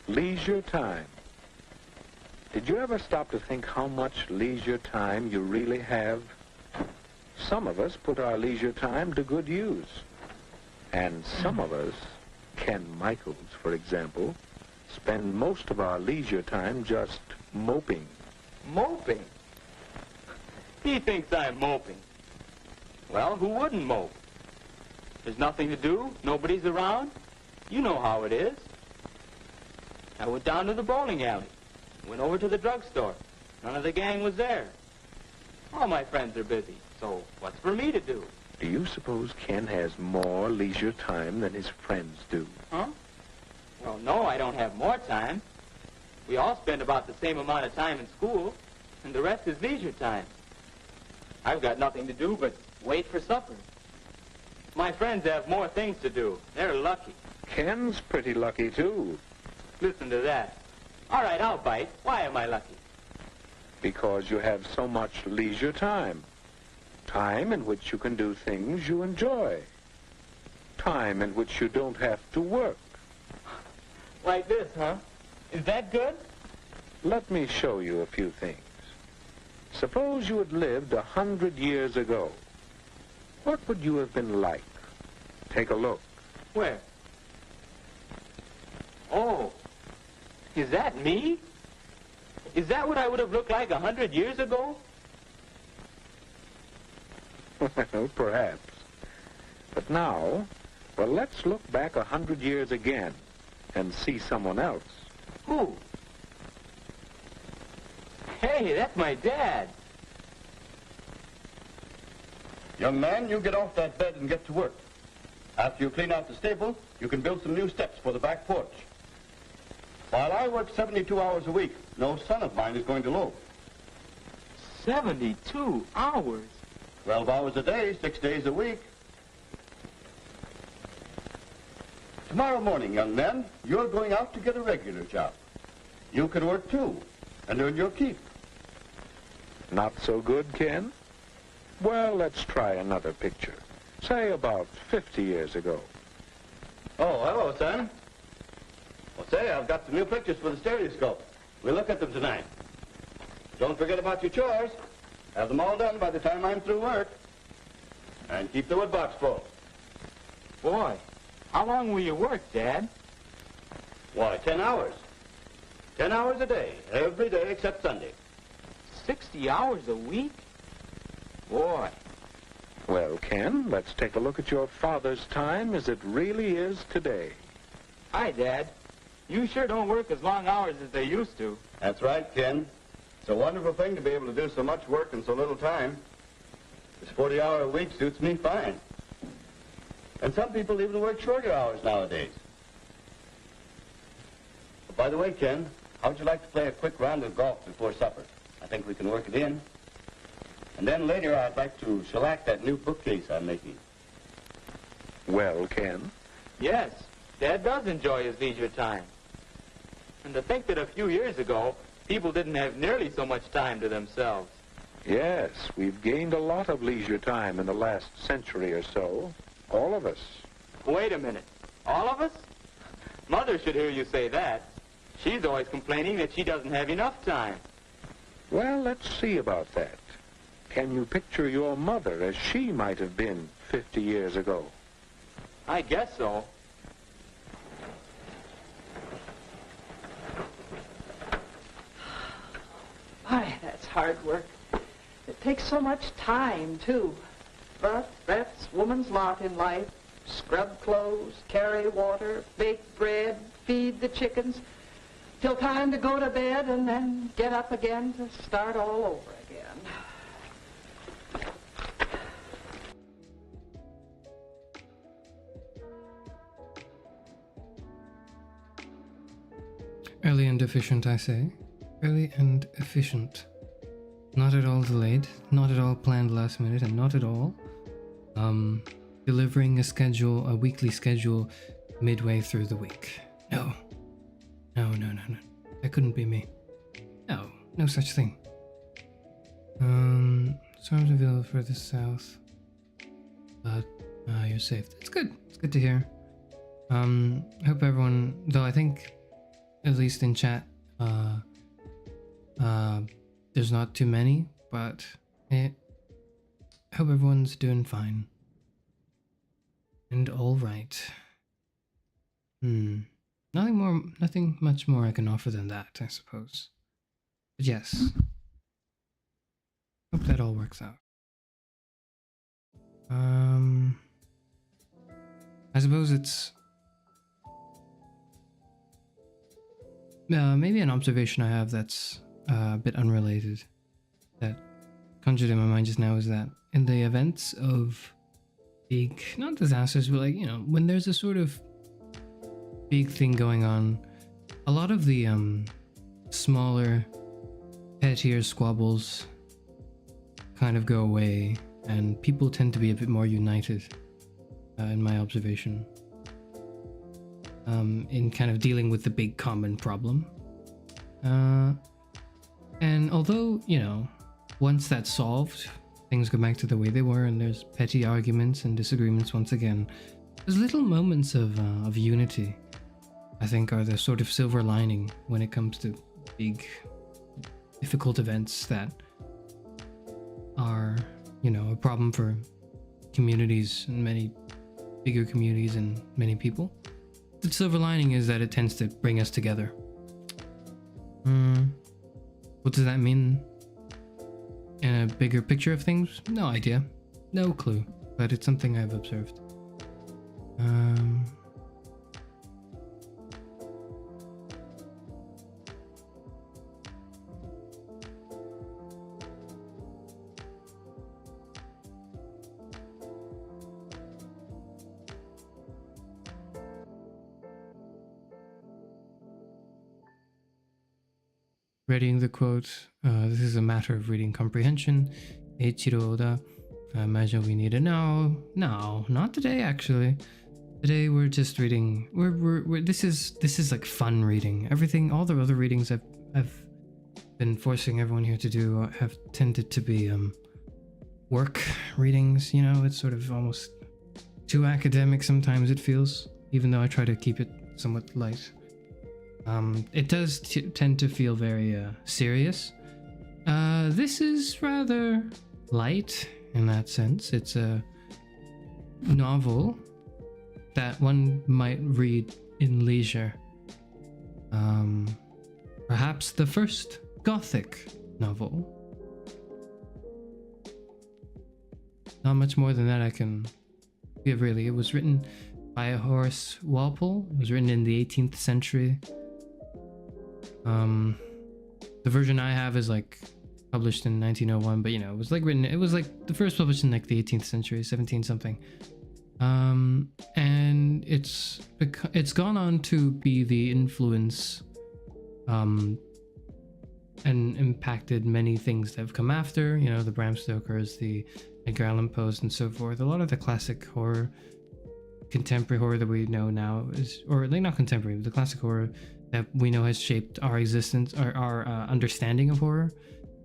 Leisure time. Did you ever stop to think how much leisure time you really have? Some of us put our leisure time to good use. And some of us, Ken Michaels, for example, spend most of our leisure time just moping. Moping? He thinks I'm moping. Well, who wouldn't mope? There's nothing to do, nobody's around. You know how it is. I went down to the bowling alley, went over to the drugstore. None of the gang was there. All my friends are busy, so what's for me to do? Do you suppose Ken has more leisure time than his friends do? Huh? Well, no, I don't have more time. We all spend about the same amount of time in school, and the rest is leisure time. I've got nothing to do but wait for supper. My friends have more things to do. They're lucky. Ken's pretty lucky, too. Listen to that. All right, I'll bite. Why am I lucky? Because you have so much leisure time. Time in which you can do things you enjoy. Time in which you don't have to work. Like this, huh? Is that good? Let me show you a few things. Suppose you had lived 100 years ago. What would you have been like? Take a look. Where? Oh, is that me? Is that what I would have looked like 100 years ago? Well, perhaps. But now, well, let's look back 100 years again and see someone else. Who? Hey, that's my dad. Young man, you get off that bed and get to work. After you clean out the stable, you can build some new steps for the back porch. While I work 72 hours a week, no son of mine is going to loaf. 72 hours? 12 hours a day, 6 days a week. Tomorrow morning, young man, you're going out to get a regular job. You can work too, and earn your keep. Not so good, Ken? Well, let's try another picture. Say about 50 years ago. Oh, hello, son. Well, say, I've got some new pictures for the stereoscope. We'll look at them tonight. Don't forget about your chores. Have them all done by the time I'm through work. And keep the wood box full. Boy, how long will you work, Dad? Why, 10 hours. 10 hours a day, every day except Sunday. 60 hours a week? Boy. Well, Ken, let's take a look at your father's time as it really is today. Hi, Dad. You sure don't work as long hours as they used to. That's right, Ken. It's a wonderful thing to be able to do so much work in so little time. This 40-hour week suits me fine. And some people even work shorter hours nowadays. But by the way, Ken, how'd you like to play a quick round of golf before supper? I think we can work it in. And then later I'd like to shellac that new bookcase I'm making. Well, Ken? Yes, Dad does enjoy his leisure time. And to think that a few years ago, people didn't have nearly so much time to themselves. Yes, we've gained a lot of leisure time in the last century or so. All of us. Wait a minute. All of us? Mother should hear you say that. She's always complaining that she doesn't have enough time. Well, let's see about that. Can you picture your mother as she might have been 50 years ago? I guess so. Why, that's hard work. It takes so much time, too. But that's woman's lot in life. Scrub clothes, carry water, bake bread, feed the chickens, till time to go to bed and then get up again to start all over again. Early and efficient, I say. Early and efficient. Not at all delayed, not at all planned last minute, and not at all delivering a weekly schedule midway through the week. No. No. That couldn't be me. No such thing. Storms available further south. But you're safe. That's good. It's good to hear. Hope everyone, though I think at least in chat. There's not too many, but I hope everyone's doing fine. And all right. Nothing much more I can offer than that, I suppose. But yes, hope that all works out. I suppose it's maybe an observation I have that's a bit unrelated that conjured in my mind just now is that in the events of big, not disasters, but like, you know, when there's a sort of big thing going on, a lot of the smaller, pettier squabbles kind of go away and people tend to be a bit more united, in my observation, in kind of dealing with the big common problem. And although, you know, once that's solved, things go back to the way they were and there's petty arguments and disagreements once again, there's little moments of unity, I think, are the sort of silver lining when it comes to big, difficult events that are, you know, a problem for communities and many bigger communities and many people. The silver lining is that it tends to bring us together. What does that mean in a bigger picture of things? No idea. No clue. But it's something I've observed. Reading the quote, this is a matter of reading comprehension. Eiichiro Oda, I imagine we need it now. No, not today actually. Today we're just reading. This is like fun reading. Everything, all the other readings I've been forcing everyone here to do have tended to be work readings. You know, it's sort of almost too academic sometimes. It feels, even though I try to keep it somewhat light. It does tend to feel very serious. This is rather light in that sense. It's a novel that one might read in leisure. Perhaps the first gothic novel. Not much more than that I can give, really. It was written by Horace Walpole. It was written in the 18th century. The version I have is like published in 1901, but you know, it was like the first published in like the 18th century, 17 something. And it's gone on to be the influence and impacted many things that have come after, you know, the Bram Stokers, the Edgar Allen Poes and so forth. A lot of the classic horror, contemporary horror that we know now is, or like not contemporary, but the classic horror that we know has shaped our existence, our understanding of horror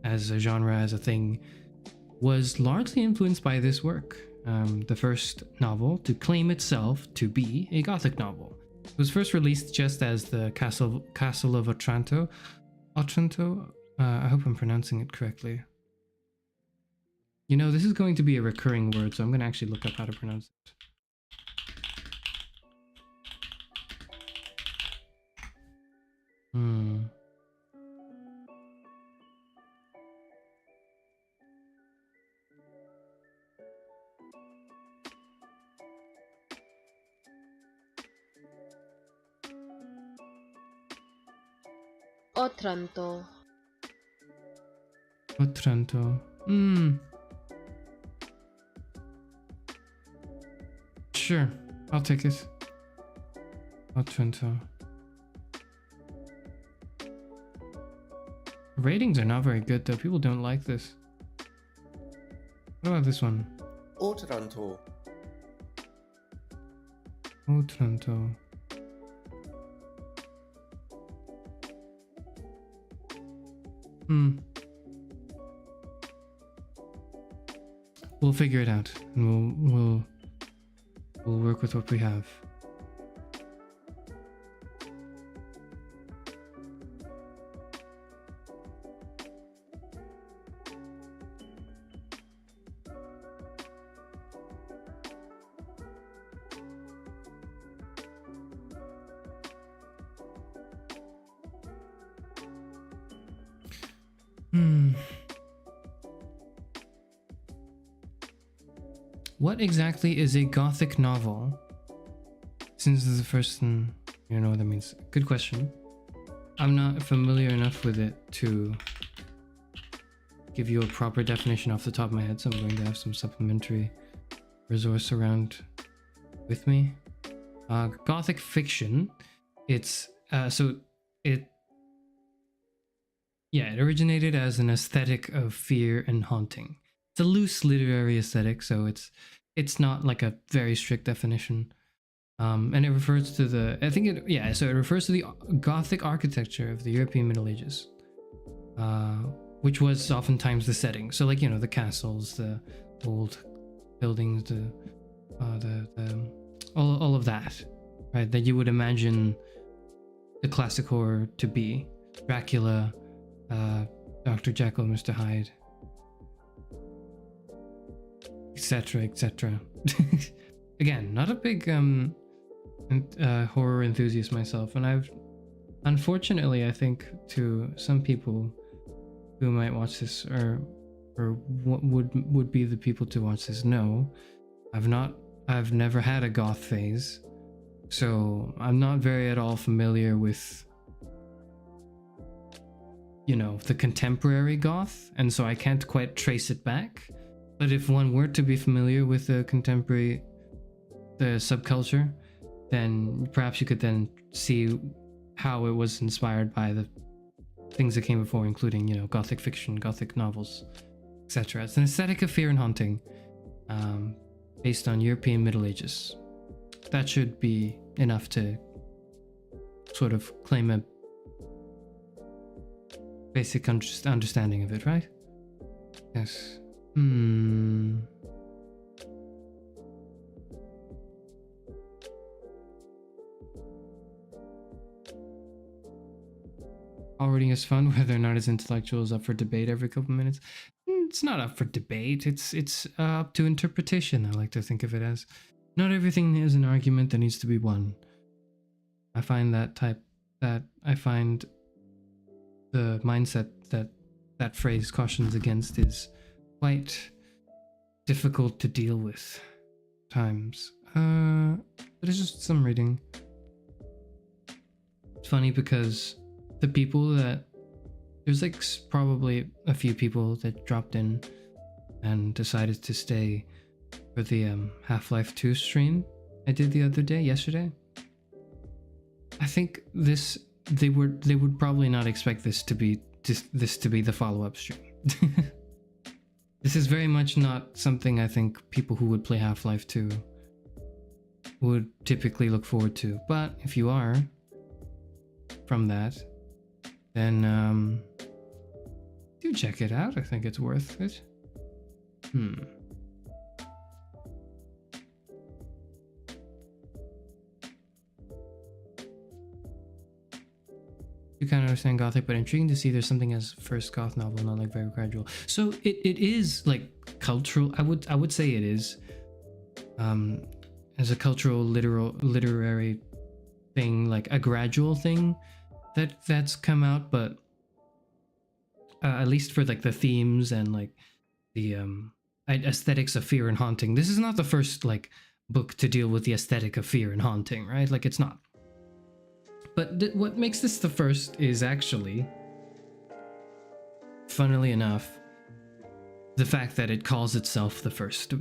as a genre, as a thing, was largely influenced by this work. The first novel to claim itself to be a gothic novel. It was first released just as the Castle of Otranto. Otranto? I hope I'm pronouncing it correctly. You know, this is going to be a recurring word, so I'm going to actually look up how to pronounce it. Otranto. Otranto. Sure, I'll take it. Otranto. Ratings are not very good though. People don't like this. What about this one? Otranto. Otranto. We'll figure it out, and we'll work with what we have. What exactly is a gothic novel? Since this is the first one, you know what that means. Good question. I'm not familiar enough with it to give you a proper definition off the top of my head, so I'm going to have some supplementary resource around with me. Gothic fiction. It originated as an aesthetic of fear and haunting. It's a loose literary aesthetic, so it's not like a very strict definition. And it refers to it refers to the Gothic architecture of the European Middle Ages, which was oftentimes the setting. So, like, you know, the castles, the old buildings, all of that, right? That you would imagine the classic horror to be. Dracula, Dr. Jekyll, Mr. Hyde, etc., etc. Again, not a big horror enthusiast myself, and unfortunately, I think to some people who might watch this or what would be the people to watch this know, I've never had a goth phase, so I'm not very at all familiar with, you know, the contemporary goth, and so I can't quite trace it back. But if one were to be familiar with the subculture, then perhaps you could then see how it was inspired by the things that came before, including, you know, gothic fiction, gothic novels, etc. It's an aesthetic of fear and haunting, based on European Middle Ages. That should be enough to sort of claim a basic understanding of it, right? Yes. All reading is fun, whether or not it's intellectual is up for debate every couple minutes. It's not up for debate. It's up to interpretation. I like to think of it as. Not everything is an argument that needs to be won. I find the mindset that phrase cautions against is quite difficult to deal with times. But it's just some reading. It's funny because there's like probably a few people that dropped in and decided to stay for the Half-Life 2 stream I did yesterday. I think they would probably not expect this to be the follow-up stream. This is very much not something I think people who would play Half-Life 2 would typically look forward to. But if you are from that, then do check it out. I think it's worth it. You kind of understand Gothic, but intriguing to see there's something as first goth novel, not like very gradual. So it is like cultural. I would say it is as a cultural literary thing, like a gradual thing that's come out, but at least for like the themes and like the aesthetics of fear and haunting. This is not the first like book to deal with the aesthetic of fear and haunting, right? Like it's not. But what makes this the first is actually, funnily enough, the fact that it calls itself the first.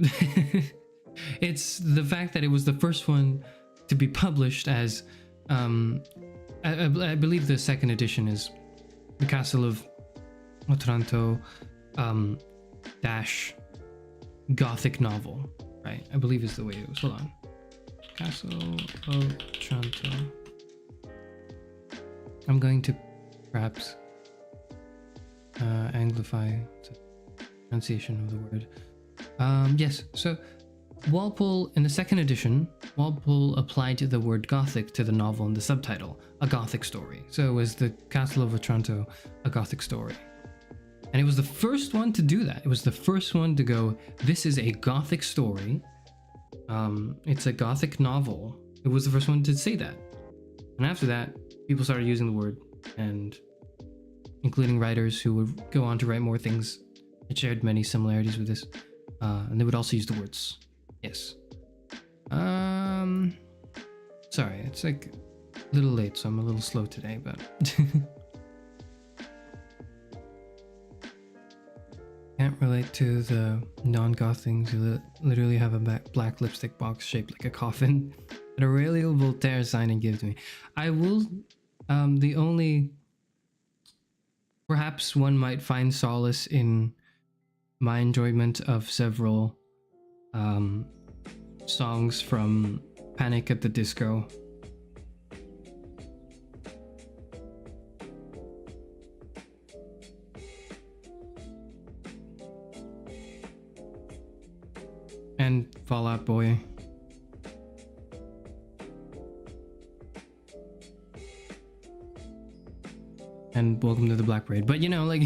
It's the fact that it was the first one to be published as, I believe the second edition is the Castle of Otranto dash Gothic novel, right? I believe is the way it was. Hold on. Castle of Otranto. I'm going to perhaps anglify the pronunciation of the word. Yes, so Walpole, in the second edition, Walpole applied the word Gothic to the novel in the subtitle, a Gothic story. So it was the Castle of Otranto, a Gothic story. And it was the first one to do that. It was the first one to go, this is a Gothic story. It's a Gothic novel. It was the first one to say that. And after that, people started using the word, and including writers who would go on to write more things. It shared many similarities with this, and they would also use the words. Yes. Sorry, it's like a little late, so I'm a little slow today, but can't relate to the non-goth things. You literally have a black lipstick box shaped like a coffin that Aurelio Voltaire signed and gave to me. I will, the only, perhaps one might find solace in my enjoyment of several songs from Panic at the Disco. And Fall Out Boy. And Welcome to the Black Parade. But you know, like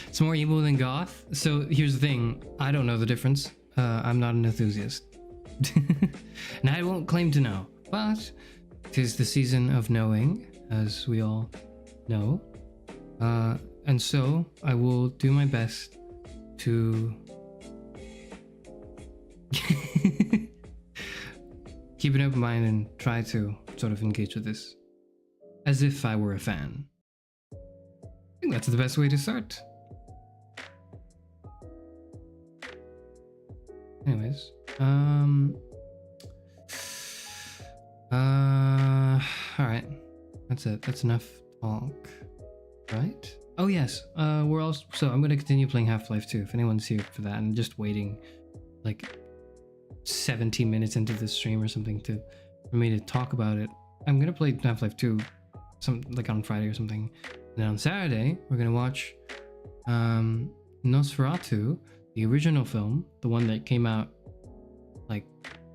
it's more emo than goth. So here's the thing, I don't know the difference. I'm not an enthusiast. And I won't claim to know, but 'tis the season of knowing, as we all know. And so I will do my best to keep an open mind and try to sort of engage with this as if I were a fan. I think that's the best way to start. Anyways, all right, that's it. That's enough talk, right? Oh yes, we're also, so I'm gonna continue playing Half-Life 2 if anyone's here for that, and just waiting like 17 minutes into the stream or something for me to talk about it. I'm gonna play Half-Life 2 like on Friday or something, and then on Saturday we're gonna watch Nosferatu, the original film, the one that came out like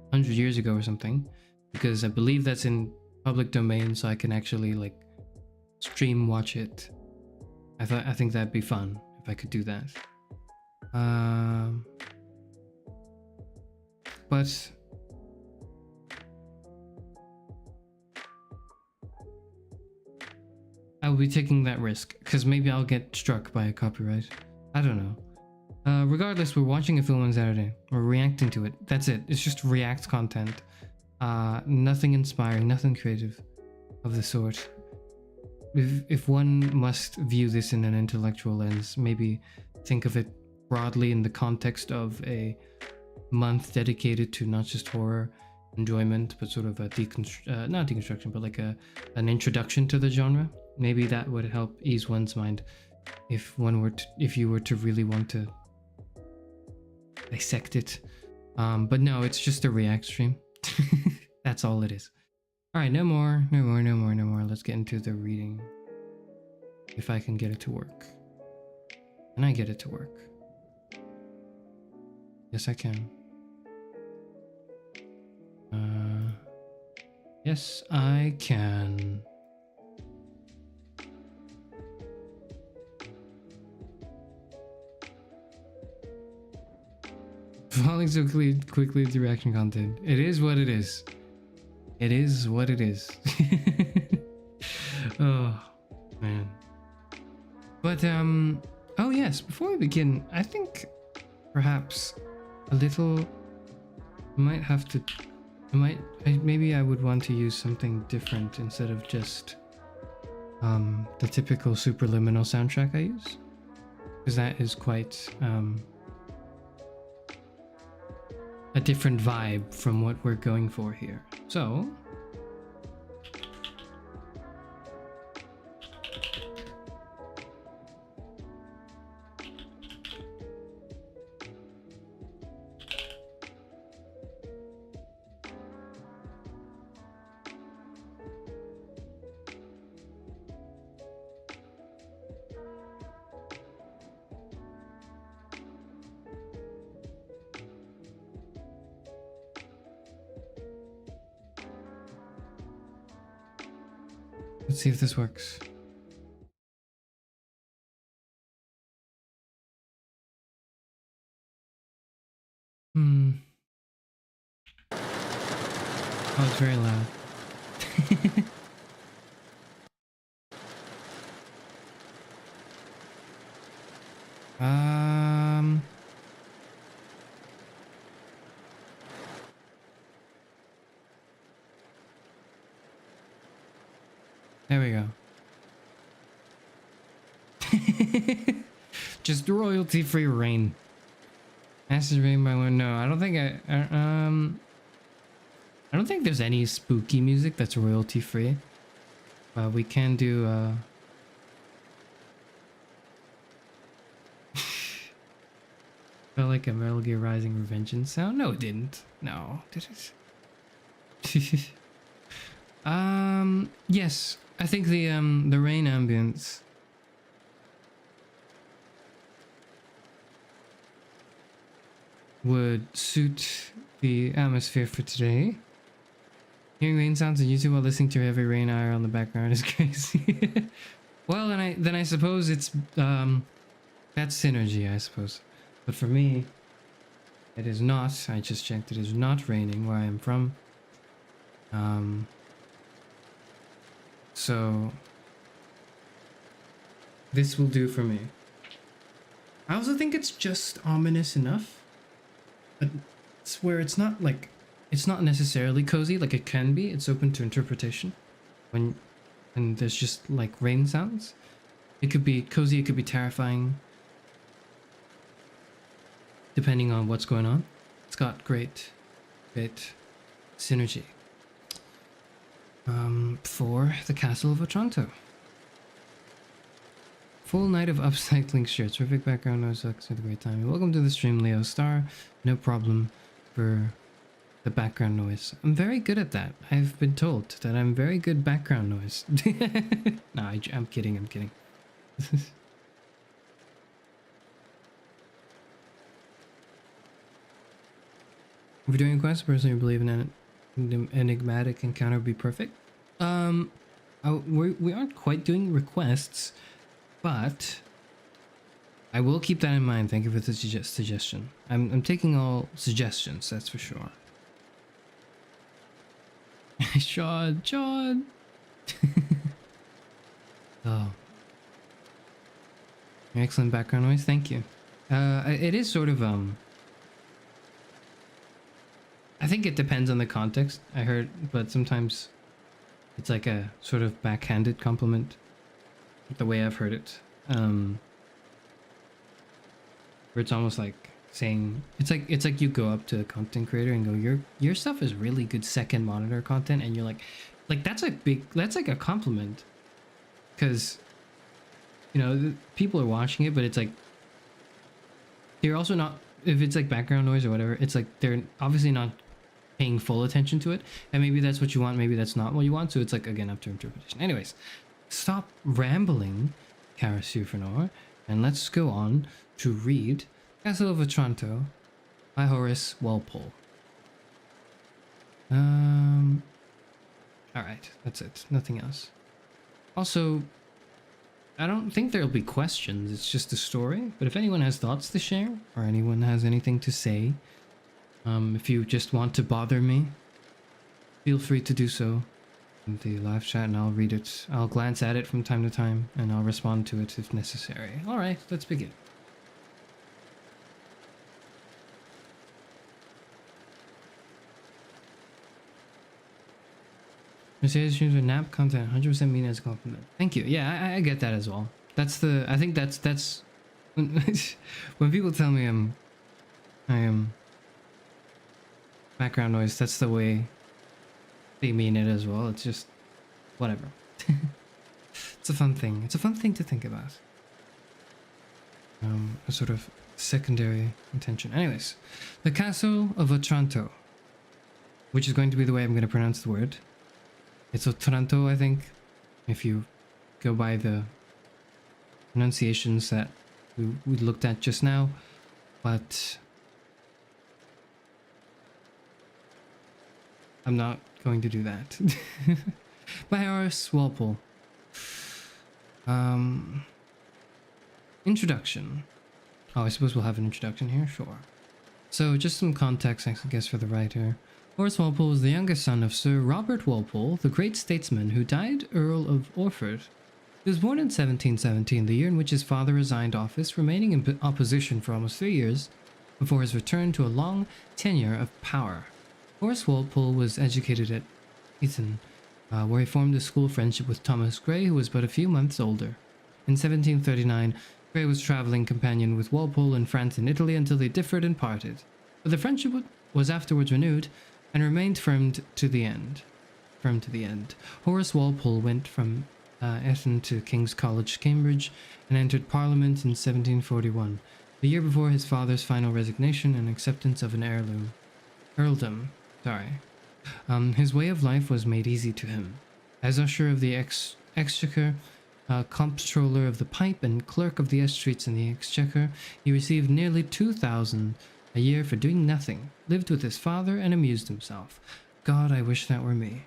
100 years ago or something, because I believe that's in public domain, so I can actually like stream watch it. I think that'd be fun if I could do that. But I will be taking that risk because maybe I'll get struck by a copyright. I don't know. Regardless, we're watching a film on Saturday. We're reacting to it. That's it. It's just react content. Nothing inspiring, nothing creative of the sort. If one must view this in an intellectual lens, maybe think of it broadly in the context of a month dedicated to not just horror enjoyment, but sort of a not deconstruction, but like an introduction to the genre. Maybe that would help ease one's mind if you were to really want to dissect it. But no, it's just a react stream. That's all it is. All right, no more. Let's get into the reading. If I can get it to work. Can I get it to work? Yes, I can. Yes, I can. Falling so quickly into reaction content. It is what it is. It is what it is. Oh, man. But, oh yes, before we begin, I think perhaps a little, maybe I would want to use something different instead of just the typical superliminal soundtrack I use, because that is quite a different vibe from what we're going for here. So let's see if this works. Oh, it's very loud. There we go. Just royalty-free rain. Acid rain by one. No, I don't think I don't think there's any spooky music that's royalty-free. But we can do felt like a Metal Gear Rising Revengeance sound. No, it didn't. No, did it? Yes, I think the rain ambience would suit the atmosphere for today. Hearing rain sounds on YouTube while listening to heavy rain hour on the background is crazy. Well, then I suppose it's that's synergy, I suppose. But for me, it is not. I just checked. It is not raining where I am from. So this will do for me. I also think it's just ominous enough, but it's where it's not like, it's not necessarily cozy like it can be. It's open to interpretation. And there's just like rain sounds. It could be cozy, it could be terrifying, depending on what's going on. It's got great synergy. For the Castle of Otranto. Full night of upcycling shirts. Terrific background noise. Sucks with a great time. Welcome to the stream, Leo Star. No problem for the background noise. I'm very good at that. I've been told that I'm very good background noise. No, I'm kidding. I'm kidding. If you're doing a quest, personally you believe in an enigmatic encounter would be perfect. We aren't quite doing requests, but I will keep that in mind. Thank you for the suggestion. I'm taking all suggestions, that's for sure. John. Oh, excellent background noise. Thank you. It is sort of I think it depends on the context. I heard, but sometimes it's like a sort of backhanded compliment, the way I've heard it. Where it's almost like saying, it's like you go up to a content creator and go, your stuff is really good second monitor content, and you're like that's like a compliment, because you know people are watching it, but it's like they're also not, if it's like background noise or whatever, it's like they're obviously not paying full attention to it, and maybe that's what you want, maybe that's not what you want, so it's like, again, up to interpretation. Anyways, stop rambling, Cara Sufrenor, and let's go on to read Castle of Otranto by Horace Walpole. Alright, that's it, nothing else. Also, I don't think there'll be questions, it's just a story, but if anyone has thoughts to share, or anyone has anything to say, if you just want to bother me, feel free to do so in the live chat, and I'll read it. I'll glance at it from time to time, and I'll respond to it if necessary. Alright, let's begin. Mercedes streams are nap content, 100% mean as a compliment. Thank you. Yeah, I get that as well. That's the, I think that's when people tell me I am background noise, that's the way they mean it as well. It's just whatever. It's a fun thing. It's a fun thing to think about. A sort of secondary intention. Anyways, the Castle of Otranto, which is going to be the way I'm going to pronounce the word. It's Otranto, I think, if you go by the pronunciations that we looked at just now, but I'm not going to do that. By Horace Walpole. Introduction. Oh, I suppose we'll have an introduction here? Sure. So, just some context, I guess, for the writer. Horace Walpole was the youngest son of Sir Robert Walpole, the great statesman who died Earl of Orford. He was born in 1717, the year in which his father resigned office, remaining in opposition for almost 3 years before his return to a long tenure of power. Horace Walpole was educated at Eton, where he formed a school friendship with Thomas Gray, who was but a few months older. In 1739, Gray was traveling companion with Walpole in France and Italy until they differed and parted. But the friendship was afterwards renewed and remained firm to the end. Horace Walpole went from Eton to King's College, Cambridge, and entered Parliament in 1741, the year before his father's final resignation and acceptance of an earldom. His way of life was made easy to him. As usher of the Exchequer, comptroller of the Pipe, and clerk of the Estreets in the Exchequer, he received nearly 2,000 a year for doing nothing, lived with his father, and amused himself. God, I wish that were me.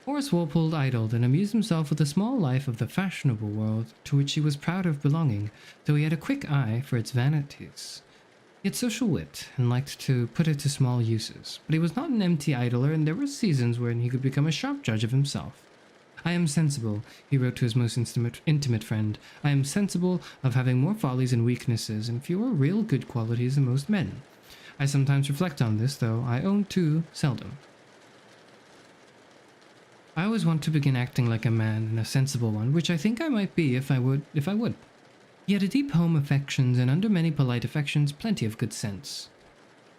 Horace Walpole idled and amused himself with the small life of the fashionable world to which he was proud of belonging, though he had a quick eye for its vanities. He had social wit and liked to put it to small uses, but he was not an empty idler, and there were seasons when he could become a sharp judge of himself. I am sensible, he wrote to his most intimate friend, I am sensible of having more follies and weaknesses and fewer real good qualities than most men. I sometimes reflect on this, though I own too seldom. I always want to begin acting like a man and a sensible one, which I think I might be if I would. He had a deep home affections, and under many polite affections, plenty of good sense.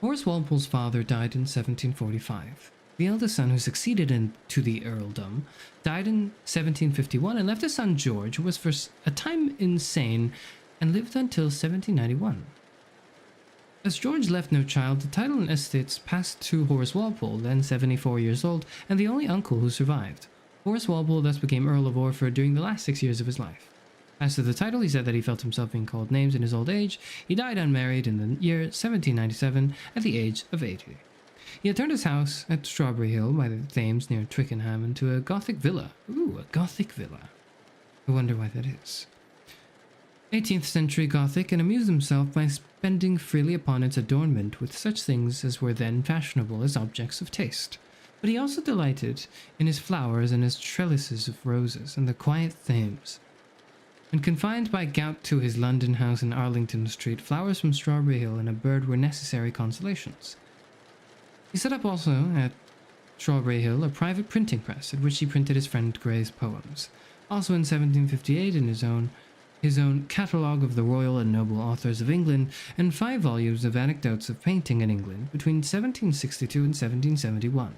Horace Walpole's father died in 1745. The eldest son, who succeeded to the earldom, died in 1751 and left a son, George, who was for a time insane and lived until 1791. As George left no child, the title and estates passed to Horace Walpole, then 74 years old, and the only uncle who survived. Horace Walpole thus became Earl of Orford during the last 6 years of his life. As to the title, he said that he felt himself being called names in his old age. He died unmarried in the year 1797 at the age of 80. He had turned his house at Strawberry Hill by the Thames near Twickenham into a Gothic villa. Ooh, a Gothic villa. I wonder why that is. 18th century Gothic, and amused himself by spending freely upon its adornment with such things as were then fashionable as objects of taste. But he also delighted in his flowers and his trellises of roses and the quiet Thames. When confined by gout to his London house in Arlington Street, flowers from Strawberry Hill and a bird were necessary consolations. He set up also at Strawberry Hill a private printing press at which he printed his friend Gray's poems. Also in 1758 in his own Catalogue of the Royal and Noble Authors of England, and 5 volumes of anecdotes of painting in England between 1762 and 1771.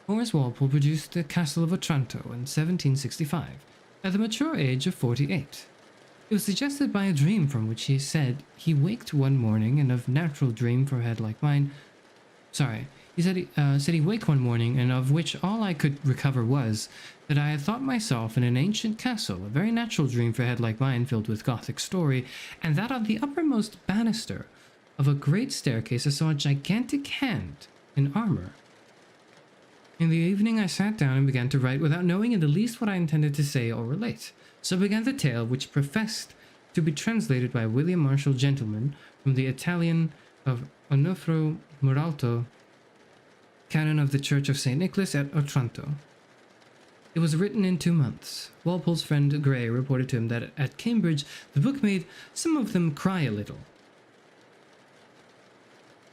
Horace Walpole produced the Castle of Otranto in 1765, at the mature age of 48. It was suggested by a dream from which he said he waked one morning, and of natural dream for a head like mine. He said he waked one morning, and of which all I could recover was that I had thought myself in an ancient castle, a very natural dream for a head like mine, filled with Gothic story, and that on the uppermost banister of a great staircase I saw a gigantic hand in armor. In the evening I sat down and began to write without knowing in the least what I intended to say or relate. So began the tale, which professed to be translated by William Marshall, gentleman, from the Italian of Onofrio Muralto, canon of the Church of St. Nicholas at Otranto. It was written in 2 months. Walpole's friend Gray reported to him that at Cambridge the book made some of them cry a little,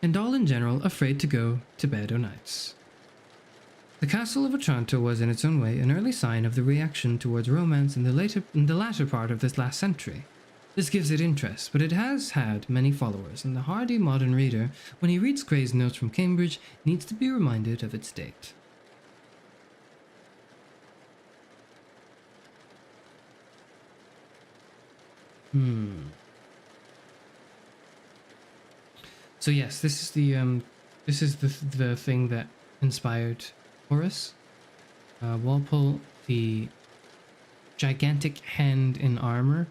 and all in general afraid to go to bed o' nights. The Castle of Otranto was in its own way an early sign of the reaction towards romance in the latter part of this last century. This gives it interest, but it has had many followers, and the hardy modern reader, when he reads Gray's notes from Cambridge, needs to be reminded of its date. So yes, this is the thing that inspired Horace Walpole, the gigantic hand in armor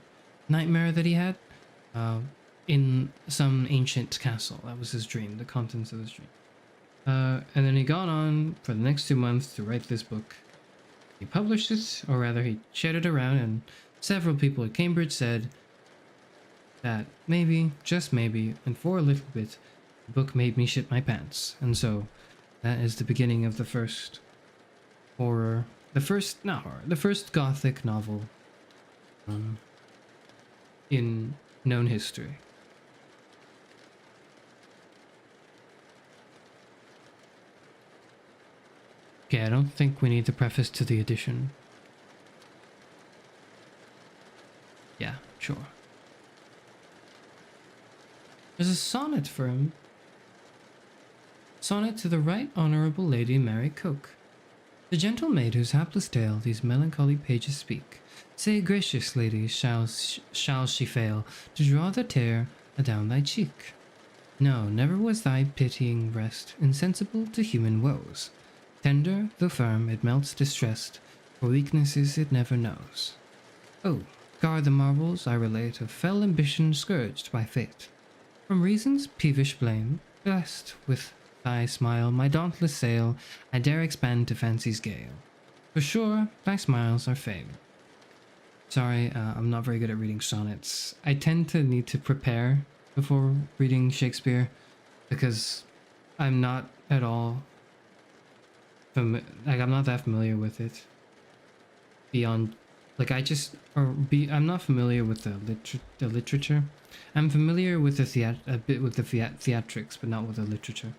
nightmare that he had in some ancient castle. That was his dream, the contents of his dream. And then he got on for the next 2 months to write this book. He published it, or rather he shared it around, and several people at Cambridge said that maybe, just maybe, and for a little bit, the book made me shit my pants. And so that is the beginning of the first the first Gothic novel in known history. Okay, I don't think we need the preface to the edition. Yeah, sure. There's a sonnet for him. Sonnet to the Right Honourable Lady Mary Coke. The gentle maid whose hapless tale these melancholy pages speak, say, gracious lady, shall she fail to draw the tear adown thy cheek? No, never was thy pitying breast insensible to human woes. Tender, though firm, it melts distressed, for weaknesses it never knows. Oh, guard the marvels I relate of fell ambition scourged by fate. From reason's peevish blame, blessed with thy smile, my dauntless sail I dare expand to fancy's gale. For sure, thy smiles are fame. Sorry, I'm not very good at reading sonnets. I tend to need to prepare before reading Shakespeare because I'm not at all I'm not that familiar with it. Beyond, like I'm not familiar with the literature. I'm familiar with a bit with the theatrics, but not with the literature.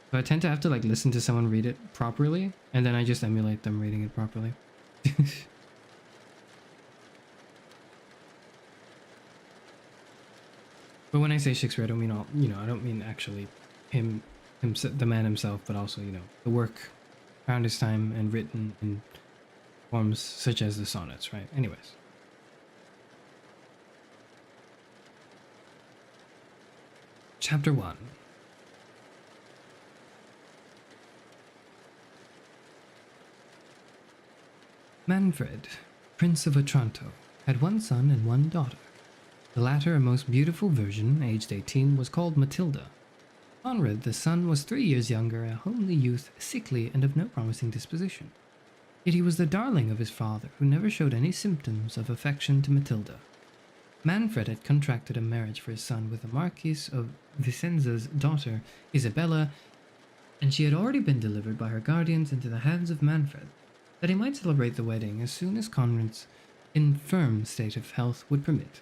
So I tend to have to like listen to someone read it properly, and then I just emulate them reading it properly. But when I say Shakespeare, I don't mean all, I don't mean actually him, the man himself, but also, the work around his time and written in forms such as the sonnets, right? Anyways. Chapter 1. Manfred, Prince of Otranto, had one son and one daughter. The latter, a most beautiful virgin, aged 18, was called Matilda. Conrad, the son, was 3 years younger, a homely youth, sickly and of no promising disposition. Yet he was the darling of his father, who never showed any symptoms of affection to Matilda. Manfred had contracted a marriage for his son with the Marquis of Vicenza's daughter, Isabella, and she had already been delivered by her guardians into the hands of Manfred, that he might celebrate the wedding as soon as Conrad's infirm state of health would permit.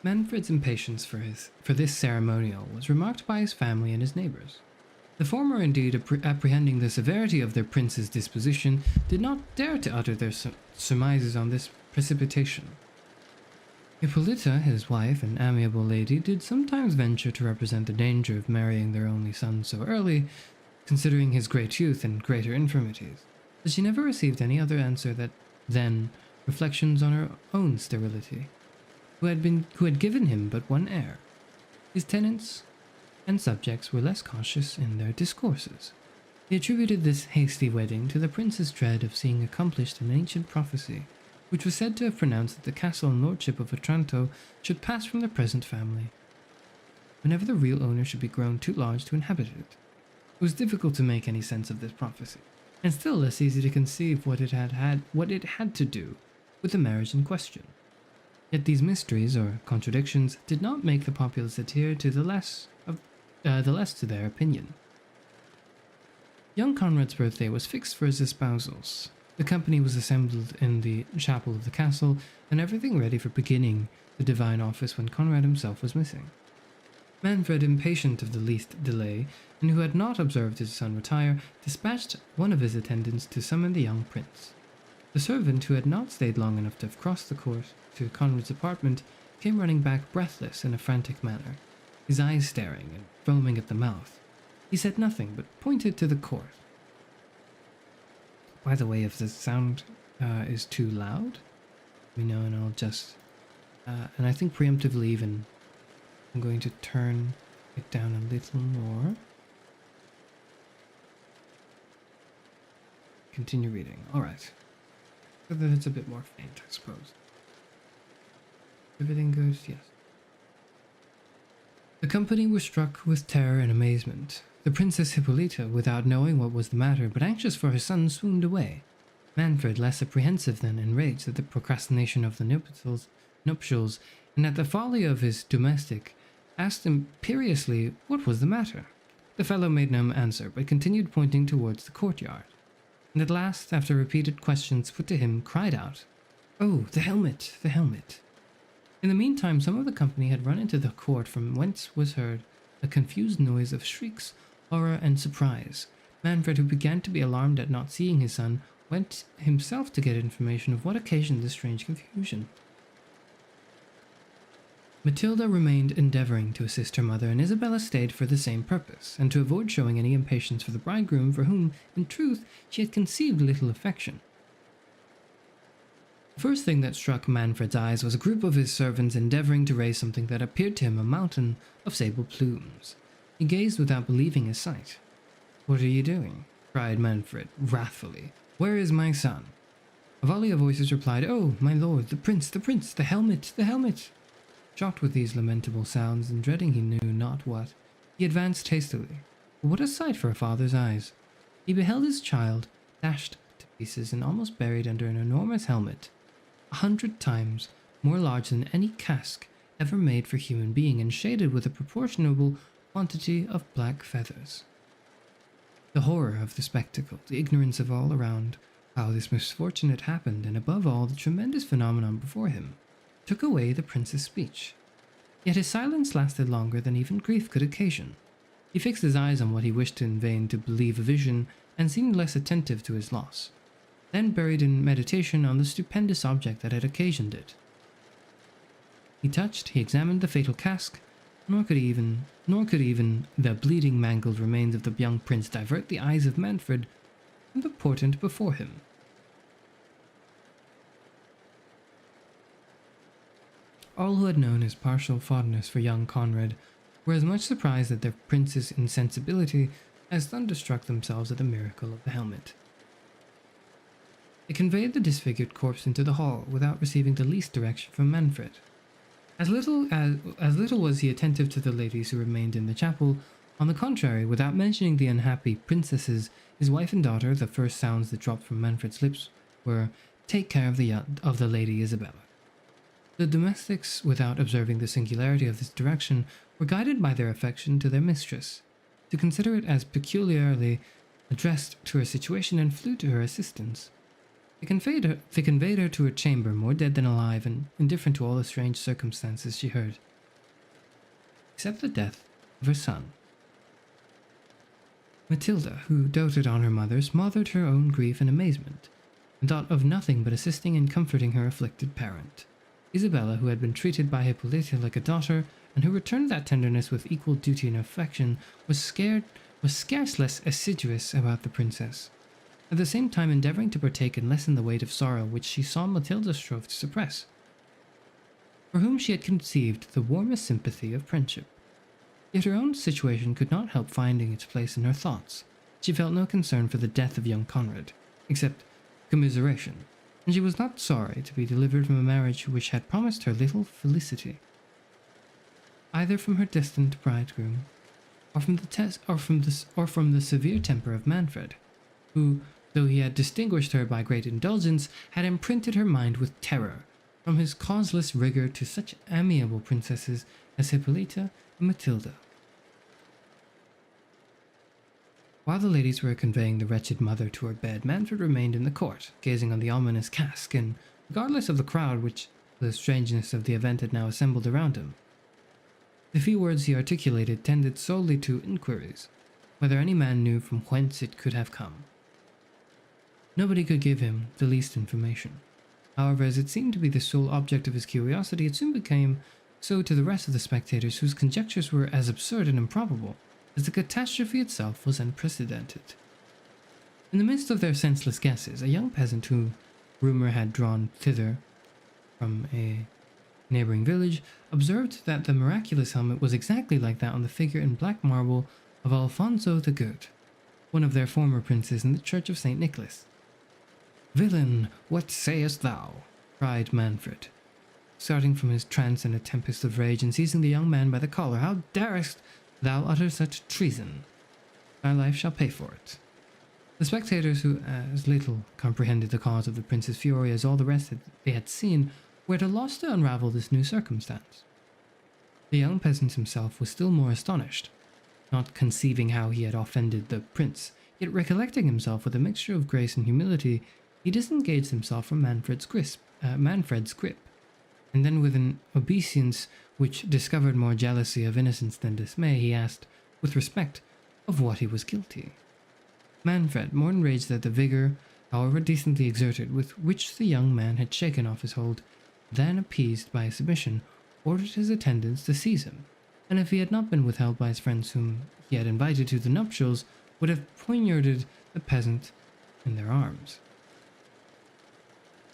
Manfred's impatience for this ceremonial was remarked by his family and his neighbours. The former, indeed, apprehending the severity of their prince's disposition, did not dare to utter their surmises on this precipitation. Hippolyta, his wife, an amiable lady, did sometimes venture to represent the danger of marrying their only son so early, considering his great youth and greater infirmities, but she never received any other answer than reflections on her own sterility, who had given him but one heir. His tenants and subjects were less cautious in their discourses. He attributed this hasty wedding to the prince's dread of seeing accomplished an ancient prophecy, which was said to have pronounced that the castle and lordship of Otranto should pass from the present family, whenever the real owner should be grown too large to inhabit it. It was difficult to make any sense of this prophecy, and still less easy to conceive what it had to do with the marriage in question. Yet these mysteries or contradictions did not make the populace adhere to the less to their opinion. Young Conrad's birthday was fixed for his espousals. The company was assembled in the chapel of the castle, and everything ready for beginning the divine office when Conrad himself was missing. Manfred, impatient of the least delay, and who had not observed his son retire, dispatched one of his attendants to summon the young prince. The servant, who had not stayed long enough to have crossed the court to Conrad's apartment, came running back breathless in a frantic manner, his eyes staring and foaming at the mouth. He said nothing, but pointed to the court. By the way, if the sound is too loud, let me know and I'll just... and I think preemptively even, I'm going to turn it down a little more. Continue reading. Alright. So that it's a bit more faint, I suppose. Everything goes, yes. The company were struck with terror and amazement. The Princess Hippolyta, without knowing what was the matter, but anxious for her son, swooned away. Manfred, less apprehensive than enraged at the procrastination of the nuptials, and at the folly of his domestic, asked imperiously what was the matter. The fellow made no answer, but continued pointing towards the courtyard, and at last, after repeated questions put to him, cried out, "Oh, the helmet, the helmet!" In the meantime, some of the company had run into the court, from whence was heard a confused noise of shrieks, horror, and surprise. Manfred, who began to be alarmed at not seeing his son, went himself to get information of what occasioned this strange confusion. Matilda remained endeavouring to assist her mother, and Isabella stayed for the same purpose, and to avoid showing any impatience for the bridegroom, for whom, in truth, she had conceived little affection. The first thing that struck Manfred's eyes was a group of his servants endeavouring to raise something that appeared to him a mountain of sable plumes. He gazed without believing his sight. "What are you doing?" cried Manfred, wrathfully. "Where is my son?" A volley of voices replied, "Oh, my lord, the prince, the helmet, the helmet!" Shocked with these lamentable sounds, and dreading he knew not what, he advanced hastily. But what a sight for a father's eyes! He beheld his child dashed to pieces and almost buried under an enormous helmet, 100 times more large than any casque ever made for human being, and shaded with a proportionable quantity of black feathers. The horror of the spectacle, the ignorance of all around how this misfortune had happened, and above all the tremendous phenomenon before him, took away the prince's speech. Yet his silence lasted longer than even grief could occasion. He fixed his eyes on what he wished in vain to believe a vision, and seemed less attentive to his loss, then buried in meditation on the stupendous object that had occasioned it. He examined the fatal casque, nor could even the bleeding, mangled remains of the young prince divert the eyes of Manfred from the portent before him. All who had known his partial fondness for young Conrad were as much surprised at their prince's insensibility as thunderstruck themselves at the miracle of the helmet. They conveyed the disfigured corpse into the hall without receiving the least direction from Manfred. As little was he attentive to the ladies who remained in the chapel. On the contrary, without mentioning the unhappy princesses, his wife and daughter, the first sounds that dropped from Manfred's lips were, "Take care of the Lady Isabella." The domestics, without observing the singularity of this direction, were guided by their affection to their mistress, to consider it as peculiarly addressed to her situation, and flew to her assistance. They conveyed her to her chamber, more dead than alive, and indifferent to all the strange circumstances she heard, except the death of her son. Matilda, who doted on her mother, smothered her own grief and amazement, and thought of nothing but assisting and comforting her afflicted parent. Isabella, who had been treated by Hippolyta like a daughter, and who returned that tenderness with equal duty and affection, was scarce less assiduous about the princess, at the same time endeavouring to partake and lessen the weight of sorrow which she saw Matilda strove to suppress, for whom she had conceived the warmest sympathy of friendship. Yet her own situation could not help finding its place in her thoughts. She felt no concern for the death of young Conrad, except commiseration, and she was not sorry to be delivered from a marriage which had promised her little felicity, either from her destined bridegroom, or from the severe temper of Manfred, who, though he had distinguished her by great indulgence, had imprinted her mind with terror, from his causeless rigour to such amiable princesses as Hippolyta and Matilda. While the ladies were conveying the wretched mother to her bed, Manfred remained in the court, gazing on the ominous casque, and regardless of the crowd which the strangeness of the event had now assembled around him. The few words he articulated tended solely to inquiries, whether any man knew from whence it could have come. Nobody could give him the least information. However, as it seemed to be the sole object of his curiosity, it soon became so to the rest of the spectators, whose conjectures were as absurd and improbable as the catastrophe itself was unprecedented. In the midst of their senseless guesses, a young peasant whom rumour had drawn thither from a neighbouring village observed that the miraculous helmet was exactly like that on the figure in black marble of Alfonso the Good, one of their former princes in the church of St. Nicholas. "Villain, what sayest thou?" cried Manfred, starting from his trance in a tempest of rage, and seizing the young man by the collar. "How darest thou utter such treason? Thy life shall pay for it." The spectators, who as little comprehended the cause of the prince's fury as all the rest they had seen, were at a loss to unravel this new circumstance. The young peasant himself was still more astonished, not conceiving how he had offended the prince, yet recollecting himself with a mixture of grace and humility, he disengaged himself from Manfred's grip. and then with an obeisance which discovered more jealousy of innocence than dismay, he asked, with respect, of what he was guilty. Manfred, more enraged at the vigour, however decently exerted, with which the young man had shaken off his hold, than appeased by his submission, ordered his attendants to seize him, and if he had not been withheld by his friends whom he had invited to the nuptials, would have poignarded the peasant in their arms.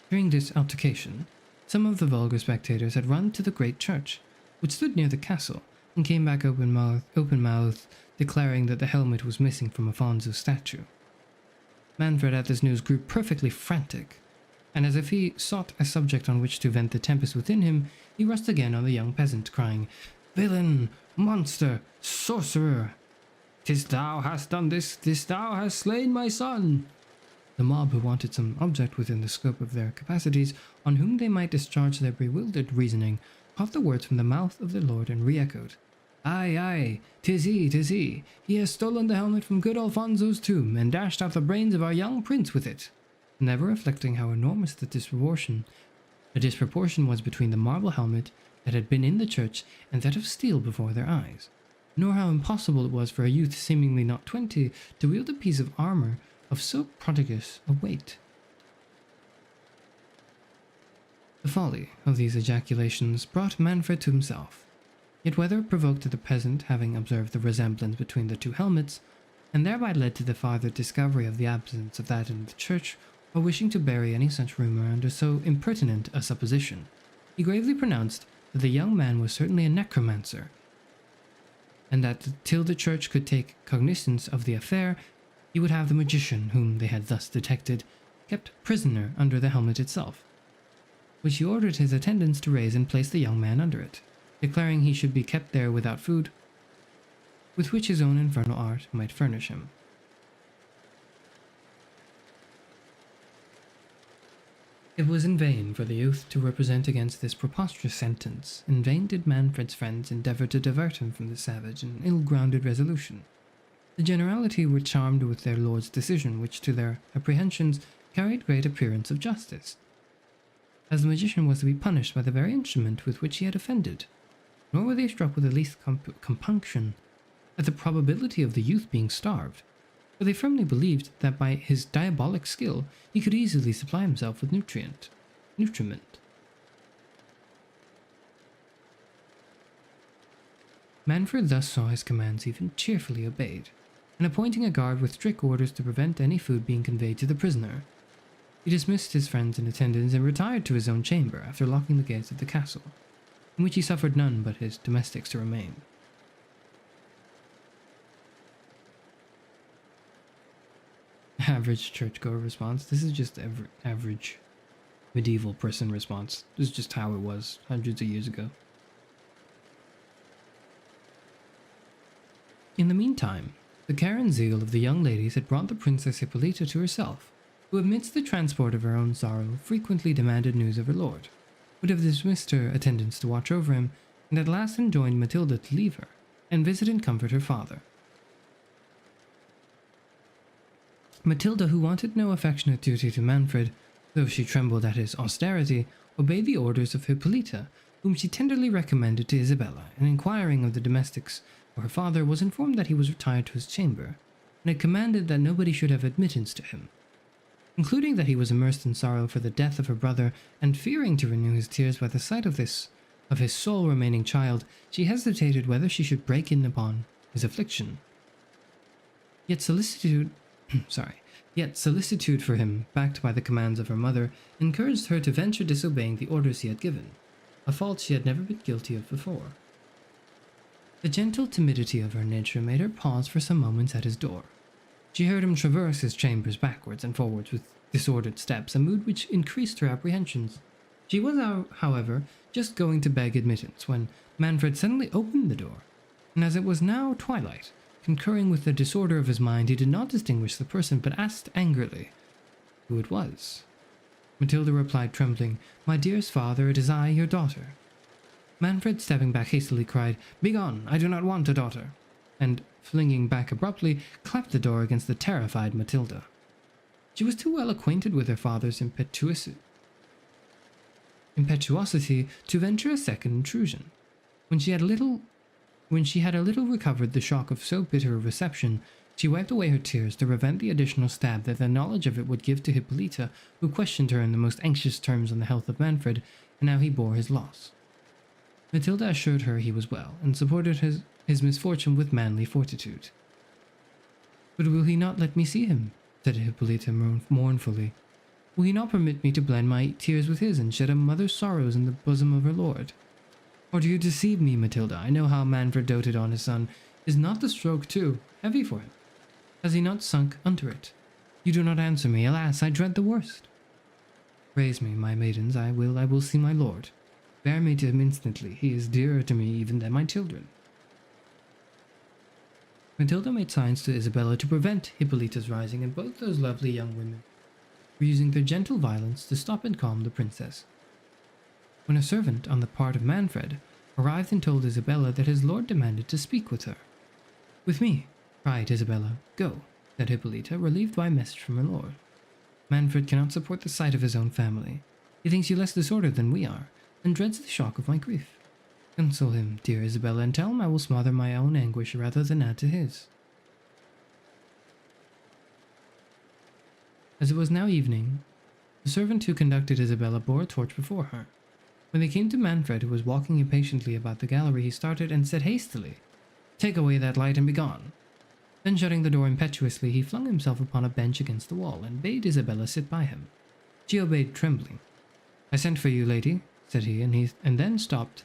During this altercation, some of the vulgar spectators had run to the great church, which stood near the castle, and came back open-mouthed, declaring that the helmet was missing from Afonso's statue. Manfred at this news grew perfectly frantic, and as if he sought a subject on which to vent the tempest within him, he rushed again on the young peasant, crying, "Villain! Monster! Sorcerer! 'Tis thou hast done this! 'Tis thou hast slain my son!" The mob, who wanted some object within the scope of their capacities, on whom they might discharge their bewildered reasoning, caught the words from the mouth of the lord and re-echoed, "Aye, aye, 'tis he, 'tis he! He has stolen the helmet from good Alfonso's tomb, and dashed out the brains of our young prince with it," never reflecting how enormous the disproportion was between the marble helmet that had been in the church and that of steel before their eyes, nor how impossible it was for a youth seemingly not 20 to wield a piece of armour of so prodigious a weight. The folly of these ejaculations brought Manfred to himself, yet whether it provoked the peasant having observed the resemblance between the two helmets, and thereby led to the farther discovery of the absence of that in the church, or wishing to bury any such rumour under so impertinent a supposition, he gravely pronounced that the young man was certainly a necromancer, and that till the church could take cognizance of the affair, he would have the magician, whom they had thus detected, kept prisoner under the helmet itself, which he ordered his attendants to raise and place the young man under it, declaring he should be kept there without food, with which his own infernal art might furnish him. It was in vain for the youth to represent against this preposterous sentence. In vain did Manfred's friends endeavour to divert him from the savage and ill-grounded resolution. The generality were charmed with their lord's decision, which to their apprehensions carried great appearance of justice, as the magician was to be punished by the very instrument with which he had offended, nor were they struck with the least compunction at the probability of the youth being starved, for they firmly believed that by his diabolic skill he could easily supply himself with nutriment. Manfred thus saw his commands even cheerfully obeyed, and appointing a guard with strict orders to prevent any food being conveyed to the prisoner, he dismissed his friends and attendants and retired to his own chamber after locking the gates of the castle, in which he suffered none but his domestics to remain. Average churchgoer response. This is just average medieval person response. This is just how it was hundreds of years ago. In the meantime, the care and zeal of the young ladies had brought the Princess Hippolyta to herself, who amidst the transport of her own sorrow frequently demanded news of her lord, would have dismissed her attendants to watch over him, and at last enjoined Matilda to leave her, and visit and comfort her father. Matilda, who wanted no affectionate duty to Manfred, though she trembled at his austerity, obeyed the orders of Hippolyta, whom she tenderly recommended to Isabella, and inquiring of the domestics for her father, was informed that he was retired to his chamber, and had commanded that nobody should have admittance to him. Concluding that he was immersed in sorrow for the death of her brother, and fearing to renew his tears by the sight of his sole remaining child, she hesitated whether she should break in upon his affliction. Yet solicitude for him, backed by the commands of her mother, encouraged her to venture disobeying the orders he had given, a fault she had never been guilty of before. The gentle timidity of her nature made her pause for some moments at his door. She heard him traverse his chambers backwards and forwards with disordered steps, a mood which increased her apprehensions. She was, however, just going to beg admittance, when Manfred suddenly opened the door, and as it was now twilight, concurring with the disorder of his mind, he did not distinguish the person, but asked angrily who it was. Matilda replied, trembling, "My dearest father, it is I, your daughter." Manfred, stepping back hastily, cried, "Begone! I do not want a daughter!" and, flinging back abruptly, clapped the door against the terrified Matilda. She was too well acquainted with her father's impetuosity impetuosity to venture a second intrusion. When she had a little recovered the shock of so bitter a reception, she wiped away her tears to prevent the additional stab that the knowledge of it would give to Hippolyta, who questioned her in the most anxious terms on the health of Manfred, and how he bore his loss. Matilda assured her he was well, and supported his misfortune with manly fortitude. "But will he not let me see him?" said Hippolyta mournfully. "Will he not permit me to blend my tears with his, and shed a mother's sorrows in the bosom of her lord? Or do you deceive me, Matilda? I know how Manfred doted on his son. Is not the stroke, too, heavy for him? Has he not sunk under it? You do not answer me. Alas, I dread the worst. Raise me, my maidens. I will see my lord. Bear me to him instantly. He is dearer to me even than my children." Matilda made signs to Isabella to prevent Hippolyta's rising, and both those lovely young women were using their gentle violence to stop and calm the princess. When a servant, on the part of Manfred, arrived and told Isabella that his lord demanded to speak with her. "With me," cried Isabella. "Go," said Hippolyta, relieved by a message from her lord. "Manfred cannot support the sight of his own family. He thinks you less disordered than we are, and dreads the shock of my grief. Console him, dear Isabella, and tell him I will smother my own anguish rather than add to his." As it was now evening, the servant who conducted Isabella bore a torch before her. When they came to Manfred, who was walking impatiently about the gallery, he started and said hastily, "Take away that light and begone." Then shutting the door impetuously, he flung himself upon a bench against the wall, and bade Isabella sit by him. She obeyed, trembling. "I sent for you, lady," said he, and then stopped,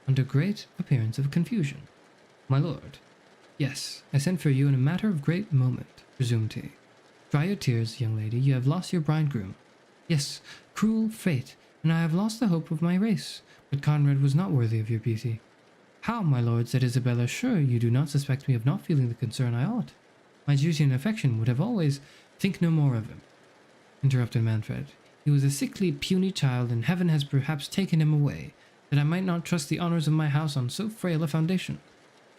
under great appearance of confusion. "My lord." "Yes, I sent for you in a matter of great moment," resumed he. "Dry your tears, young lady. You have lost your bridegroom. Yes, cruel fate, and I have lost the hope of my race. But Conrad was not worthy of your beauty." "How, my lord?" said Isabella. "Sure, you do not suspect me of not feeling the concern I ought. My duty and affection would have always—" "Think no more of him," interrupted Manfred. "He was a sickly, puny child, and heaven has perhaps taken him away, that I might not trust the honors of my house on so frail a foundation.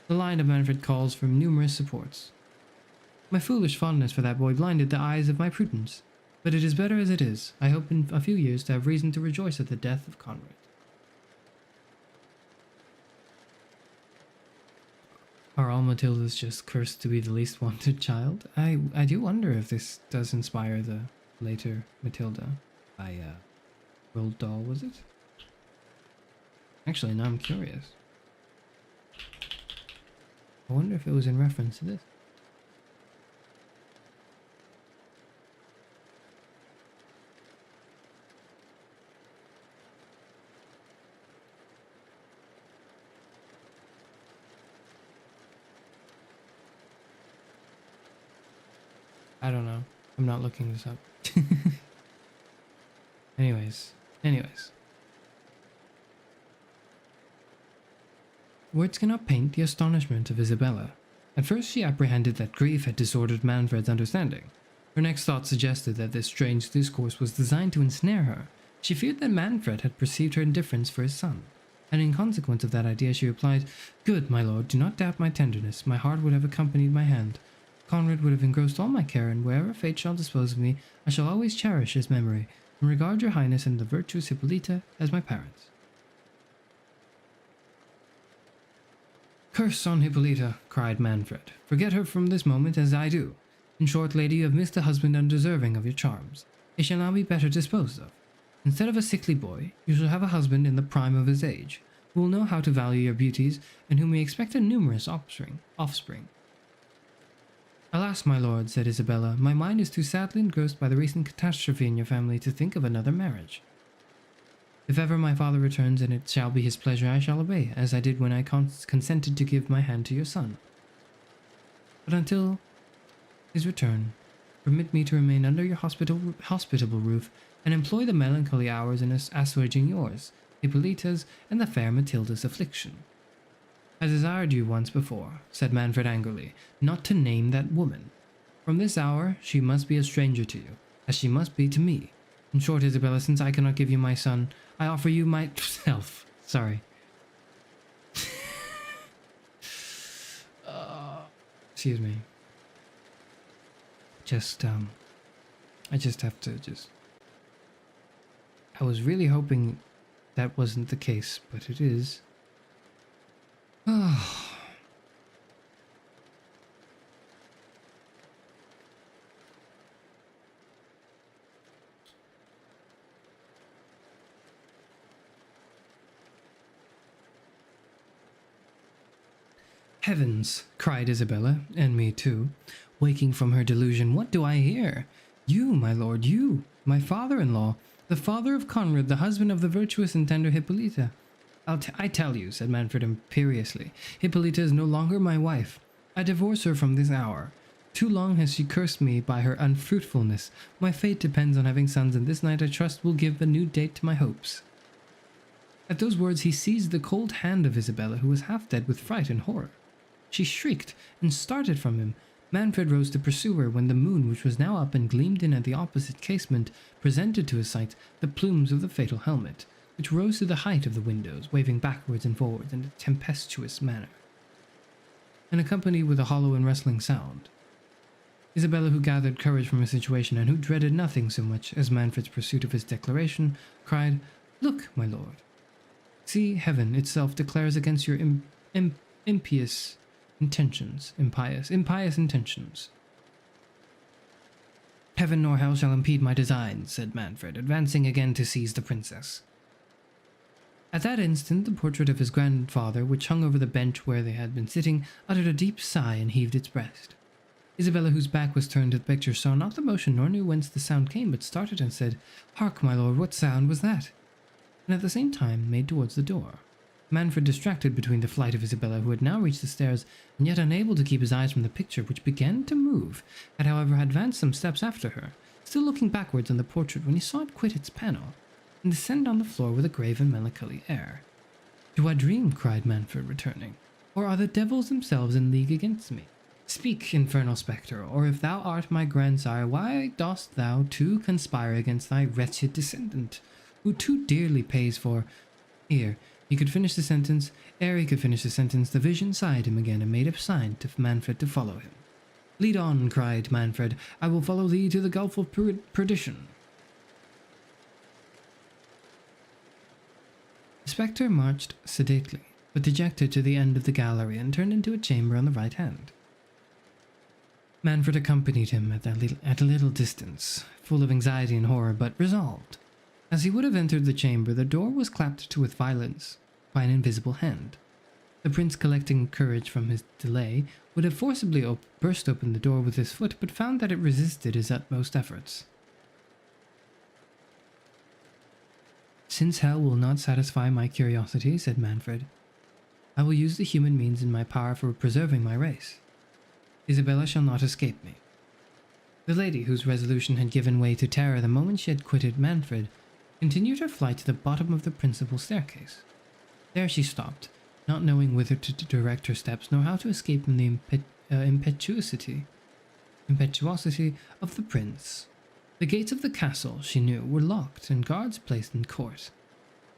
The line of Manfred calls for numerous supports. My foolish fondness for that boy blinded the eyes of my prudence, but it is better as it is. I hope in a few years to have reason to rejoice at the death of Conrad." Are all Matildas just cursed to be the least wanted child? I do wonder if this does inspire the later Matilda by Roald Dahl, was it? Actually, now I'm curious. I wonder if it was in reference to this. I don't know. I'm not looking this up. Anyways. Words cannot paint the astonishment of Isabella. At first she apprehended that grief had disordered Manfred's understanding. Her next thought suggested that this strange discourse was designed to ensnare her. She feared that Manfred had perceived her indifference for his son, and in consequence of that idea she replied, "Good, my lord, do not doubt my tenderness. My heart would have accompanied my hand. Conrad would have engrossed all my care, and wherever fate shall dispose of me, I shall always cherish his memory, and regard your highness and the virtuous Hippolyta as my parents." "Curse on Hippolyta," cried Manfred. "Forget her from this moment, as I do. In short, lady, you have missed a husband undeserving of your charms. He shall now be better disposed of. Instead of a sickly boy, you shall have a husband in the prime of his age, who will know how to value your beauties, and who may expect a numerous offspring. "Alas, my lord," said Isabella, "my mind is too sadly engrossed by the recent catastrophe in your family to think of another marriage. If ever my father returns, and it shall be his pleasure, I shall obey, as I did when I consented to give my hand to your son. But until his return, permit me to remain under your hospitable roof, and employ the melancholy hours in assuaging yours, Hippolyta's, and the fair Matilda's affliction." "I desired you once before," said Manfred angrily, "not to name that woman. From this hour she must be a stranger to you, as she must be to me. In short, Isabella, since I cannot give you my son, I offer you myself." Sorry. Excuse me. I just have to I was really hoping that wasn't the case, but it is. Ah. Heavens, cried Isabella, and me too, waking from her delusion. What do I hear? You, my lord, you, my father-in-law, the father of Conrad, the husband of the virtuous and tender Hippolyta. I tell you, said Manfred imperiously, Hippolyta is no longer my wife. I divorce her from this hour. Too long has she cursed me by her unfruitfulness. My fate depends on having sons, and this night I trust will give a new date to my hopes. At those words he seized the cold hand of Isabella, who was half dead with fright and horror. She shrieked and started from him. Manfred rose to pursue her when the moon, which was now up and gleamed in at the opposite casement, presented to his sight the plumes of the fatal helmet, which rose to the height of the windows, waving backwards and forwards in a tempestuous manner, and accompanied with a hollow and rustling sound. Isabella, who gathered courage from her situation, and who dreaded nothing so much as Manfred's pursuit of his declaration, cried, Look, my lord. See, heaven itself declares against your impious intentions. Heaven nor hell shall impede my designs, said Manfred, advancing again to seize the princess. At that instant, the portrait of his grandfather, which hung over the bench where they had been sitting, uttered a deep sigh and heaved its breast. Isabella, whose back was turned to the picture, saw not the motion nor knew whence the sound came, but started and said, Hark, my lord, what sound was that? And at the same time made towards the door. Manfred, distracted between the flight of Isabella, who had now reached the stairs, and yet unable to keep his eyes from the picture, which began to move, had however advanced some steps after her, still looking backwards on the portrait when he saw it quit its panel, and descend on the floor with a grave and melancholy air. Do I dream? Cried Manfred, returning. Or are the devils themselves in league against me? Speak, infernal spectre, or if thou art my grandsire, why dost thou too conspire against thy wretched descendant, who too dearly pays for— Here, he could finish the sentence. Ere he could finish the sentence, the vision sighed him again and made a sign to Manfred to follow him. Lead on, cried Manfred. I will follow thee to the gulf of perdition. The spectre marched sedately, but dejected, to the end of the gallery and turned into a chamber on the right hand. Manfred accompanied him at a little distance, full of anxiety and horror, but resolved. As he would have entered the chamber, the door was clapped to with violence by an invisible hand. The prince, collecting courage from his delay, would have forcibly burst open the door with his foot, but found that it resisted his utmost efforts. Since hell will not satisfy my curiosity, said Manfred, I will use the human means in my power for preserving my race. Isabella shall not escape me. The lady, whose resolution had given way to terror the moment she had quitted Manfred, continued her flight to the bottom of the principal staircase. There she stopped, not knowing whither to direct her steps, nor how to escape from the impetuosity of the prince. The gates of the castle, she knew, were locked, and guards placed in court.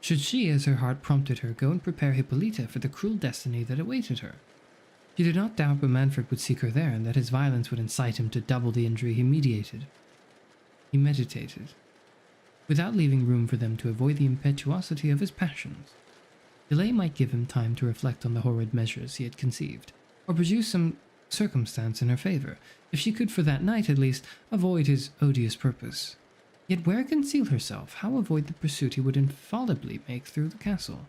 Should she, as her heart prompted her, go and prepare Hippolyta for the cruel destiny that awaited her? She did not doubt but Manfred would seek her there, and that his violence would incite him to double the injury he meditated, without leaving room for them to avoid the impetuosity of his passions. Delay might give him time to reflect on the horrid measures he had conceived, or produce some circumstance in her favor, if she could for that night at least avoid his odious purpose. Yet where conceal herself? How avoid the pursuit he would infallibly make through the castle?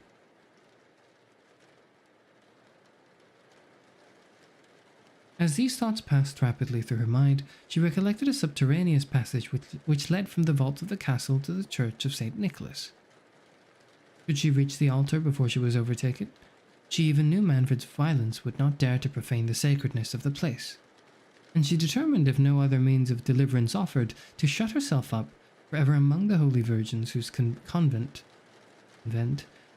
As these thoughts passed rapidly through her mind, she recollected a subterraneous passage which led from the vault of the castle to the church of St. Nicholas. Should she reach the altar before she was overtaken? She even knew Manfred's violence would not dare to profane the sacredness of the place, and she determined, if no other means of deliverance offered, to shut herself up forever among the holy virgins whose convent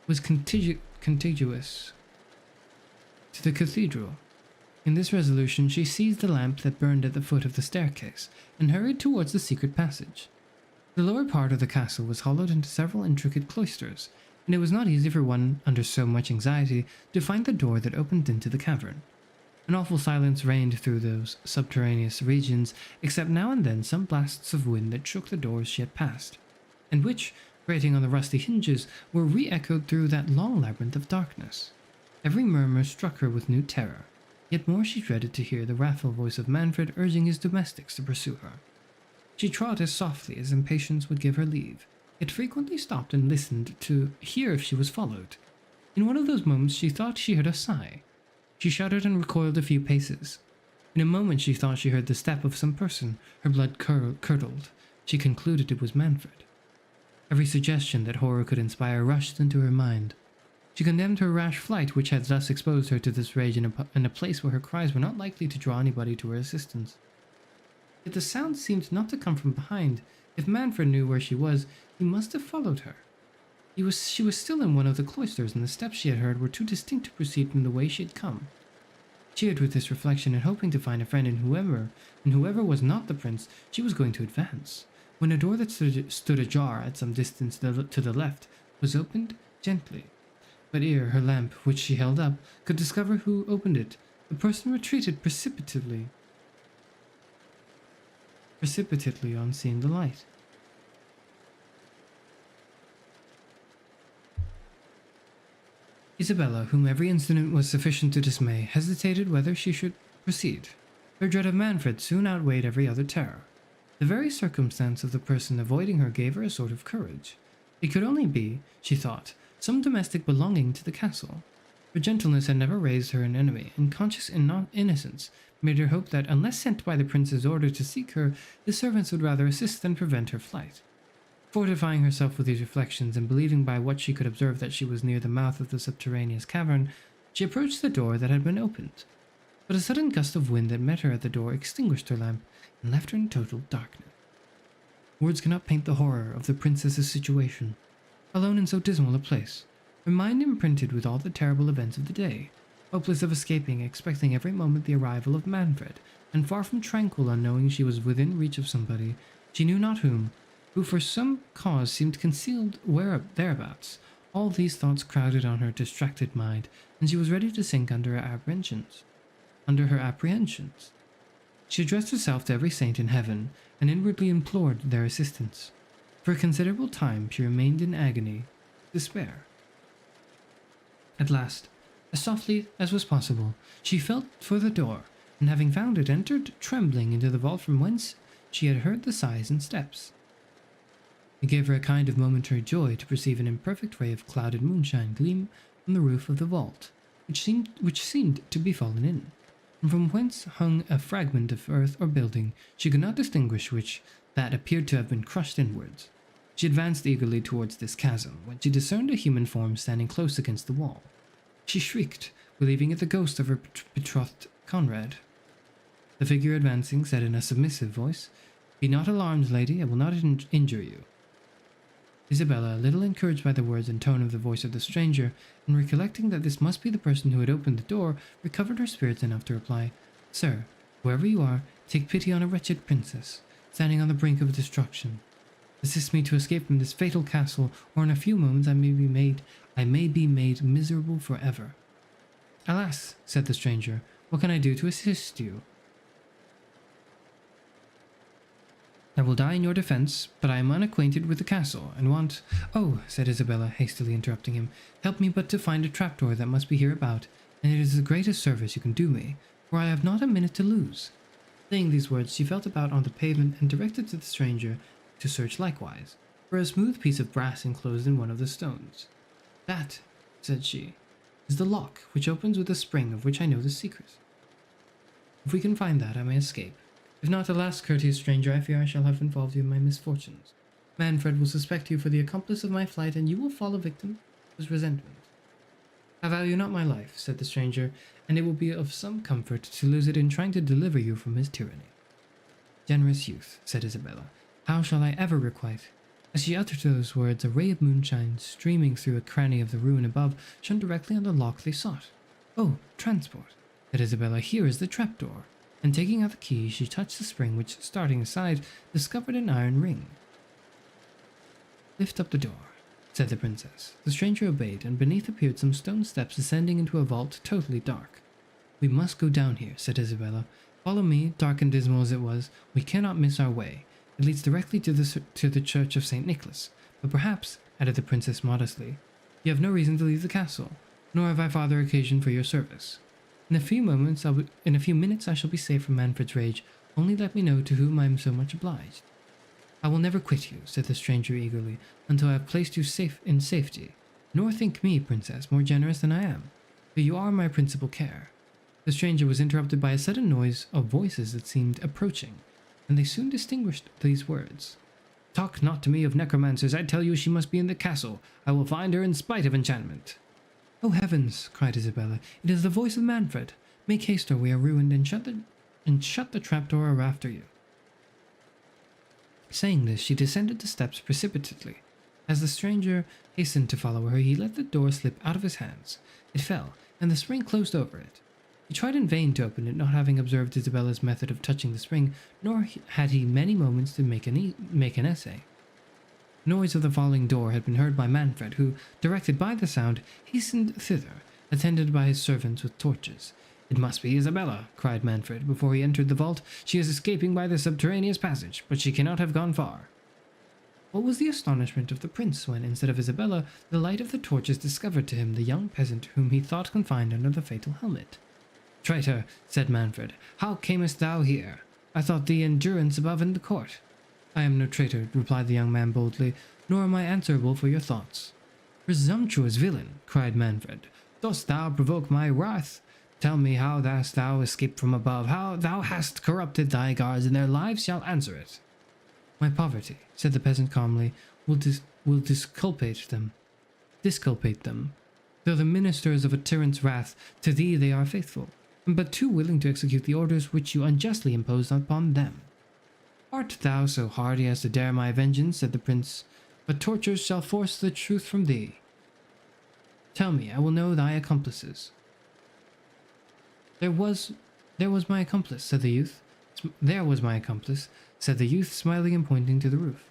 was contiguous to the cathedral. In this resolution, she seized the lamp that burned at the foot of the staircase, and hurried towards the secret passage. The lower part of the castle was hollowed into several intricate cloisters, and it was not easy for one under so much anxiety to find the door that opened into the cavern. An awful silence reigned through those subterraneous regions, except now and then some blasts of wind that shook the doors she had passed, and which, grating on the rusty hinges, were re-echoed through that long labyrinth of darkness. Every murmur struck her with new terror, yet more she dreaded to hear the wrathful voice of Manfred urging his domestics to pursue her. She trod as softly as impatience would give her leave, yet frequently stopped and listened to hear if she was followed. In one of those moments she thought she heard a sigh. She shuddered and recoiled a few paces. In a moment she thought she heard the step of some person. Her blood curdled. She concluded it was Manfred. Every suggestion that horror could inspire rushed into her mind. She condemned her rash flight, which had thus exposed her to this rage in a place where her cries were not likely to draw anybody to her assistance. Yet the sound seemed not to come from behind. If Manfred knew where she was, he must have followed her. She was still in one of the cloisters, and the steps she had heard were too distinct to proceed from the way she had come. Cheered with this reflection and hoping to find a friend in whoever was not the prince, she was going to advance, when a door that stood ajar at some distance to the left was opened gently. But ere her lamp, which she held up, could discover who opened it, the person retreated precipitately on seeing the light. Isabella, whom every incident was sufficient to dismay, hesitated whether she should proceed. Her dread of Manfred soon outweighed every other terror. The very circumstance of the person avoiding her gave her a sort of courage. It could only be, she thought, some domestic belonging to the castle. Her gentleness had never raised her an enemy, and conscious innocence made her hope that, unless sent by the prince's order to seek her, the servants would rather assist than prevent her flight. Fortifying herself with these reflections, and believing by what she could observe that she was near the mouth of the subterraneous cavern, she approached the door that had been opened. But a sudden gust of wind that met her at the door extinguished her lamp, and left her in total darkness. Words cannot paint the horror of the princess's situation. Alone in so dismal a place, her mind imprinted with all the terrible events of the day, hopeless of escaping, expecting every moment the arrival of Manfred, and far from tranquil on knowing she was within reach of somebody, she knew not whom, who for some cause seemed concealed thereabouts. All these thoughts crowded on her distracted mind, and she was ready to sink under her apprehensions. She addressed herself to every saint in heaven, and inwardly implored their assistance. For a considerable time she remained in agony, despair. At last, as softly as was possible, she felt for the door, and having found it, entered trembling into the vault from whence she had heard the sighs and steps. It gave her a kind of momentary joy to perceive an imperfect ray of clouded moonshine gleam from the roof of the vault, which seemed to be fallen in, and from whence hung a fragment of earth or building. She could not distinguish which that appeared to have been crushed inwards. She advanced eagerly towards this chasm, when she discerned a human form standing close against the wall. She shrieked, believing it the ghost of her betrothed Conrad. The figure advancing said in a submissive voice, "Be not alarmed, lady, I will not injure you." Isabella, a little encouraged by the words and tone of the voice of the stranger, and recollecting that this must be the person who had opened the door, recovered her spirits enough to reply, "Sir, whoever you are, take pity on a wretched princess, standing on the brink of destruction. Assist me to escape from this fatal castle, or in a few moments I may be made miserable forever." "Alas," said the stranger, "what can I do to assist you?" "I will die in your defense, but I am unacquainted with the castle, and want—" "Oh," said Isabella, hastily interrupting him, "help me but to find a trapdoor that must be hereabout, and it is the greatest service you can do me, for I have not a minute to lose." Saying these words, she felt about on the pavement and directed to the stranger to search likewise for a smooth piece of brass enclosed in one of the stones. "That," said she, "is the lock which opens with a spring of which I know the secret. If we can find that, I may escape. If not, alas, courteous stranger, I fear I shall have involved you in my misfortunes. Manfred will suspect you for the accomplice of my flight, and you will fall a victim to his resentment." "I value not my life," said the stranger, "and it will be of some comfort to lose it in trying to deliver you from his tyranny." "Generous youth," said Isabella, "how shall I ever requite?" As she uttered those words, a ray of moonshine, streaming through a cranny of the ruin above, shone directly on the lock they sought. "Oh, transport," said Isabella, "here is the trapdoor." And taking out the key, she touched the spring, which, starting aside, discovered an iron ring. "Lift up the door," said the princess. The stranger obeyed, and beneath appeared some stone steps ascending into a vault totally dark. "We must go down here," said Isabella. "Follow me." Dark and dismal as it was, we cannot miss our way. It leads directly to the church of St. Nicholas, But perhaps, added the princess modestly, you have no reason to leave the castle, nor have I farther occasion for your service. In a few minutes I shall be safe from Manfred's rage. Only let me know to whom I am so much obliged. I will never quit you, said the stranger eagerly, until I have placed you in safety. Nor think me, princess, more generous than I am, for you are my principal care. The stranger was interrupted by a sudden noise of voices that seemed approaching, and they soon distinguished these words. Talk not to me of necromancers. I tell you she must be in the castle. I will find her in spite of enchantment. Oh heavens, cried Isabella, it is the voice of Manfred. Make haste or we are ruined, and shut the trapdoor after you. Saying this, she descended the steps precipitately. As the stranger hastened to follow her, he let the door slip out of his hands. It fell, and the spring closed over it. He tried in vain to open it, not having observed Isabella's method of touching the spring, nor had he many moments to make an essay. The noise of the falling door had been heard by Manfred, who, directed by the sound, hastened thither, attended by his servants with torches. It must be Isabella, cried Manfred, before he entered the vault. She is escaping by the subterraneous passage, but she cannot have gone far. What was the astonishment of the prince when, instead of Isabella, the light of the torches discovered to him the young peasant whom he thought confined under the fatal helmet. Traitor, said Manfred, how camest thou here? I thought thee in durance above in the court. I am no traitor, replied the young man boldly, nor am I answerable for your thoughts. Presumptuous villain, cried Manfred, dost thou provoke my wrath? Tell me how hast thou escaped from above, how thou hast corrupted thy guards, and their lives shall answer it. My poverty, said the peasant calmly, will disculpate them. Though the ministers of a tyrant's wrath, to thee they are faithful, but too willing to execute the orders which you unjustly imposed upon them. Art thou so hardy as to dare my vengeance, said the prince, but tortures shall force the truth from thee. Tell me, I will know thy accomplices. There was my accomplice, said the youth. There was my accomplice, said the youth, smiling and pointing to the roof.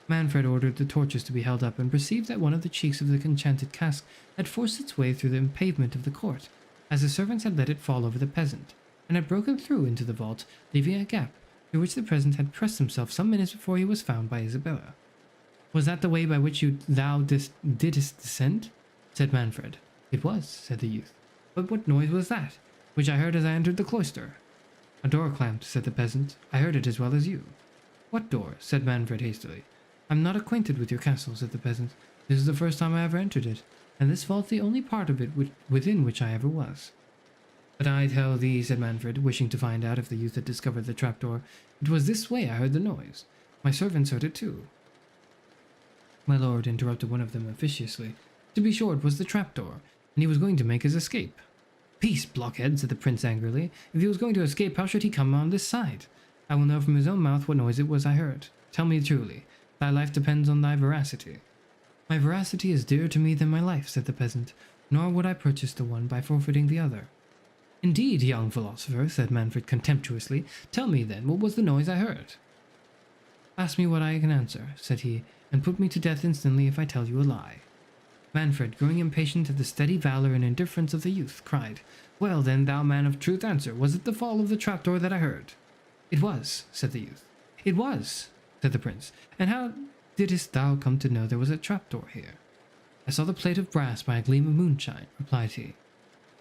Manfred ordered the torches to be held up, and perceived that one of the cheeks of the enchanted cask had forced its way through the pavement of the court, as the servants had let it fall over the peasant, and had broken through into the vault, leaving a gap, through which the peasant had pressed himself some minutes before he was found by Isabella. Was that the way by which thou didst descend? Said Manfred. It was, said the youth. But what noise was that, which I heard as I entered the cloister? A door clamped, said the peasant. I heard it as well as you. What door? Said Manfred hastily. I'm not acquainted with your castle, said the peasant. This is the first time I ever entered it, and this vault the only part of it within which I ever was. But I tell thee, said Manfred, wishing to find out if the youth had discovered the trapdoor, it was this way I heard the noise. My servants heard it too. My lord, interrupted one of them officiously. To be sure, it was the trapdoor, and he was going to make his escape. Peace, blockhead, said the prince angrily. If he was going to escape, how should he come on this side? I will know from his own mouth what noise it was I heard. Tell me truly. Thy life depends on thy veracity. My veracity is dearer to me than my life, said the peasant, nor would I purchase the one by forfeiting the other. Indeed, young philosopher, said Manfred contemptuously. Tell me, then, what was the noise I heard? Ask me what I can answer, said he, and put me to death instantly if I tell you a lie. Manfred, growing impatient at the steady valor and indifference of the youth, cried, Well, then, thou man of truth, answer, was it the fall of the trapdoor that I heard? It was, said the youth. It was, said the prince. And how didst thou come to know there was a trapdoor here? I saw the plate of brass by a gleam of moonshine, replied he.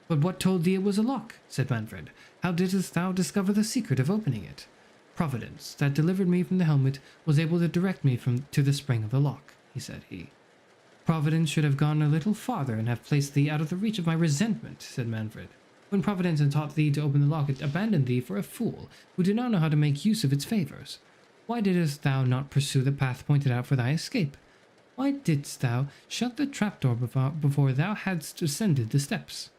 But what told thee it was a lock? Said Manfred. How didst thou discover the secret of opening it? Providence, that delivered me from the helmet, was able to direct me to the spring of the lock, said he. Providence should have gone a little farther and have placed thee out of the reach of my resentment, said Manfred. When Providence had taught thee to open the lock, it abandoned thee for a fool, who did not know how to make use of its favors. Why didst thou not pursue the path pointed out for thy escape? Why didst thou shut the trapdoor before thou hadst ascended the steps?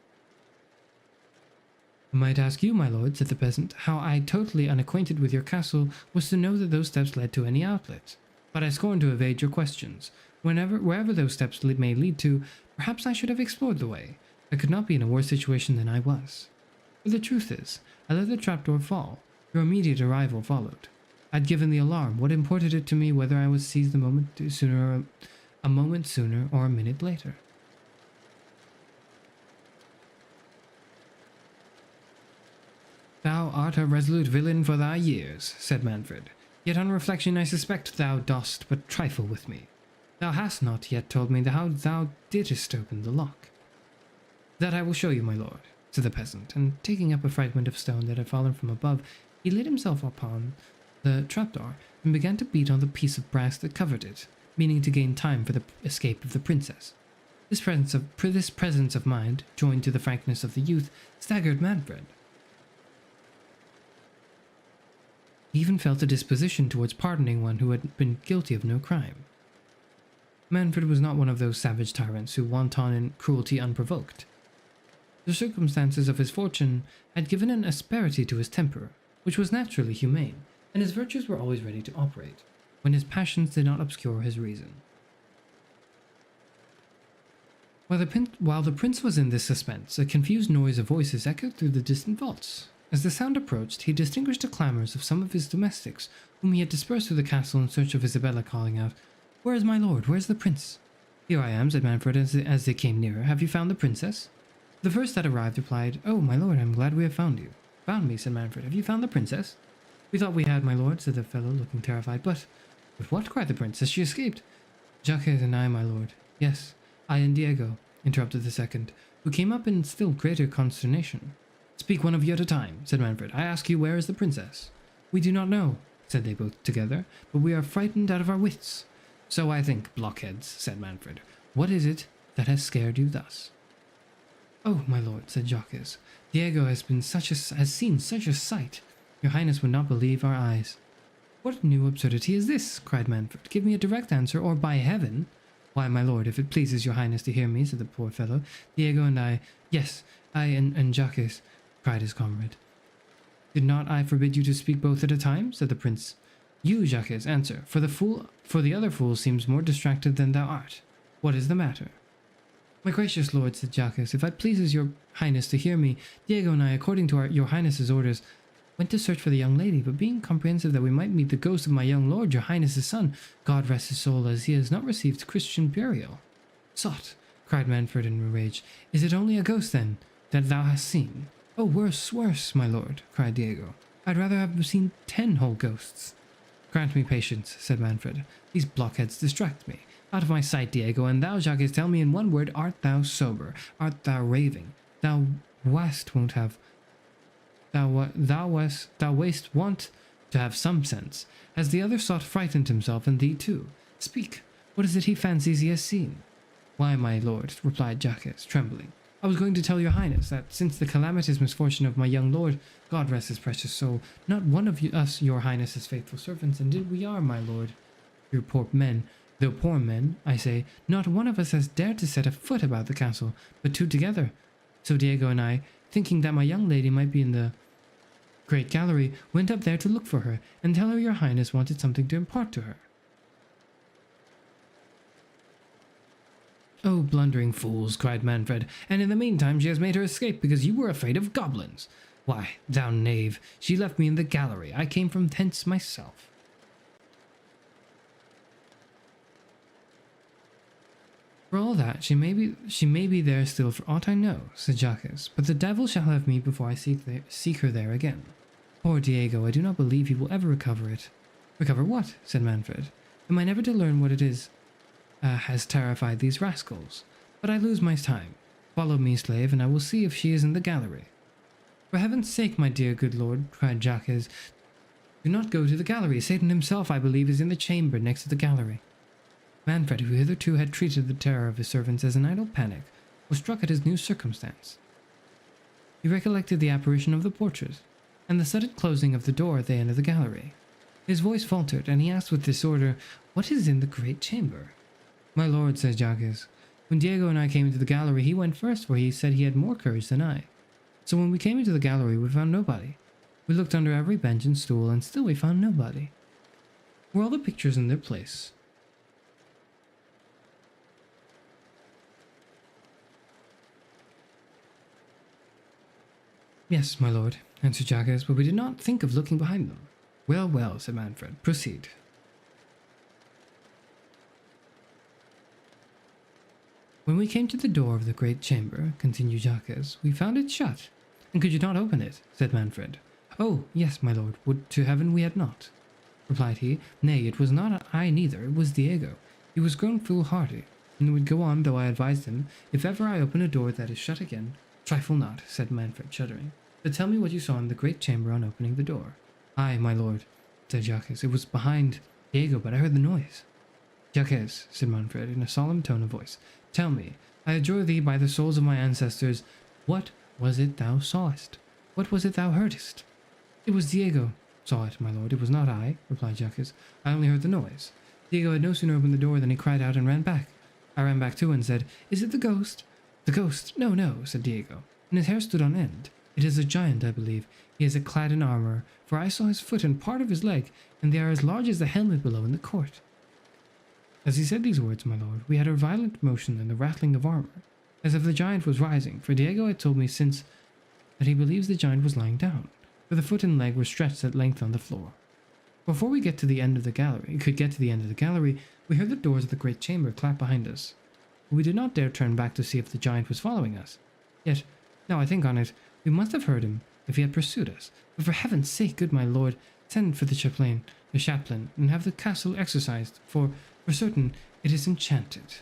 I might ask you, my lord, said the peasant, how I, totally unacquainted with your castle, was to know that those steps led to any outlet. But I scorn to evade your questions. Wherever those steps may lead to, perhaps I should have explored the way. I could not be in a worse situation than I was. For the truth is, I let the trapdoor fall. Your immediate arrival followed. I'd given the alarm. What imported it to me whether I was seized a moment sooner or a minute later? Thou art a resolute villain for thy years, said Manfred. Yet on reflection I suspect thou dost but trifle with me. Thou hast not yet told me how thou didst open the lock. That I will show you, my lord, said the peasant, and taking up a fragment of stone that had fallen from above, he laid himself upon the trapdoor and began to beat on the piece of brass that covered it, meaning to gain time for the escape of the princess. This presence of mind, joined to the frankness of the youth, staggered Manfred. He even felt a disposition towards pardoning one who had been guilty of no crime. Manfred was not one of those savage tyrants who wanton in cruelty unprovoked. The circumstances of his fortune had given an asperity to his temper, which was naturally humane, and his virtues were always ready to operate, when his passions did not obscure his reason. While the prince was in this suspense, a confused noise of voices echoed through the distant vaults. As the sound approached, he distinguished the clamours of some of his domestics, whom he had dispersed through the castle in search of Isabella, calling out, "Where is my lord? Where is the prince?" "Here I am," said Manfred as they came nearer. "Have you found the princess?" The first that arrived replied, "Oh, my lord, I am glad we have found you." "Found me," said Manfred. "Have you found the princess?" "We thought we had, my lord," said the fellow, looking terrified. But what?" cried the prince. "Has she escaped?" "Jacques and I, my lord." "Yes, I and Diego," interrupted the second, who came up in still greater consternation. "Speak one of you at a time," said Manfred. "I ask you, where is the princess?" "We do not know," said they both together, "but we are frightened out of our wits." "So I think, blockheads," said Manfred. "What is it that has scared you thus?" "Oh, my lord," said Jacques, "Diego has seen such a sight. Your highness would not believe our eyes." "What new absurdity is this?" cried Manfred. "Give me a direct answer, or by heaven—" "Why, my lord, if it pleases your highness to hear me," said the poor fellow, "Diego and I—" "Yes, I and Jacques," cried his comrade. "Did not I forbid you to speak both at a time?" said the prince. "You, Jacques, answer, for the other fool seems more distracted than thou art. What is the matter?" "My gracious lord," said Jacques, "if it pleases your highness to hear me, Diego and I, according to your highness's orders, went to search for the young lady, but being comprehensive that we might meet the ghost of my young lord, your highness's son, God rest his soul, as he has not received Christian burial." "Sot!" cried Manfred in a rage. "Is it only a ghost, then, that thou hast seen?" "Oh, worse, worse, my lord," cried Diego. "I'd rather have seen 10 whole ghosts." "Grant me patience," said Manfred. "These blockheads distract me. Out of my sight, Diego, and thou, Jacques, tell me in one word, art thou sober? Art thou raving? Thou wast wont to have some sense. Has the other sot frightened himself, and thee too? Speak, what is it he fancies he has seen?" "Why, my lord," replied Jacques, trembling, "I was going to tell your highness that since the calamitous misfortune of my young lord, God rest his precious soul, not one of us your highness's faithful servants, and indeed we are, my lord, your poor men, though poor men, I say, not one of us has dared to set a foot about the castle, but 2 together. So Diego and I, thinking that my young lady might be in the great gallery, went up there to look for her, and tell her your highness wanted something to impart to her." "Oh, blundering fools," cried Manfred, "and in the meantime she has made her escape because you were afraid of goblins. Why, thou knave, she left me in the gallery. I came from thence myself." "For all that, she may be there still for aught I know," said Jacques, "but the devil shall have me before I seek her there again. Poor Diego, I do not believe he will ever recover it." "Recover what?" said Manfred. "Am I never to learn what it is has terrified these rascals? But I lose my time. Follow me, slave, and I will see if she is in the gallery." "For heaven's sake, my dear good lord," cried Jacques, "do not go to the gallery. Satan himself, I believe, is in the chamber next to the gallery." Manfred, who hitherto had treated the terror of his servants as an idle panic, was struck at his new circumstance. He recollected the apparition of the portrait, and the sudden closing of the door at the end of the gallery. His voice faltered, and he asked with disorder, "What is in the great chamber?" "My lord," said Jacques, "when Diego and I came into the gallery, he went first, for he said he had more courage than I. So when we came into the gallery, we found nobody. We looked under every bench and stool, and still we found nobody." "Were all the pictures in their place?" "Yes, my lord," answered Jacques, "but we did not think of looking behind them." "Well, well," said Manfred, "proceed." "When we came to the door of the great chamber," continued Jacques, "we found it shut." "And could you not open it?" said Manfred. "Oh, yes, my lord, would to heaven we had not," replied he. "Nay, it was not I neither, it was Diego. He He was grown foolhardy, and would go on, though I advised him, if ever I open a door that is shut again. Trifle not, said Manfred, shuddering, but tell me what you saw in the great chamber on opening the door. Aye, my lord, said Jacques, it was behind Diego, but I heard the noise. Jacques, said Manfred, in a solemn tone of voice, tell me, I adjure thee by the souls of my ancestors, what was it thou sawest? What was it thou heardest? It was Diego saw it, my lord. It was not I, replied Jacques. I only heard the noise. Diego had no sooner opened the door than he cried out and ran back. I ran back too and said, Is it the ghost? The ghost? No, no, said Diego, and his hair stood on end. It is a giant, I believe. He is clad in armor, for I saw his foot and part of his leg, and they are as large as the helmet below in the court. As he said these words, my lord, we had a violent motion and the rattling of armor, as if the giant was rising, for Diego had told me since that he believes the giant was lying down, for the foot and leg were stretched at length on the floor. Before we could get to the end of the gallery, we heard the doors of the great chamber clap behind us. We did not dare turn back to see if the giant was following us. Yet, now I think on it, we must have heard him if he had pursued us. But for heaven's sake, good my lord, send for the chaplain, and have the castle exorcised, for certain it is enchanted.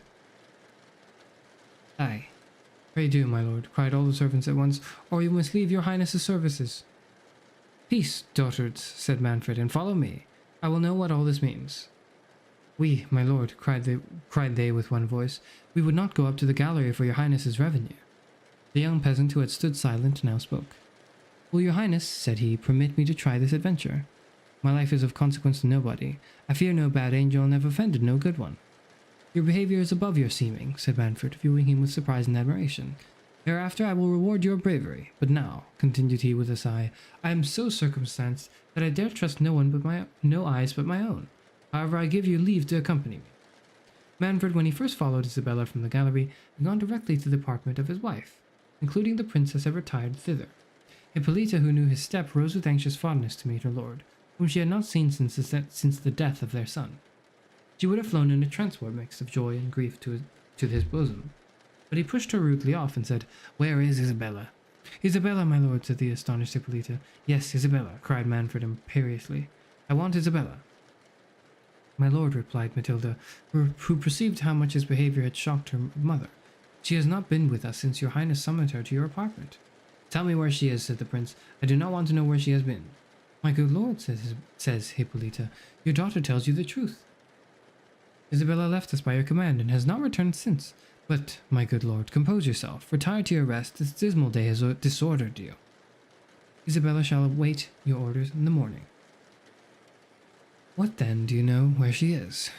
Aye, pray do, my lord, cried all the servants at once, or you must leave your highness's services. Peace, daughters, said Manfred, and follow me. I will know what all this means. We, my lord, cried they with one voice, we would not go up to the gallery for your highness's revenue. The young peasant who had stood silent now spoke. Will your highness, said he, permit me to try this adventure? My life is of consequence to nobody. I fear no bad angel and have offended no good one. Your behavior is above your seeming, said Manfred, viewing him with surprise and admiration. Hereafter I will reward your bravery, but now, continued he with a sigh, I am so circumstanced that I dare trust no eyes but my own. However, I give you leave to accompany me. Manfred, when he first followed Isabella from the gallery, had gone directly to the apartment of his wife, including the princess, had retired thither. Hippolyta, who knew his step, rose with anxious fondness to meet her lord, whom she had not seen since the death of their son. She would have flown in a transport mixed of joy and grief to his bosom, but he pushed her rudely off and said, Where is Isabella? Isabella, my lord, said the astonished Hippolyta. Yes, Isabella, cried Manfred imperiously. I want Isabella. My lord, replied Matilda, who perceived how much his behavior had shocked her mother. She has not been with us since your highness summoned her to your apartment. Tell me where she is, said the prince. I do not want to know where she has been. My good lord, says Hippolyta, your daughter tells you the truth. Isabella left us by your command and has not returned since. But, my good lord, compose yourself. Retire to your rest. This dismal day has disordered you. Isabella shall await your orders in the morning. What then do you know where she is?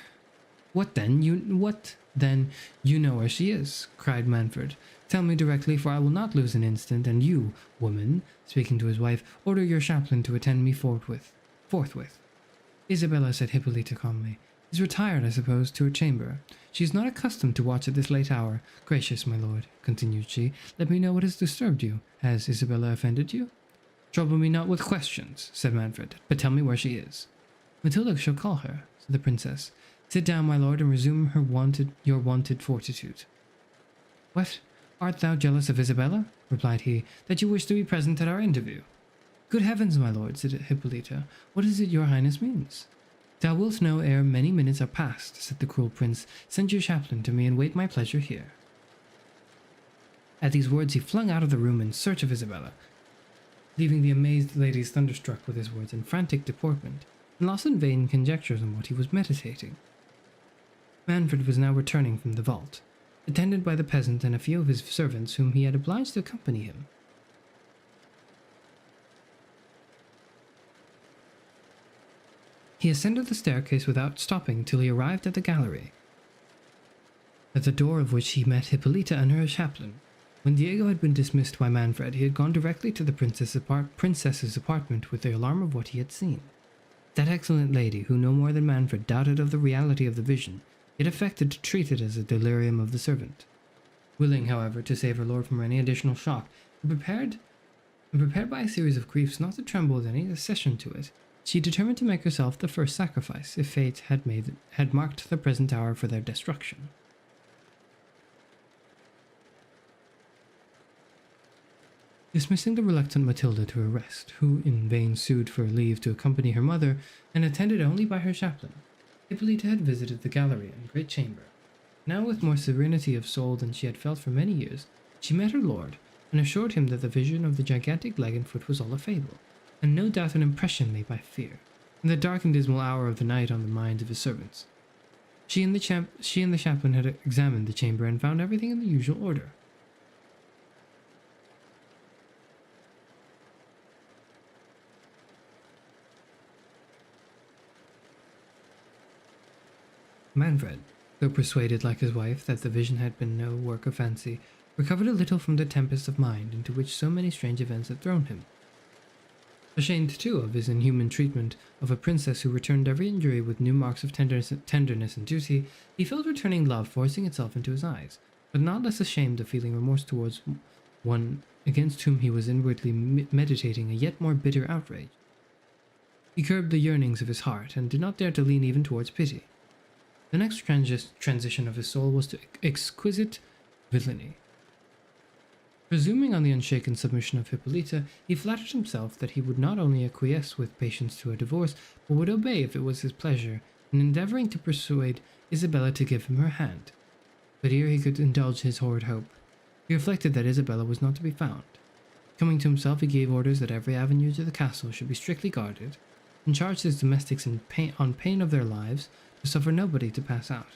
What then you know where she is? Cried Manfred. Tell me directly, for I will not lose an instant, and you, woman, speaking to his wife, order your chaplain to attend me forthwith. Isabella, said Hippolyta calmly, is retired, I suppose, to her chamber. She is not accustomed to watch at this late hour. Gracious, my lord, continued she, let me know what has disturbed you. Has Isabella offended you? Trouble me not with questions, said Manfred, but tell me where she is. Matilda shall call her, said the princess. Sit down, my lord, and resume your wonted fortitude. What? Art thou jealous of Isabella? Replied he, that you wish to be present at our interview? Good heavens, my lord, said Hippolyta, what is it your highness means? Thou wilt know ere many minutes are past, said the cruel prince. Send your chaplain to me and wait my pleasure here. At these words he flung out of the room in search of Isabella, leaving the amazed ladies thunderstruck with his words and frantic deportment, and lost in vain conjectures on what he was meditating. Manfred was now returning from the vault, attended by the peasant and a few of his servants whom he had obliged to accompany him. He ascended the staircase without stopping till he arrived at the gallery, at the door of which he met Hippolyta and her chaplain. When Diego had been dismissed by Manfred, he had gone directly to the princess's apartment with the alarm of what he had seen. That excellent lady, who no more than Manfred doubted of the reality of the vision, yet affected to treat it as a delirium of the servant. Willing, however, to save her lord from any additional shock, and prepared by a series of griefs not to tremble at any accession to it, she determined to make herself the first sacrifice, if fate had marked the present hour for their destruction. Dismissing the reluctant Matilda to her rest, who in vain sued for leave to accompany her mother, and attended only by her chaplain, Hippolyta had visited the gallery and great chamber. Now, with more serenity of soul than she had felt for many years, she met her lord, and assured him that the vision of the gigantic leg and foot was all a fable, and no doubt an impression made by fear, in the dark and dismal hour of the night on the minds of his servants. She and the chaplain had examined the chamber and found everything in the usual order. Manfred, though persuaded like his wife that the vision had been no work of fancy, recovered a little from the tempest of mind into which so many strange events had thrown him. Ashamed, too, of his inhuman treatment of a princess who returned every injury with new marks of tenderness and duty, he felt returning love forcing itself into his eyes, but not less ashamed of feeling remorse towards one against whom he was inwardly meditating a yet more bitter outrage. He curbed the yearnings of his heart, and did not dare to lean even towards pity. The next transition of his soul was to exquisite villainy. Presuming on the unshaken submission of Hippolyta, he flattered himself that he would not only acquiesce with patience to a divorce, but would obey if it was his pleasure, in endeavouring to persuade Isabella to give him her hand. But ere he could indulge his horrid hope, he reflected that Isabella was not to be found. Coming to himself, he gave orders that every avenue to the castle should be strictly guarded, and charged his domestics on pain of their lives to suffer nobody to pass out.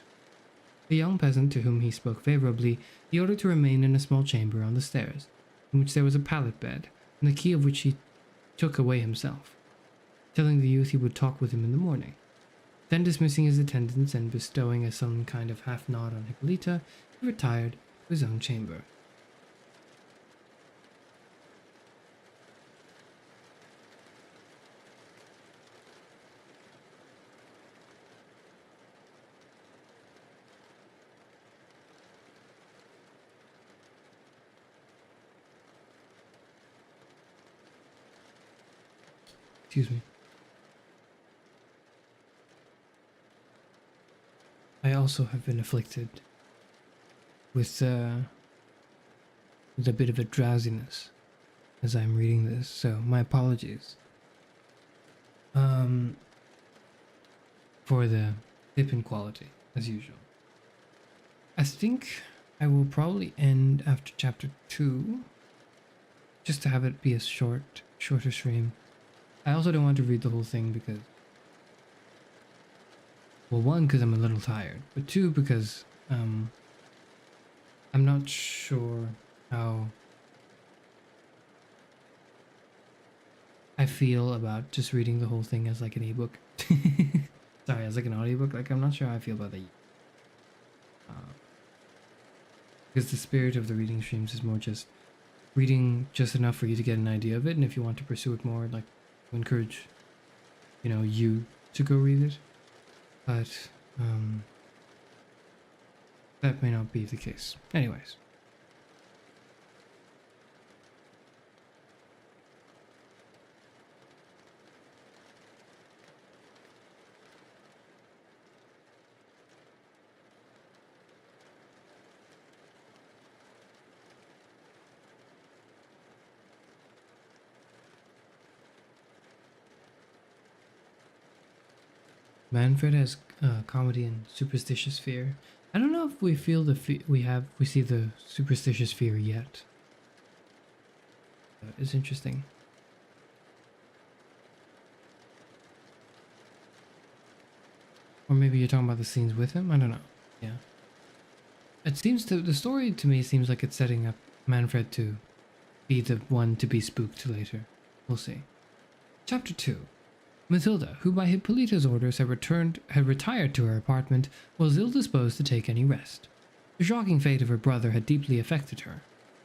The young peasant, to whom he spoke favourably, he ordered to remain in a small chamber on the stairs, in which there was a pallet bed, and the key of which he took away himself, telling the youth he would talk with him in the morning. Then, dismissing his attendants and bestowing some kind of half-nod on Hippolyta, he retired to his own chamber. Excuse me. I also have been afflicted with a bit of a drowsiness as I'm reading this, so my apologies for the dip in quality, as usual. I think I will probably end after chapter 2, just to have it be a shorter stream. I also don't want to read the whole thing because, well, one, because I'm a little tired, but two, because I'm not sure how I feel about just reading the whole thing as like an ebook. Sorry, as like an audiobook. Like, I'm not sure how I feel about that. Because the spirit of the reading streams is more just reading just enough for you to get an idea of it, and if you want to pursue it more, like, encourage you to go read it, but that may not be the case. Anyways, Manfred has comedy and superstitious fear. I don't know if we feel we see the superstitious fear yet. It's interesting. Or maybe you're talking about the scenes with him? I don't know. Yeah. The story to me seems like it's setting up Manfred to be the one to be spooked later. We'll see. Chapter 2. Matilda, who by Hippolyta's orders had retired to her apartment, was ill-disposed to take any rest. The shocking fate of her brother had deeply affected her.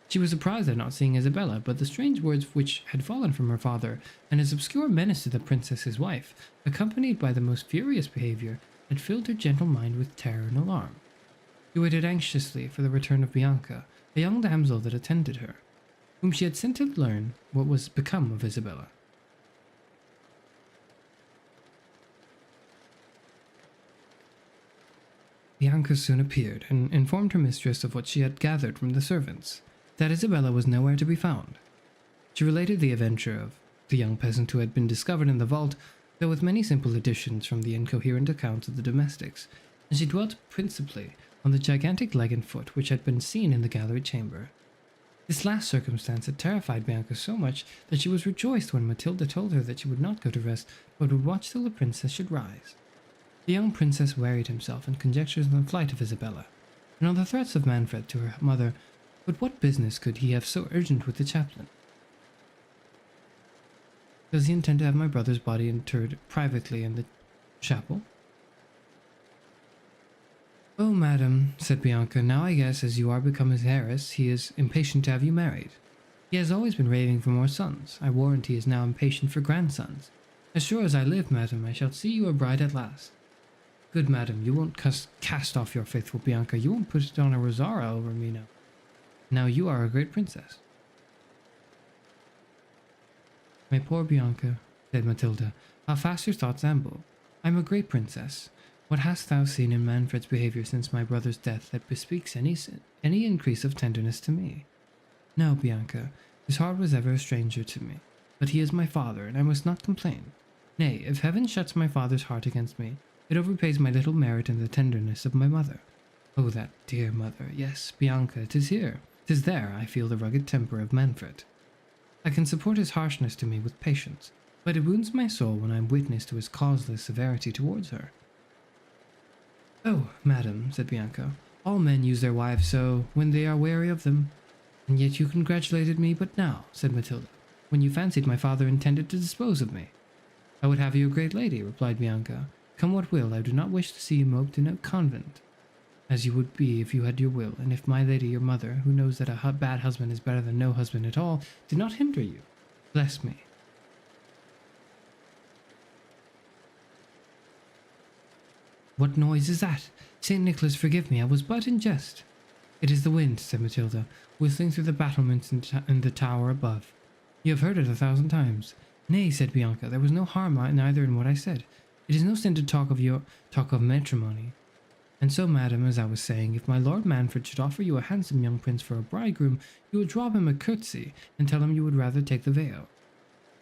She was surprised at not seeing Isabella, but the strange words which had fallen from her father, and his obscure menace to the princess his wife, accompanied by the most furious behaviour, had filled her gentle mind with terror and alarm. She waited anxiously for the return of Bianca, a young damsel that attended her, whom she had sent to learn what was become of Isabella. Bianca soon appeared, and informed her mistress of what she had gathered from the servants, that Isabella was nowhere to be found. She related the adventure of the young peasant who had been discovered in the vault, though with many simple additions from the incoherent accounts of the domestics, and she dwelt principally on the gigantic leg and foot which had been seen in the gallery chamber. This last circumstance had terrified Bianca so much that she was rejoiced when Matilda told her that she would not go to rest, but would watch till the princess should rise. The young princess wearied himself in conjectures on the flight of Isabella, and on the threats of Manfred to her mother, but what business could he have so urgent with the chaplain? Does he intend to have my brother's body interred privately in the chapel? Oh, madam, said Bianca, now I guess as you are become his heiress, he is impatient to have you married. He has always been raving for more sons. I warrant he is now impatient for grandsons. As sure as I live, madam, I shall see you a bride at last. Good madam, you won't cast off your faithful Bianca. You won't put it on a rosara over me now. Now you are a great princess. My poor Bianca, said Matilda, how fast your thoughts amble. I am a great princess. What hast thou seen in Manfred's behaviour since my brother's death that bespeaks any increase of tenderness to me? No, Bianca, his heart was ever a stranger to me, but he is my father, and I must not complain. Nay, if heaven shuts my father's heart against me, it overpays my little merit in the tenderness of my mother. Oh, that dear mother, yes, Bianca, 'tis here, 'tis there I feel the rugged temper of Manfred. I can support his harshness to me with patience, but it wounds my soul when I am witness to his causeless severity towards her. Oh, madam, said Bianca, all men use their wives so, when they are weary of them. And yet you congratulated me but now, said Matilda, when you fancied my father intended to dispose of me. I would have you a great lady, replied Bianca. Come what will, I do not wish to see you moped in a convent, as you would be if you had your will, and if my lady your mother, who knows that a bad husband is better than no husband at all, did not hinder you. Bless me. What noise is that? St. Nicholas, forgive me, I was but in jest. It is the wind, said Matilda, whistling through the battlements in the tower above. You have heard it 1,000 times. Nay, said Bianca, there was no harm neither in what I said. It is no sin to talk of matrimony. And so, madam, as I was saying, if my Lord Manfred should offer you a handsome young prince for a bridegroom, you would drop him a curtsy, and tell him you would rather take the veil.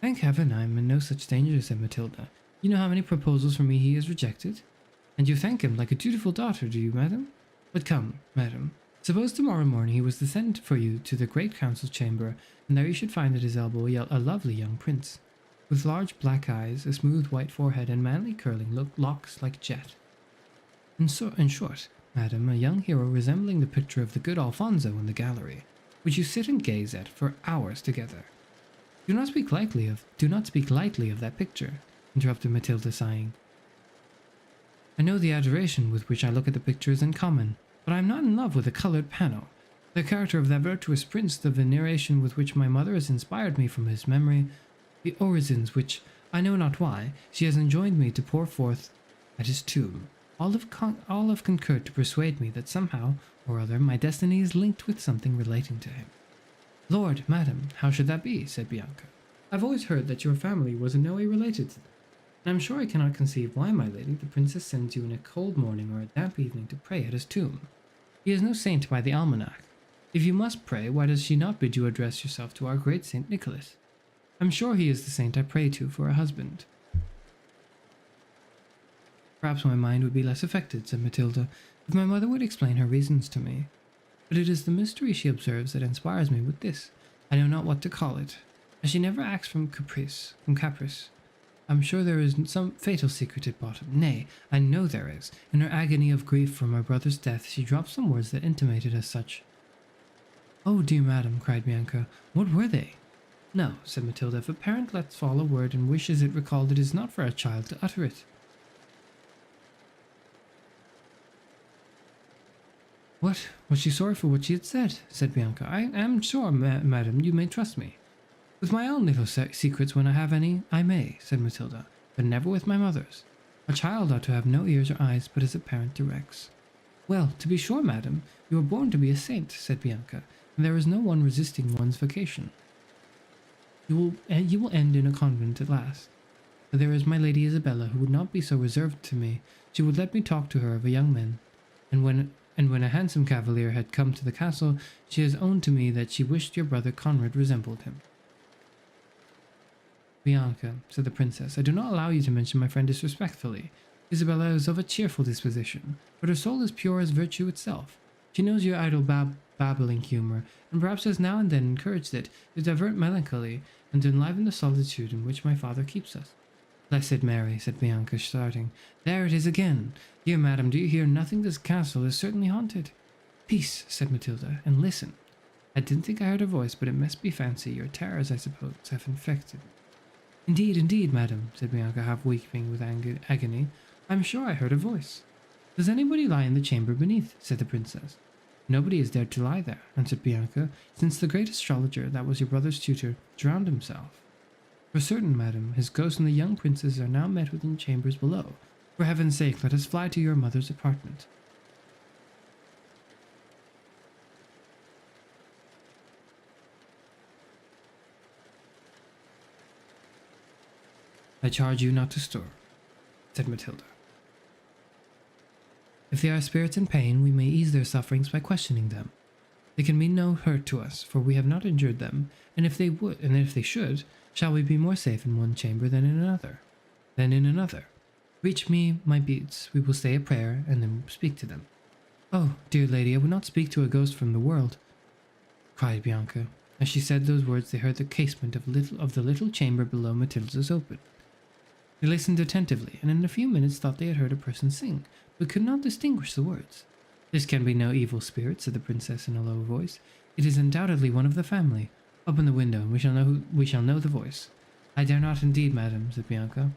Thank heaven I am in no such danger, said Matilda. You know how many proposals from me he has rejected? And you thank him like a dutiful daughter, do you, madam? But come, madam, suppose tomorrow morning he was to send for you to the great council chamber, and there you should find at his elbow a lovely young prince, with large black eyes, a smooth white forehead, and manly curling locks like jet. In short, madam, a young hero resembling the picture of the good Alfonso in the gallery, which you sit and gaze at for hours together. Do not speak lightly of that picture, interrupted Matilda, sighing. I know the adoration with which I look at the picture is uncommon, but I am not in love with a coloured panel. The character of that virtuous prince, the veneration with which my mother has inspired me from his memory, the orisons which, I know not why, she has enjoined me to pour forth at his tomb, all have concurred to persuade me that somehow or other my destiny is linked with something relating to him. Lord, madam, how should that be? Said Bianca. I've always heard that your family was in no way related to them. And I'm sure I cannot conceive why, my lady, the princess sends you in a cold morning or a damp evening to pray at his tomb. He is no saint by the almanac. If you must pray, why does she not bid you address yourself to our great Saint Nicholas? I'm sure he is the saint I pray to for a husband. Perhaps my mind would be less affected, said Matilda, if my mother would explain her reasons to me. But it is the mystery she observes that inspires me with this. I know not what to call it, as she never acts from caprice. I'm sure there is some fatal secret at bottom. Nay, I know there is. In her agony of grief for my brother's death, she dropped some words that intimated as such. Oh, dear madam, cried Bianca, what were they? No, said Matilda, if a parent lets fall a word and wishes it recalled, it is not for a child to utter it. What? Was she sorry for what she had said? Said Bianca. I am sure, madam, you may trust me. With my own little secrets, when I have any, I may, said Matilda, but never with my mother's. A child ought to have no ears or eyes but as a parent directs. Well, to be sure, madam, you are born to be a saint, said Bianca, and there is no one resisting one's vocation. You will end in a convent at last. But there is my lady Isabella, who would not be so reserved to me. She would let me talk to her of a young man, and when a handsome cavalier had come to the castle, she has owned to me that she wished your brother Conrad resembled him. Bianca, said the princess, I do not allow you to mention my friend disrespectfully. Isabella is of a cheerful disposition, but her soul is pure as virtue itself. She knows your idle babbling humor, and perhaps has now and then encouraged it to divert melancholy and to enliven the solitude in which my father keeps us. Blessed Mary, said Bianca, starting. There it is again. Dear madam, do you hear nothing? This castle is certainly haunted. Peace, said Matilda, and listen. I didn't think I heard a voice, but it must be fancy. Your terrors, I suppose, have infected me. Indeed, madam, said Bianca, half weeping with agony. I'm sure I heard a voice. Does anybody lie in the chamber beneath? Said the princess. Nobody is dared to lie there, answered Bianca, since the great astrologer, that was your brother's tutor, drowned himself. For certain, madam, his ghost and the young princes are now met within chambers below. For heaven's sake, let us fly to your mother's apartment. I charge you not to stir, said Matilda. If they are spirits in pain, we may ease their sufferings by questioning them. They can mean no hurt to us, for we have not injured them, and if they should, shall we be more safe in one chamber than in another? Reach me my beads, we will say a prayer, and then speak to them. Oh, dear lady, I would not speak to a ghost from the world, cried Bianca. As she said those words, they heard the casement of the little chamber below Matilda's open. They listened attentively, and in a few minutes thought they had heard a person sing, but could not distinguish the words. This can be no evil spirit, said the princess in a low voice. It is undoubtedly one of the family. Open the window, and we shall know the voice. I dare not indeed, madam, said Bianca.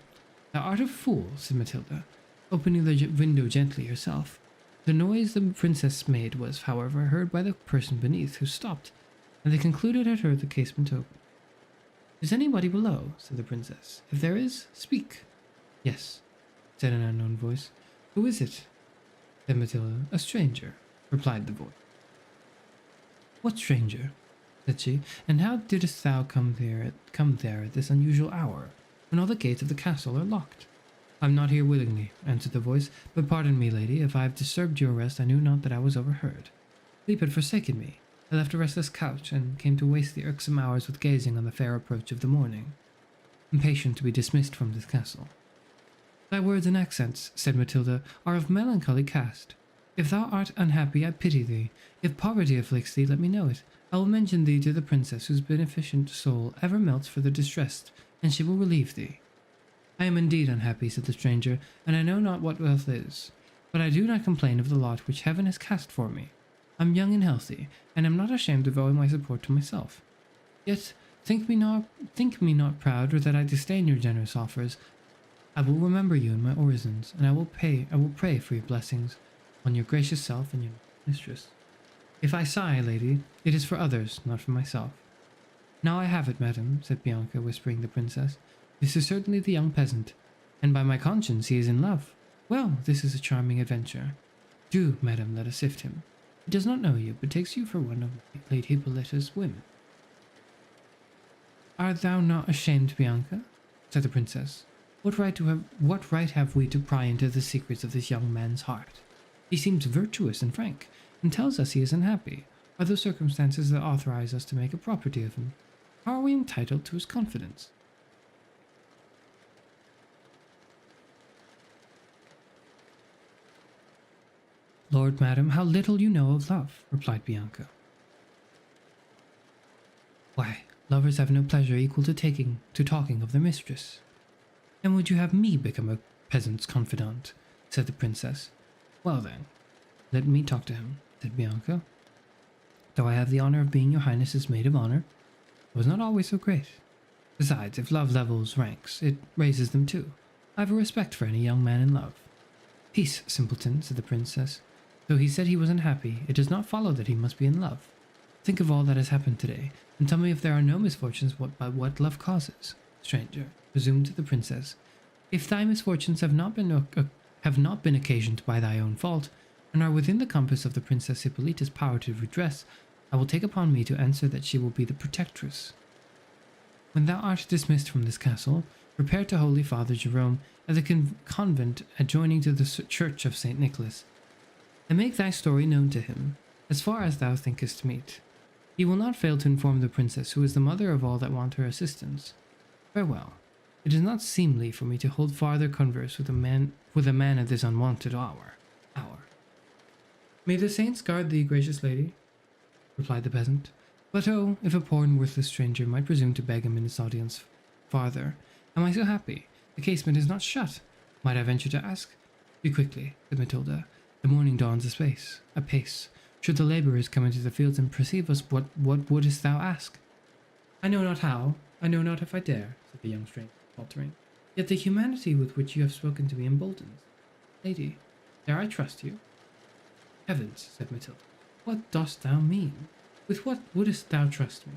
Thou art a fool, said Matilda, opening the window gently herself. The noise the princess made was, however, heard by the person beneath, who stopped, and they concluded had heard the casement open. Is anybody below? Said the princess. If there is, speak. Yes, said an unknown voice. Who is it? Said Matilda. A stranger, replied the voice. What stranger? Said she, and how didst thou come there at this unusual hour, when all the gates of the castle are locked? I am not here willingly, answered the voice, but pardon me, lady, if I have disturbed your rest. I knew not that I was overheard. Sleep had forsaken me. I left a restless couch, and came to waste the irksome hours with gazing on the fair approach of the morning, impatient to be dismissed from this castle. Thy words and accents, said Matilda, are of melancholy cast. If thou art unhappy, I pity thee. If poverty afflicts thee, let me know it. I will mention thee to the princess, whose beneficent soul ever melts for the distressed, and she will relieve thee. I am indeed unhappy, said the stranger, and I know not what wealth is. But I do not complain of the lot which heaven has cast for me. I am young and healthy, and am not ashamed of owing my support to myself. Yet think me not proud, or that I disdain your generous offers. I will remember you in my orisons, and I will pray for your blessings on your gracious self and your mistress. If I sigh, lady, it is for others, not for myself. Now I have it, madam, said Bianca, whispering the princess. This is certainly the young peasant, and by my conscience he is in love. Well, this is a charming adventure. Do, madam, let us sift him. He does not know you, but takes you for one of Lady Hippolyta's women. Art thou not ashamed, Bianca? Said the princess. What right have we to pry into the secrets of this young man's heart? He seems virtuous and frank, and tells us he is unhappy. Are those circumstances that authorize us to make a property of him? How are we entitled to his confidence? Lord, madam, how little you know of love, replied Bianca. Why, lovers have no pleasure equal to talking of their mistress. And would you have me become a peasant's confidant? Said the princess. Well then, let me talk to him, said Bianca. Though I have the honor of being your highness's maid of honor, I was not always so great. Besides, if love levels ranks, it raises them too. I have a respect for any young man in love. Peace, simpleton, said the princess. Though he said he was unhappy, it does not follow that he must be in love. Think of all that has happened today, and tell me if there are no misfortunes by what love causes. Stranger, resumed the princess, if thy misfortunes have not been occasioned by thy own fault, and are within the compass of the Princess Hippolyta's power to redress, I will take upon me to answer that she will be the protectress. When thou art dismissed from this castle, repair to Holy Father Jerome at the convent adjoining to the church of St. Nicholas, and make thy story known to him, as far as thou thinkest meet. He will not fail to inform the princess, who is the mother of all that want her assistance. Farewell. It is not seemly for me to hold farther converse with a man at this unwonted hour. May the saints guard thee, gracious lady, replied the peasant. But oh, if a poor and worthless stranger might presume to beg him in his audience farther, am I so happy? The casement is not shut. Might I venture to ask? Be quickly, said Matilda. The morning dawns apace. Should the labourers come into the fields and perceive us, what wouldest thou ask? I know not how, I know not if I dare, said the young stranger, faltering. Yet the humanity with which you have spoken to me emboldens. Lady, dare I trust you? Heavens, said Matilda, what dost thou mean? With what wouldest thou trust me?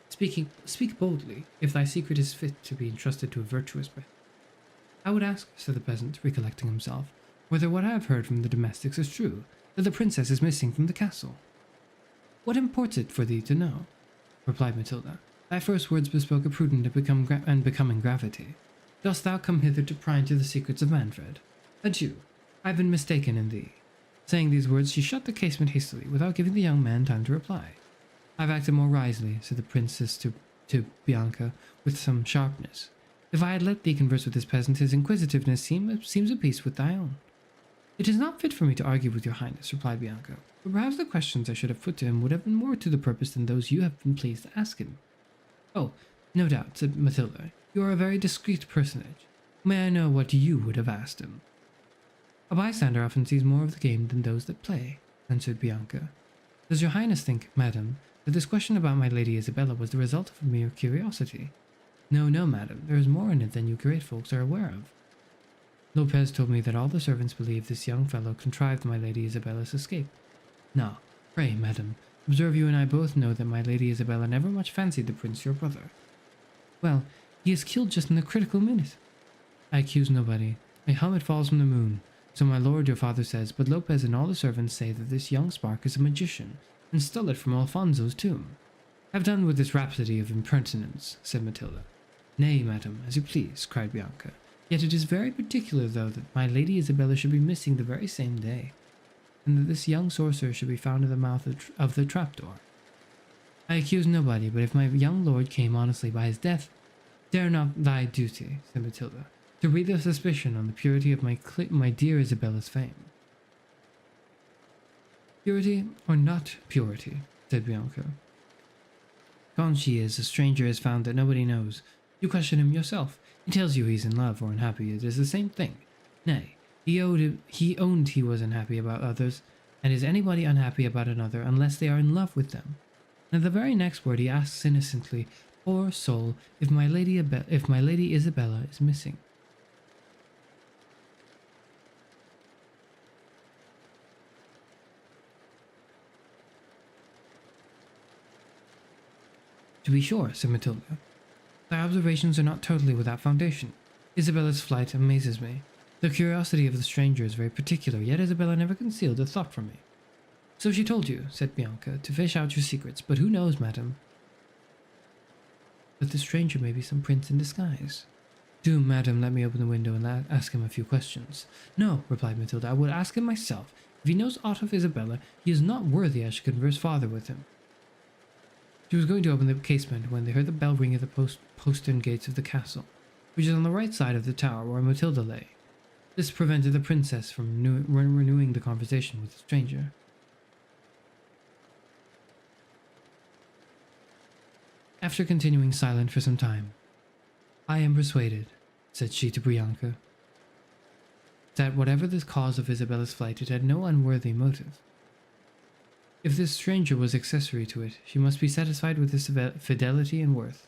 Speak boldly, if thy secret is fit to be entrusted to a virtuous breath. I would ask, said the peasant, recollecting himself, whether what I have heard from the domestics is true, that the princess is missing from the castle. What imports it for thee to know? Replied Matilda. Thy first words bespoke a prudent and becoming gravity. Dost thou come hither to pry into the secrets of Manfred? Adieu, I have been mistaken in thee. Saying these words, she shut the casement hastily, without giving the young man time to reply. I have acted more wisely, said the princess to Bianca, with some sharpness. If I had let thee converse with this peasant, his inquisitiveness seems apiece with thy own. It is not fit for me to argue with your highness, replied Bianca, but perhaps the questions I should have put to him would have been more to the purpose than those you have been pleased to ask him. Oh, no doubt, said Matilda, you are a very discreet personage. May I know what you would have asked him? A bystander often sees more of the game than those that play, answered Bianca. Does your highness think, madam, that this question about my Lady Isabella was the result of mere curiosity? No, madam, there is more in it than you great folks are aware of. Lopez told me that all the servants believe this young fellow contrived my Lady Isabella's escape. Now, pray, madam, observe you and I both know that my Lady Isabella never much fancied the prince your brother. Well, he is killed just in the critical minute. I accuse nobody. A helmet falls from the moon. So my lord your father says, but Lopez and all the servants say that this young spark is a magician, and stole it from Alfonso's tomb. Have done with this rhapsody of impertinence, said Matilda. Nay, madam, as you please, cried Bianca. Yet it is very particular, though, that my Lady Isabella should be missing the very same day, and that this young sorcerer should be found in the mouth of the trapdoor. I accuse nobody, but if my young lord came honestly by his death, dare not thy duty, said Matilda, to breathe a suspicion on the purity of my dear Isabella's fame. Purity or not purity, said Bianca. Gone she is, a stranger has found that nobody knows. You question him yourself. He tells you he's in love or unhappy. It is the same thing. Nay, he owned he was unhappy about others, and is anybody unhappy about another unless they are in love with them? And the very next word he asks innocently, poor soul, if my Lady Isabella is missing. To be sure, said Matilda. Thy observations are not totally without foundation. Isabella's flight amazes me. The curiosity of the stranger is very particular, yet Isabella never concealed a thought from me. So she told you, said Bianca, to fish out your secrets, but who knows, madam, that the stranger may be some prince in disguise. Do, madam, let me open the window and ask him a few questions. No, replied Matilda, I would ask him myself. If he knows aught of Isabella, he is not worthy I should converse farther with him. She was going to open the casement when they heard the bell ring at the postern gates of the castle, which is on the right side of the tower where Matilda lay. This prevented the princess from renewing the conversation with the stranger. After continuing silent for some time, I am persuaded, said she to Bianca, that whatever the cause of Isabella's flight, it had no unworthy motive. If this stranger was accessory to it, she must be satisfied with his fidelity and worth.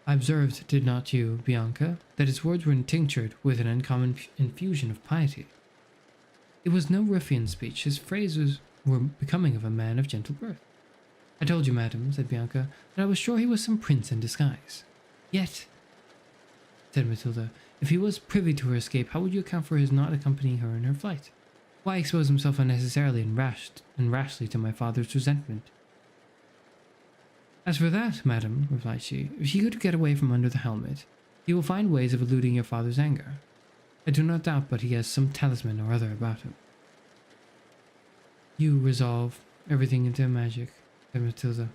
I observed, did not you, Bianca, that his words were tinctured with an uncommon infusion of piety. It was no ruffian speech, his phrases were becoming of a man of gentle birth. I told you, madam, said Bianca, that I was sure he was some prince in disguise. Yet, said Matilda, if he was privy to her escape, how would you account for his not accompanying her in her flight? Why expose himself unnecessarily and rashly to my father's resentment? As for that, madam, replied she, if he could get away from under the helmet, he will find ways of eluding your father's anger. I do not doubt but he has some talisman or other about him. You resolve everything into magic, said Matilda.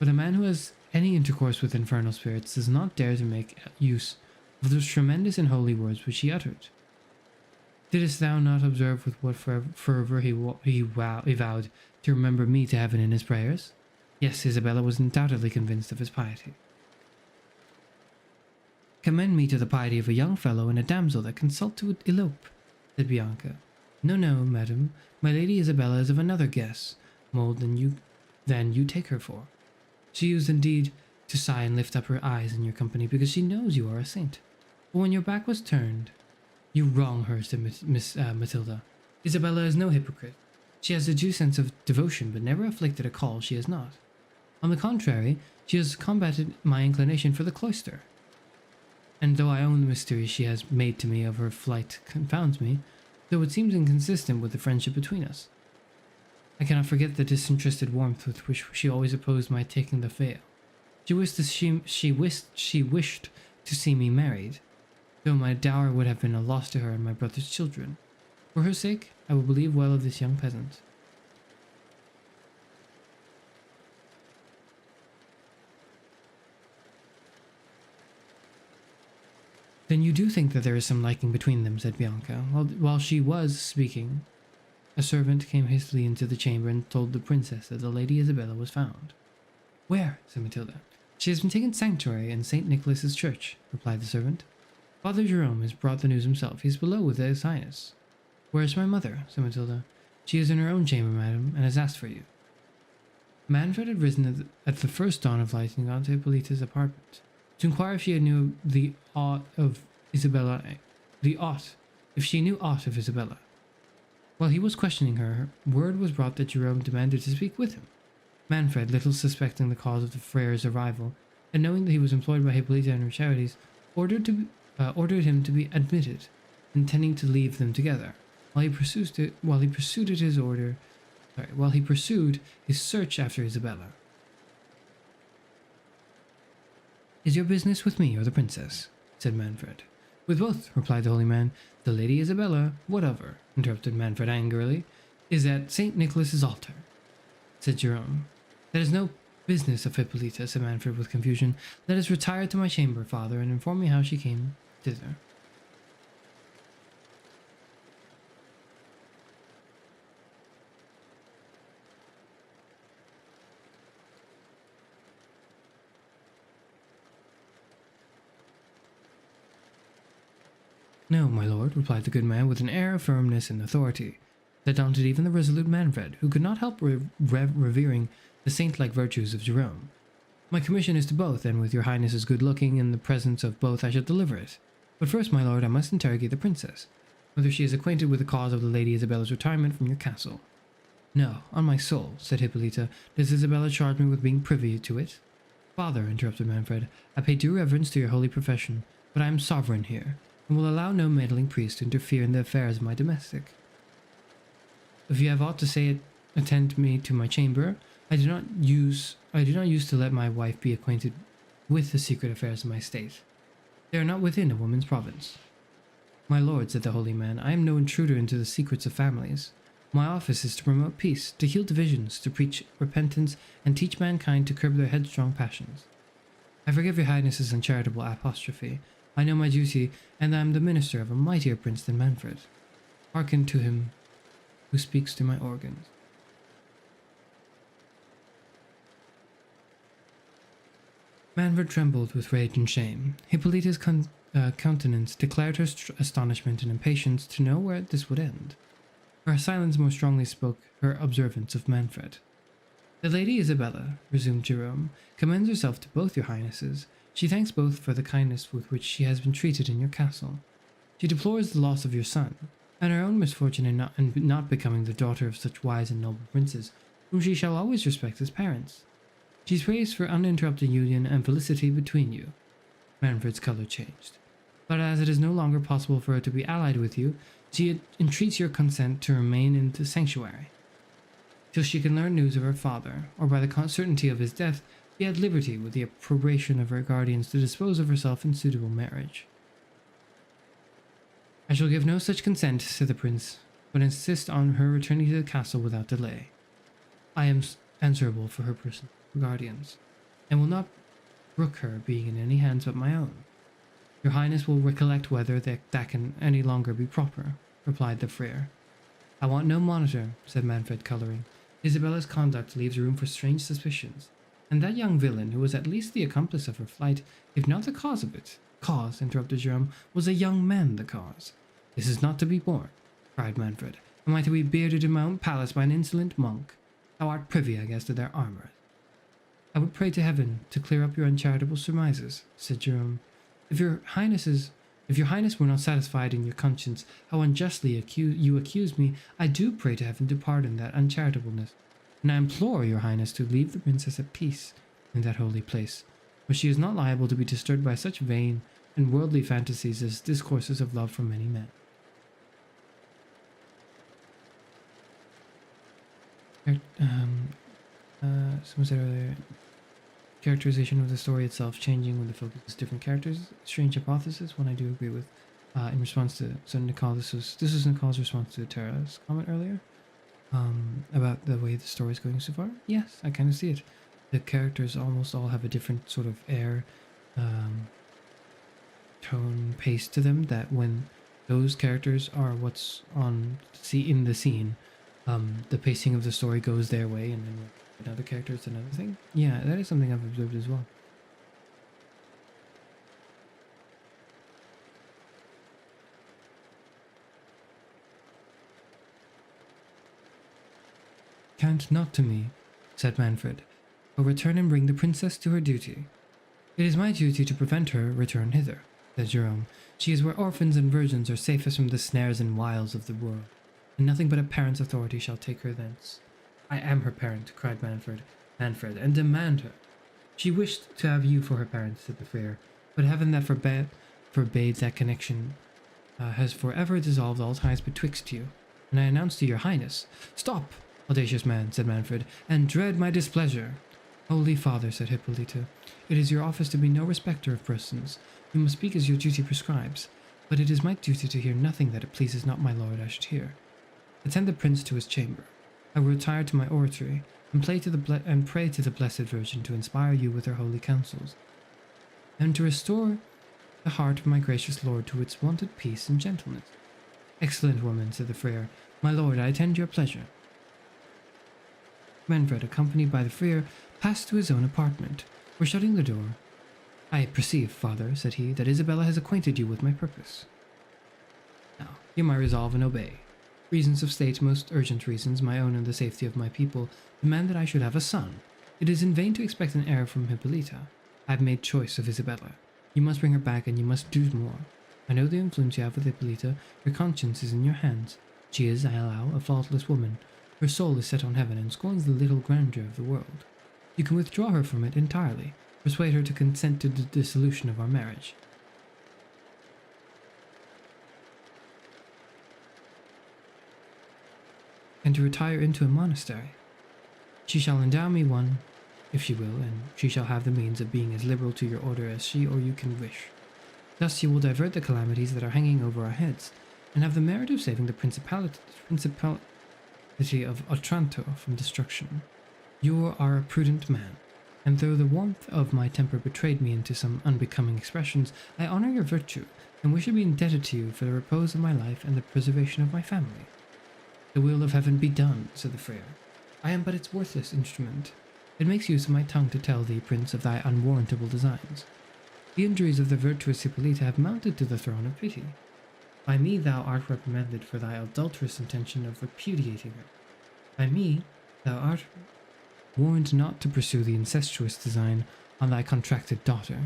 But a man who has any intercourse with infernal spirits does not dare to make use of those tremendous and holy words which he uttered. Didst thou not observe with what fervor he vowed to remember me to heaven in his prayers? Yes, Isabella was undoubtedly convinced of his piety. Commend me to the piety of a young fellow and a damsel that consult to elope, said Bianca. No, no, madam, my lady Isabella is of another mould than you take her for. She used indeed to sigh and lift up her eyes in your company because she knows you are a saint. But when your back was turned, you wrong her, said Miss Matilda. Isabella is no hypocrite. She has a due sense of devotion, but never afflicted a call she has not. On the contrary, she has combated my inclination for the cloister. And though I own the mystery she has made to me of her flight confounds me, though it seems inconsistent with the friendship between us. I cannot forget the disinterested warmth with which she always opposed my taking the veil. She wished to see me married, though my dower would have been a loss to her and my brother's children. For her sake, I will believe well of this young peasant. Then you do think that there is some liking between them, said Bianca. While she was speaking, a servant came hastily into the chamber and told the princess that the Lady Isabella was found. Where? Said Matilda. She has been taken sanctuary in St. Nicholas's church, replied the servant. Father Jerome has brought the news himself. He is below with his highness. Where is my mother? Said Matilda. She is in her own chamber, madam, and has asked for you. Manfred had risen at the first dawn of light and gone to Hippolyta's apartment to inquire if she knew the aught of Isabella. If she knew aught of Isabella. While he was questioning her, word was brought that Jerome demanded to speak with him. Manfred, little suspecting the cause of the friar's arrival, and knowing that he was employed by Hippolyta in her charities, ordered him to be admitted, intending to leave them together. While he pursued his search after Isabella. Is your business with me or the princess? Said Manfred. With both, replied the holy man. The Lady Isabella, what of her? Interrupted Manfred angrily. Is at St. Nicholas's altar, said Jerome. That is no business of Hippolyta, said Manfred with confusion. Let us retire to my chamber, father, and inform me how she came thither. No, my lord, replied the good man with an air of firmness and authority that daunted even the resolute Manfred, who could not help revering the saint-like virtues of Jerome. My commission is to both, and with your highness's good looking in the presence of both I shall deliver it. But first, my lord, I must interrogate the princess, whether she is acquainted with the cause of the Lady Isabella's retirement from your castle. No, on my soul, said Hippolyta, does Isabella charge me with being privy to it? Father, interrupted Manfred, I pay due reverence to your holy profession, but I am sovereign here, and will allow no meddling priest to interfere in the affairs of my domestic. If you have aught to say, attend me to my chamber. I do not use to let my wife be acquainted with the secret affairs of my state. They are not within a woman's province. My lord, said the holy man, I am no intruder into the secrets of families. My office is to promote peace, to heal divisions, to preach repentance, and teach mankind to curb their headstrong passions. I forgive your highness's uncharitable apostrophe. I know my duty, and I am the minister of a mightier prince than Manfred. Hearken to him who speaks to my organs. Manfred trembled with rage and shame. Hippolyta's countenance declared her astonishment and impatience to know where this would end. Her silence more strongly spoke her observance of Manfred. The Lady Isabella, resumed Jerome, commends herself to both your highnesses. She thanks both for the kindness with which she has been treated in your castle. She deplores the loss of your son, and her own misfortune in not becoming the daughter of such wise and noble princes, whom she shall always respect as parents. She prays for uninterrupted union and felicity between you. Manfred's color changed. But as it is no longer possible for her to be allied with you, she entreats your consent to remain in the sanctuary, till she can learn news of her father, or by the certainty of his death, be at liberty with the approbation of her guardians to dispose of herself in suitable marriage. I shall give no such consent, said the prince, but insist on her returning to the castle without delay. I am answerable for her person, guardians, and will not brook her being in any hands but my own. Your Highness will recollect whether that can any longer be proper, replied the friar. I want no monitor, said Manfred, colouring. Isabella's conduct leaves room for strange suspicions, and that young villain, who was at least the accomplice of her flight, if not the cause of it. Cause, interrupted Jerome, was a young man the cause. This is not to be borne, cried Manfred. Am I to be bearded in my own palace by an insolent monk? Thou art privy, I guess, to their armour. I would pray to heaven to clear up your uncharitable surmises, said Jerome. If your Highness were not satisfied in your conscience how unjustly you accuse me, I do pray to heaven to pardon that uncharitableness, and I implore your Highness to leave the princess at peace in that holy place, where she is not liable to be disturbed by such vain and worldly fantasies as discourses of love from many men. Someone said earlier, characterization of the story itself changing when the focus is different characters. Strange hypothesis, one I do agree with. In response to Nicole, this was Nicole's response to Tara's comment earlier about the way the story is going so far. Yes, I kind of see it. The characters almost all have a different sort of air, tone, pace to them, that when those characters are what's in the scene, the pacing of the story goes their way, and then another character is another thing. Yeah, that is something I've observed as well. Count not to me, said Manfred, but return and bring the princess to her duty. It is my duty to prevent her return hither, said Jerome. She is where orphans and virgins are safest from the snares and wiles of the world, and nothing but a parent's authority shall take her thence. I am her parent, cried Manfred, and demand her. She wished to have you for her parent, said the friar, but heaven that forbade that connection has forever dissolved all ties betwixt you, and I announce to your Highness. Stop, audacious man, said Manfred, and dread my displeasure. Holy father, said Hippolyta, it is your office to be no respecter of persons. You must speak as your duty prescribes, but it is my duty to hear nothing that it pleases not my lord I should hear. Attend the prince to his chamber. I will retire to my oratory, and pray to the Blessed Virgin to inspire you with her holy counsels, and to restore the heart of my gracious lord to its wonted peace and gentleness. Excellent woman, said the friar. My lord, I attend your pleasure. Manfred, accompanied by the friar, passed to his own apartment, where shutting the door, I perceive, father, said he, that Isabella has acquainted you with my purpose. Now, hear my resolve and obey. Reasons of state, most urgent reasons, my own and the safety of my people, demand that I should have a son. It is in vain to expect an heir from Hippolyta. I have made choice of Isabella. You must bring her back, and you must do more. I know the influence you have with Hippolyta. Your conscience is in your hands. She is, I allow, a faultless woman. Her soul is set on heaven and scorns the little grandeur of the world. You can withdraw her from it entirely. Persuade her to consent to the dissolution of our marriage. And to retire into a monastery. She shall endow me one, if she will, and she shall have the means of being as liberal to your order as she or you can wish. Thus you will divert the calamities that are hanging over our heads, and have the merit of saving the principality of Otranto from destruction. You are a prudent man, and though the warmth of my temper betrayed me into some unbecoming expressions, I honor your virtue, and wish to be indebted to you for the repose of my life and the preservation of my family. The will of heaven be done, said the friar. I am but its worthless instrument. It makes use of my tongue to tell thee, prince, of thy unwarrantable designs. The injuries of the virtuous Hippolyta have mounted to the throne of pity. By me thou art reprimanded for thy adulterous intention of repudiating her. By me thou art warned not to pursue the incestuous design on thy contracted daughter.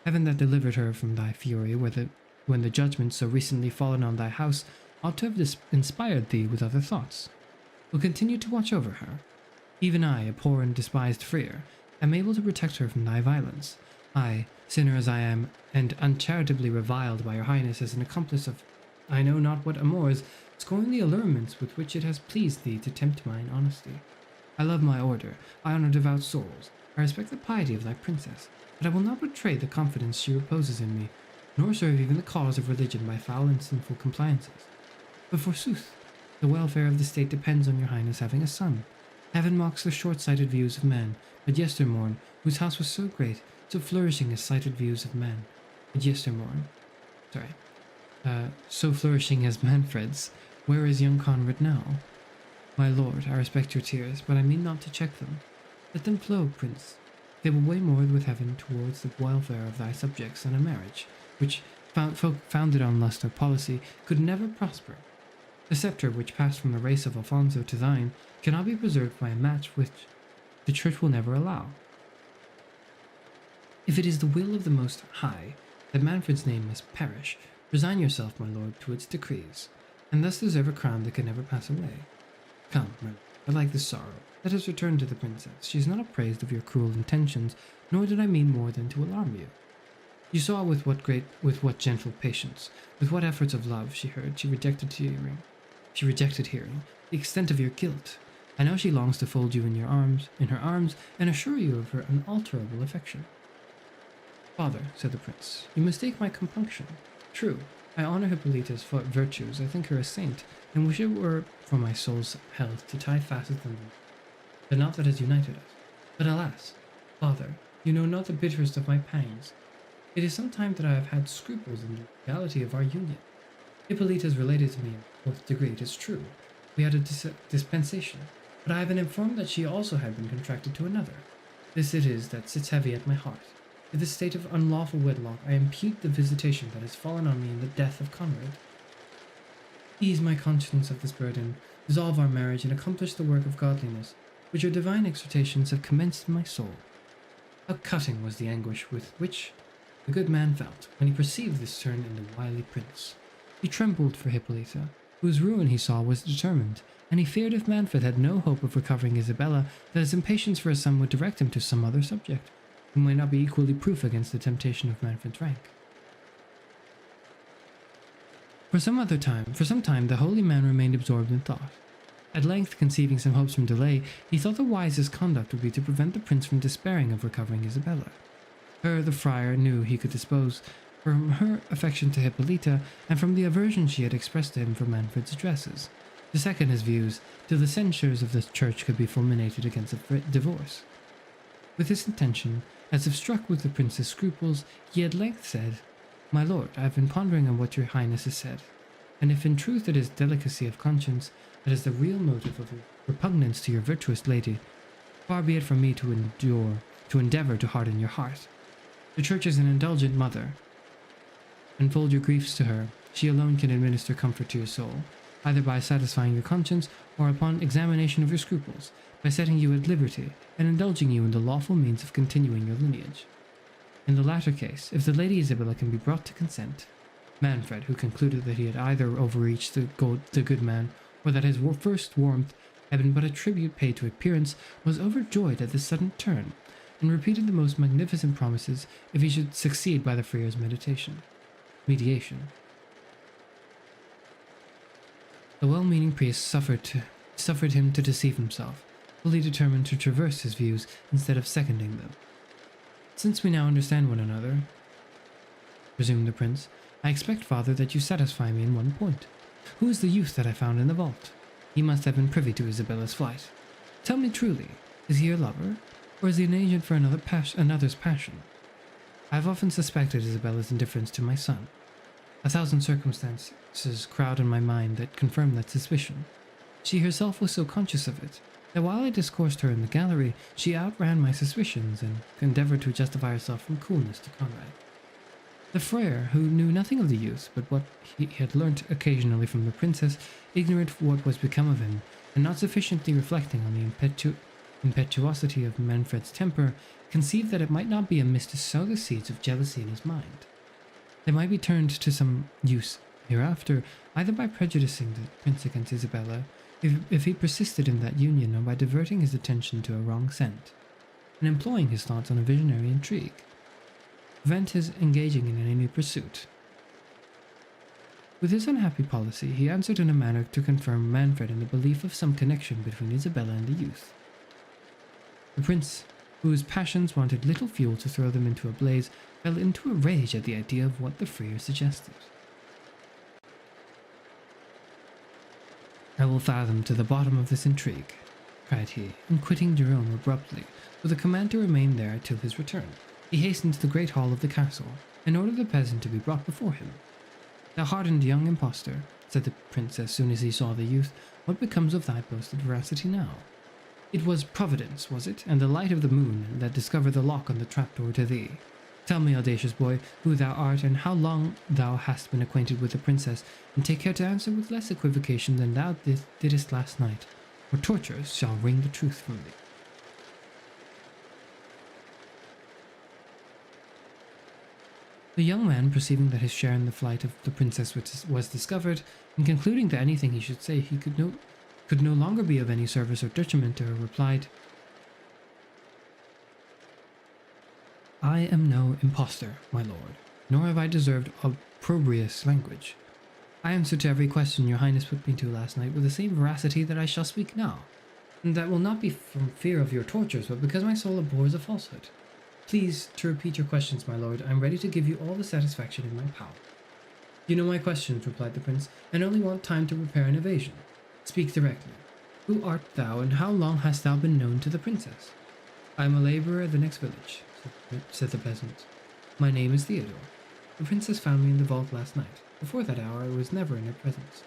Heaven that delivered her from thy fury, when the judgment so recently fallen on thy house ought to have inspired thee with other thoughts, will continue to watch over her. Even I, a poor and despised friar, am able to protect her from thy violence. I, sinner as I am, and uncharitably reviled by your Highness as an accomplice of I know not what amours, scorn the allurements with which it has pleased thee to tempt mine honesty. I love my order, I honor devout souls, I respect the piety of thy princess, but I will not betray the confidence she reposes in me, nor serve even the cause of religion by foul and sinful compliances. But forsooth, the welfare of the state depends on your Highness having a son. Heaven mocks the short-sighted views of man, but yestermorn, whose house was so great, so flourishing as sighted views of man at yestermorn. So flourishing as Manfred's. Where is young Conrad now? My lord, I respect your tears, but I mean not to check them. Let them flow, prince. They will weigh more with heaven towards the welfare of thy subjects than a marriage, which, founded on lust or policy, could never prosper. The sceptre which passed from the race of Alfonso to thine cannot be preserved by a match which the church will never allow. If it is the will of the Most High that Manfred's name must perish, resign yourself, my lord, to its decrees, and thus deserve a crown that can never pass away. Come, my lord, I like this sorrow. Let us return to the princess. She is not appraised of your cruel intentions, nor did I mean more than to alarm you. You saw with what gentle patience, with what efforts of love she rejected hearing the extent of your guilt. I know she longs to fold you in her arms, and assure you of her unalterable affection. Father, said the prince, you mistake my compunction. True, I honor Hippolyta's virtues, I think her a saint, and wish it were for my soul's health to tie fastest on them, the knot that has united us. But alas, father, you know not the bitterest of my pangs. It is some time that I have had scruples in the legality of our union. Hippolyta is related to me in the 4th degree, it is true. We had a dispensation, but I have been informed that she also had been contracted to another. This it is that sits heavy at my heart. To this state of unlawful wedlock I impute the visitation that has fallen on me in the death of Conrad. Ease my conscience of this burden, dissolve our marriage, and accomplish the work of godliness, which your divine exhortations have commenced in my soul. How cutting was the anguish with which the good man felt when he perceived this turn in the wily prince. He trembled for Hippolyta, whose ruin he saw was determined, and he feared if Manfred had no hope of recovering Isabella, that his impatience for a son would direct him to some other subject, who might not be equally proof against the temptation of Manfred's rank. For some time, the holy man remained absorbed in thought. At length, conceiving some hopes from delay, he thought the wisest conduct would be to prevent the prince from despairing of recovering Isabella. Her, the friar, knew he could dispose from her affection to Hippolyta, and from the aversion she had expressed to him for Manfred's addresses, to second his views, till the censures of the church could be fulminated against a divorce. With this intention, as if struck with the prince's scruples, he at length said, My lord, I have been pondering on what your highness has said, and if in truth it is delicacy of conscience that is the real motive of repugnance to your virtuous lady, far be it from me to endeavor to harden your heart. The church is an indulgent mother. Unfold your griefs to her. She alone can administer comfort to your soul, either by satisfying your conscience or upon examination of your scruples, by setting you at liberty and indulging you in the lawful means of continuing your lineage. In the latter case, if the Lady Isabella can be brought to consent, Manfred, who concluded that he had either overreached the good man, or that his first warmth had been but a tribute paid to appearance, was overjoyed at this sudden turn, and repeated the most magnificent promises if he should succeed by the friar's mediation. The well-meaning priest suffered him to deceive himself, fully determined to traverse his views instead of seconding them. Since we now understand one another, resumed the prince, I expect, father, that you satisfy me in one point. Who is the youth that I found in the vault? He must have been privy to Isabella's flight. Tell me truly, is he your lover, or is he an agent for another's passion? I have often suspected Isabella's indifference to my son. 1,000 circumstances crowd in my mind that confirm that suspicion. She herself was so conscious of it, that while I discoursed her in the gallery, she outran my suspicions and endeavored to justify herself from coolness to Conrad. The friar, who knew nothing of the youth but what he had learnt occasionally from the princess, ignorant of what was become of him, and not sufficiently reflecting on the impetuosity of Manfred's temper, conceived that it might not be amiss to sow the seeds of jealousy in his mind. They might be turned to some use hereafter, either by prejudicing the prince against Isabella, if he persisted in that union, or by diverting his attention to a wrong scent, and employing his thoughts on a visionary intrigue. Prevent his engaging in any new pursuit. With his unhappy policy, he answered in a manner to confirm Manfred in the belief of some connection between Isabella and the youth. The prince, whose passions wanted little fuel to throw them into a blaze, fell into a rage at the idea of what the friar suggested. I will fathom to the bottom of this intrigue, cried he, and quitting Jerome abruptly, with a command to remain there till his return, He hastened to the great hall of the castle, and ordered the peasant to be brought before him. "Thou hardened young impostor," said the prince as soon as he saw the youth, "what becomes of thy boasted veracity now? It was Providence, was it, and the light of the moon, that discovered the lock on the trapdoor to thee? Tell me, audacious boy, who thou art, and how long thou hast been acquainted with the princess, and take care to answer with less equivocation than thou didst last night, or tortures shall wring the truth from thee." The young man, perceiving that his share in the flight of the princess was discovered, and concluding that anything he should say he could no longer be of any service or detriment to her, replied, "I am no impostor, my lord, nor have I deserved opprobrious language. I answered to every question your highness put me to last night with the same veracity that I shall speak now, and that will not be from fear of your tortures, but because my soul abhors a falsehood. Please to repeat your questions, my lord. I am ready to give you all the satisfaction in my power." "You know my questions," replied the prince, "and only want time to prepare an evasion. Speak directly. Who art thou, and how long hast thou been known to the princess?" "I am a laborer of the next village," said the peasant. "My name is Theodore. The princess found me in the vault last night. Before that hour I was never in her presence."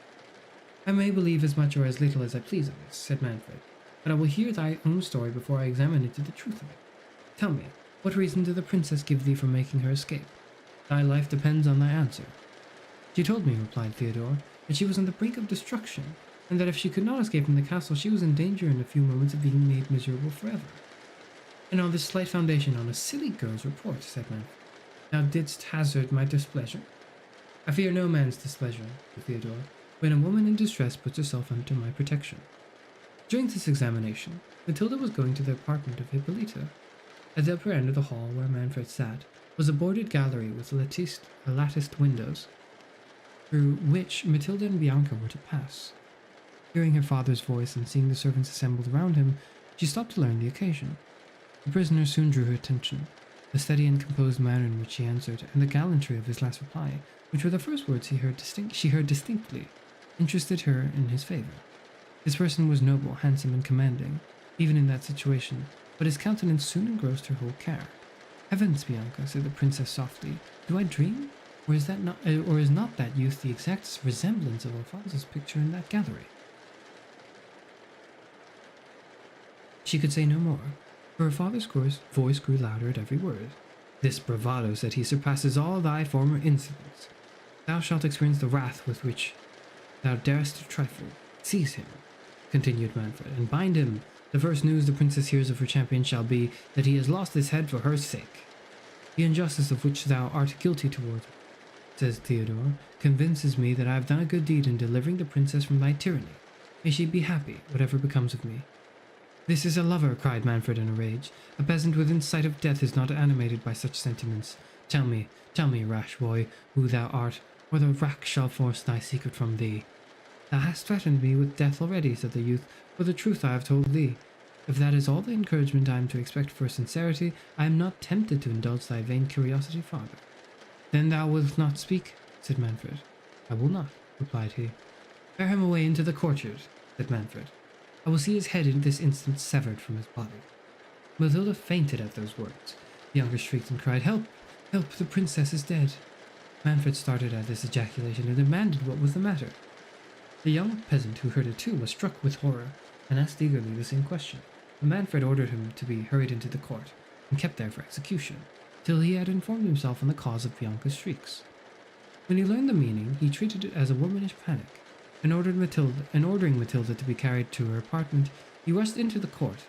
"I may believe as much or as little as I please of this," said Manfred, "but I will hear thy own story before I examine into the truth of it. Tell me, what reason did the princess give thee for making her escape? Thy life depends on thy answer." "She told me," replied Theodore, "that she was on the brink of destruction, and that if she could not escape from the castle, she was in danger in a few moments of being made miserable forever." "And on this slight foundation, on a silly girl's report," said Manfred, "thou didst hazard my displeasure?" "I fear no man's displeasure," said Theodore, "when a woman in distress puts herself under my protection." During this examination, Matilda was going to the apartment of Hippolyta. At the upper end of the hall where Manfred sat was a boarded gallery with latticed windows, through which Matilda and Bianca were to pass. Hearing her father's voice and seeing the servants assembled around him, she stopped to learn the occasion. The prisoner soon drew her attention. The steady and composed manner in which he answered, and the gallantry of his last reply, which were the first words she heard distinctly, interested her in his favor. His person was noble, handsome, and commanding, even in that situation, but his countenance soon engrossed her whole care. "Heavens, Bianca," said the princess softly, "do I dream? Or is not that youth the exact resemblance of Alfonso's picture in that gallery?" She could say no more, for her father's voice grew louder at every word. "This bravado," said he, "surpasses all thy former insolence. Thou shalt experience the wrath with which thou darest to trifle. Seize him," continued Manfred, "and bind him. The first news the princess hears of her champion shall be that he has lost his head for her sake. The injustice of which thou art guilty towards her," says Theodore, "convinces me that I have done a good deed in delivering the princess from thy tyranny. May she be happy, whatever becomes of me." "This is a lover," cried Manfred in a rage. "A peasant within sight of death is not animated by such sentiments. Tell me, rash boy, who thou art, or the rack shall force thy secret from thee." "Thou hast threatened me with death already," said the youth, "for the truth I have told thee. If that is all the encouragement I am to expect for sincerity, I am not tempted to indulge thy vain curiosity farther." "Then thou wilt not speak?" said Manfred. "I will not," replied he. "Bear him away into the courtyard," said Manfred. "I will see his head in this instant severed from his body." Matilda fainted at those words. The younger shrieked and cried, "Help! Help! The princess is dead!" Manfred started at this ejaculation and demanded what was the matter. The young peasant, who heard it too, was struck with horror, and asked eagerly the same question. But Manfred ordered him to be hurried into the court, and kept there for execution, till he had informed himself on the cause of Bianca's shrieks. When he learned the meaning, he treated it as a womanish panic, and ordering Matilda to be carried to her apartment, he rushed into the court,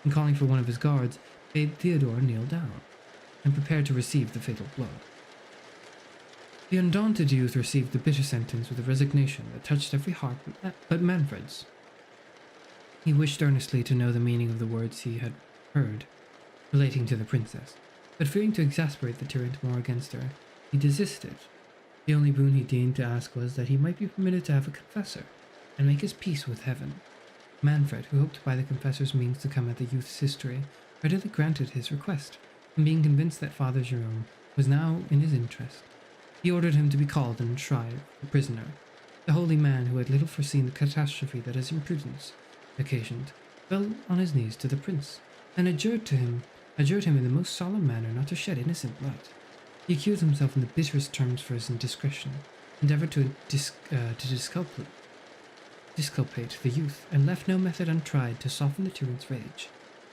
and calling for one of his guards, bade Theodore kneel down, and prepare to receive the fatal blow. The undaunted youth received the bitter sentence with a resignation that touched every heart but Manfred's. He wished earnestly to know the meaning of the words he had heard relating to the princess, but fearing to exasperate the tyrant more against her, he desisted. The only boon he deigned to ask was that he might be permitted to have a confessor, and make his peace with heaven. Manfred, who hoped by the confessor's means to come at the youth's history, readily granted his request, and being convinced that Father Jerome was now in his interest, he ordered him to be called and tried the prisoner. The holy man, who had little foreseen the catastrophe that his imprudence occasioned, fell on his knees to the prince, and adjured him adjured him in the most solemn manner not to shed innocent blood. He accused himself in the bitterest terms for his indiscretion, endeavored to disculpate the youth, and left no method untried to soften the tyrant's rage.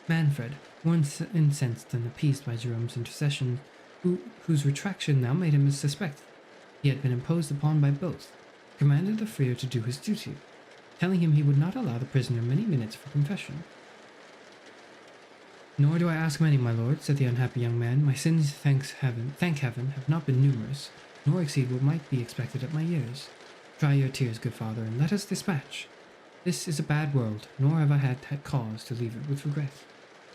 Manfred, more incensed than appeased by Jerome's intercession, whose retraction now made him suspect he had been imposed upon by both, commanded the friar to do his duty, telling him he would not allow the prisoner many minutes for confession. "Nor do I ask many, my lord," said the unhappy young man. "My sins, thank heaven, have not been numerous, nor exceed what might be expected at my years. Dry your tears, good father, and let us dispatch. This is a bad world, nor have I had cause to leave it with regret."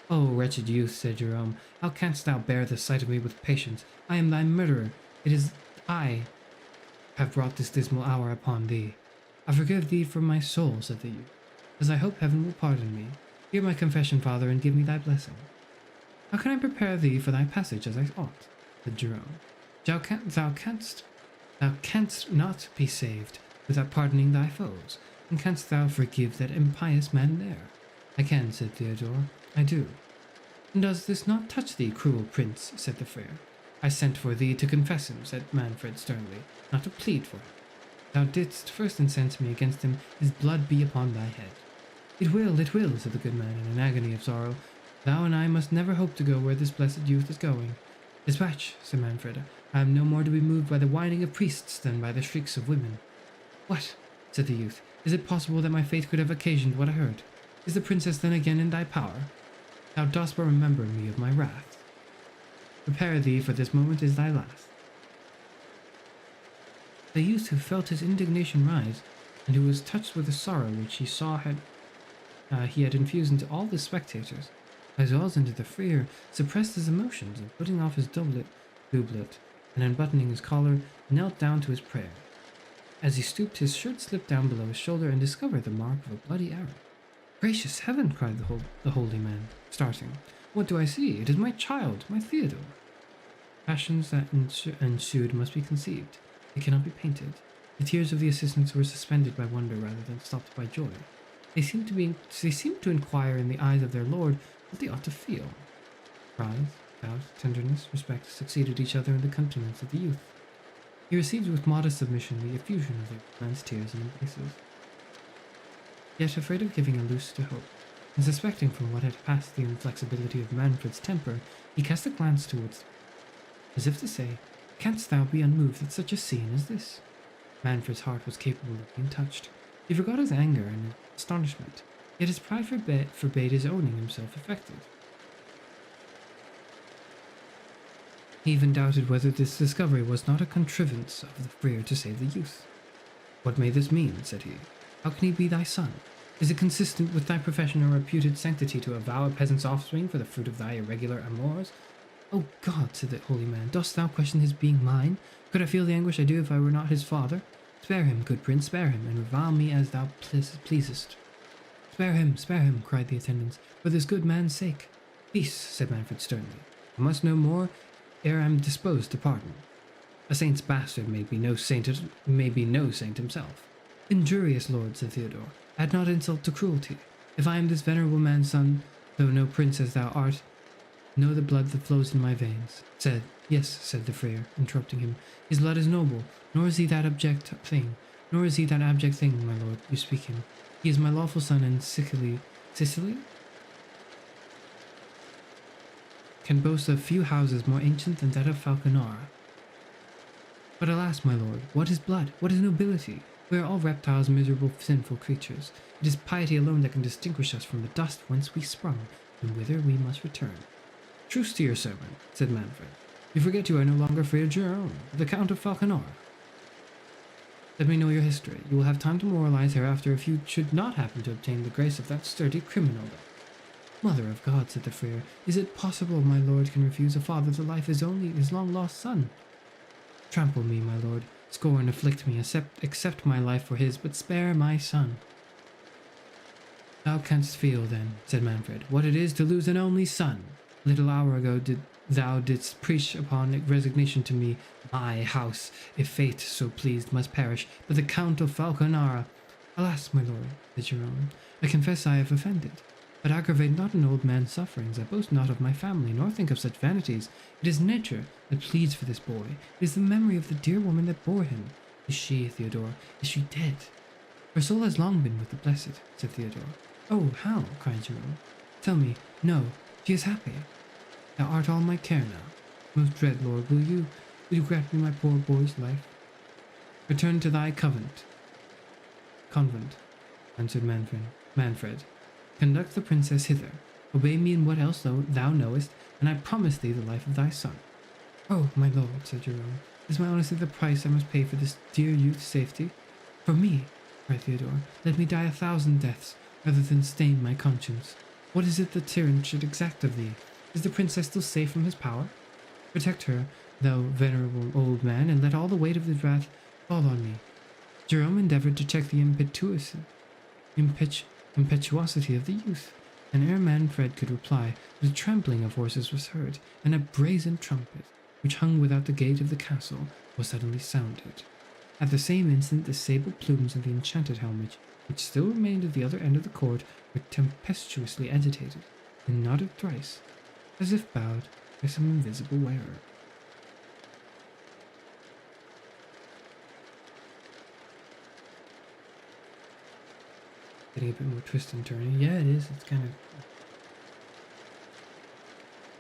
"O wretched youth," said Jerome, "how canst thou bear the sight of me with patience? I am thy murderer. It is I have brought this dismal hour upon thee. I forgive thee from my soul," said the youth, "as I hope heaven will pardon me. Hear my confession, father, and give me thy blessing." "How can I prepare thee for thy passage as I ought?" said Jerome. Thou canst not be saved without pardoning thy foes, and canst thou forgive that impious man there?" "I can," said Theodore. "I do." "And does this not touch thee, cruel prince?" said the friar. "I sent for thee to confess him," said Manfred sternly, "not to plead for him. Thou didst first incense me against him. His blood be upon thy head." It will," said the good man in an agony of sorrow. "Thou and I must never hope to go where this blessed youth is going." "Dispatch," said Manfred. "I am no more to be moved by the whining of priests than by the shrieks of women." "What?" said the youth. "Is it possible that my fate could have occasioned what I heard? Is the princess then again in thy power? Thou dost but remember me of my wrath. Prepare thee, for this moment is thy last." The youth, who felt his indignation rise, and who was touched with the sorrow which he saw he had infused into all the spectators, as well as into the friar, suppressed his emotions, and putting off his doublet, and unbuttoning his collar, knelt down to his prayer. As he stooped, his shirt slipped down below his shoulder and discovered the mark of a bloody arrow. "Gracious heaven!" cried the holy man, starting. "What do I see? It is my child, my Theodore!" Passions that ensued must be conceived. They cannot be painted. The tears of the assistants were suspended by wonder rather than stopped by joy. They seemed to inquire in the eyes of their lord what they ought to feel. Surprise, doubt, tenderness, respect succeeded each other in the countenance of the youth. He received with modest submission the effusion of the man's tears and embraces. Yet, afraid of giving a loose to hope, and suspecting from what had passed the inflexibility of Manfred's temper, he cast a glance towards them, as if to say, "Canst thou be unmoved at such a scene as this?" Manfred's heart was capable of being touched. He forgot his anger and his astonishment, yet his pride forbade his owning himself affected. He even doubted whether this discovery was not a contrivance of the friar to save the youth. "What may this mean?" said he. "How can he be thy son? Is it consistent with thy profession or reputed sanctity to avow a peasant's offspring for the fruit of thy irregular amours?" "O God," said the holy man, "dost thou question his being mine? Could I feel the anguish I do if I were not his father? Spare him, good prince, spare him, and revile me as thou pleasest." Spare him," cried the attendants, "for this good man's sake." "Peace," said Manfred sternly. "I must know more ere I am disposed to pardon. A saint's bastard may be no saint himself." "Injurious lord," said Theodore, "add not insult to cruelty. If I am this venerable man's son, though no prince as thou art, know the blood that flows in my veins." "Yes," said the friar, interrupting him. "His blood is noble, nor is he that abject thing, my lord, you speak him. He is my lawful son, and Sicily can boast of few houses more ancient than that of Falconara. But alas, my lord, what is blood? What is nobility? We are all reptiles, miserable, sinful creatures. It is piety alone that can distinguish us from the dust whence we sprung, and whither we must return." "Truce to your sermon," said Manfred. "You forget you are no longer Friar Jerome, but the Count of Falconara. Let me know your history. You will have time to moralize hereafter if you should not happen to obtain the grace of that sturdy criminal." "Mother of God," said the friar, "is it possible my lord can refuse a father the life is only his long-lost son? Trample me, my lord, scorn, afflict me, accept my life for his, but spare my son." "Thou canst feel, then," said Manfred, "what it is to lose an only son. A little hour ago thou didst preach upon resignation to me. My house, if fate so pleased, must perish, but the Count of Falconara—" "Alas, my lord," said Jerome, "I confess I have offended." But aggravate not an old man's sufferings. I boast not of my family, nor think of such vanities. It is nature that pleads for this boy. It is the memory of the dear woman that bore him. Is she, Theodore, is she dead? Her soul has long been with the blessed, said Theodore. Oh, how? Cried Jerome. Tell me, no, she is happy. Thou art all my care now. Most dread Lord, will you grant me my poor boy's life? Return to thy convent, answered Manfred. Conduct the princess hither. Obey me in what else thou knowest, and I promise thee the life of thy son. Oh, my lord, said Jerome, is my honesty the price I must pay for this dear youth's safety? For me, cried Theodore, let me die 1,000 deaths, rather than stain my conscience. What is it the tyrant should exact of thee? Is the princess still safe from his power? Protect her, thou venerable old man, and let all the weight of his wrath fall on me. Jerome endeavoured to check the impetuosity of the youth, and ere Manfred could reply, the trampling of horses was heard, and a brazen trumpet, which hung without the gate of the castle, was suddenly sounded. At the same instant the sable plumes of the enchanted helmet, which still remained at the other end of the court, were tempestuously agitated, and nodded thrice, as if bowed by some invisible wearer. Getting a bit more twist and turning. Yeah, it is. It's kind of...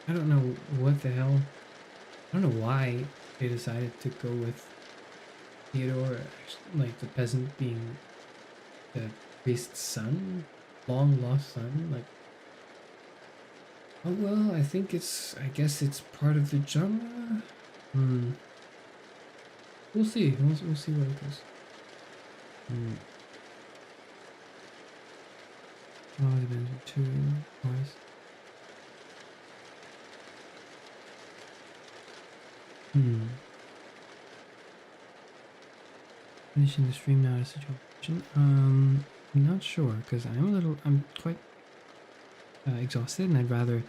I don't know what the hell... I don't know why they decided to go with Theodore, like the peasant being the priest's son, long lost son. Like, oh well, I guess it's part of the genre. We'll see. We'll see what it is. Oh, it's been 2 hours. Finishing the stream now is a situation. I'm not sure because I'm quite exhausted, and I'd rather.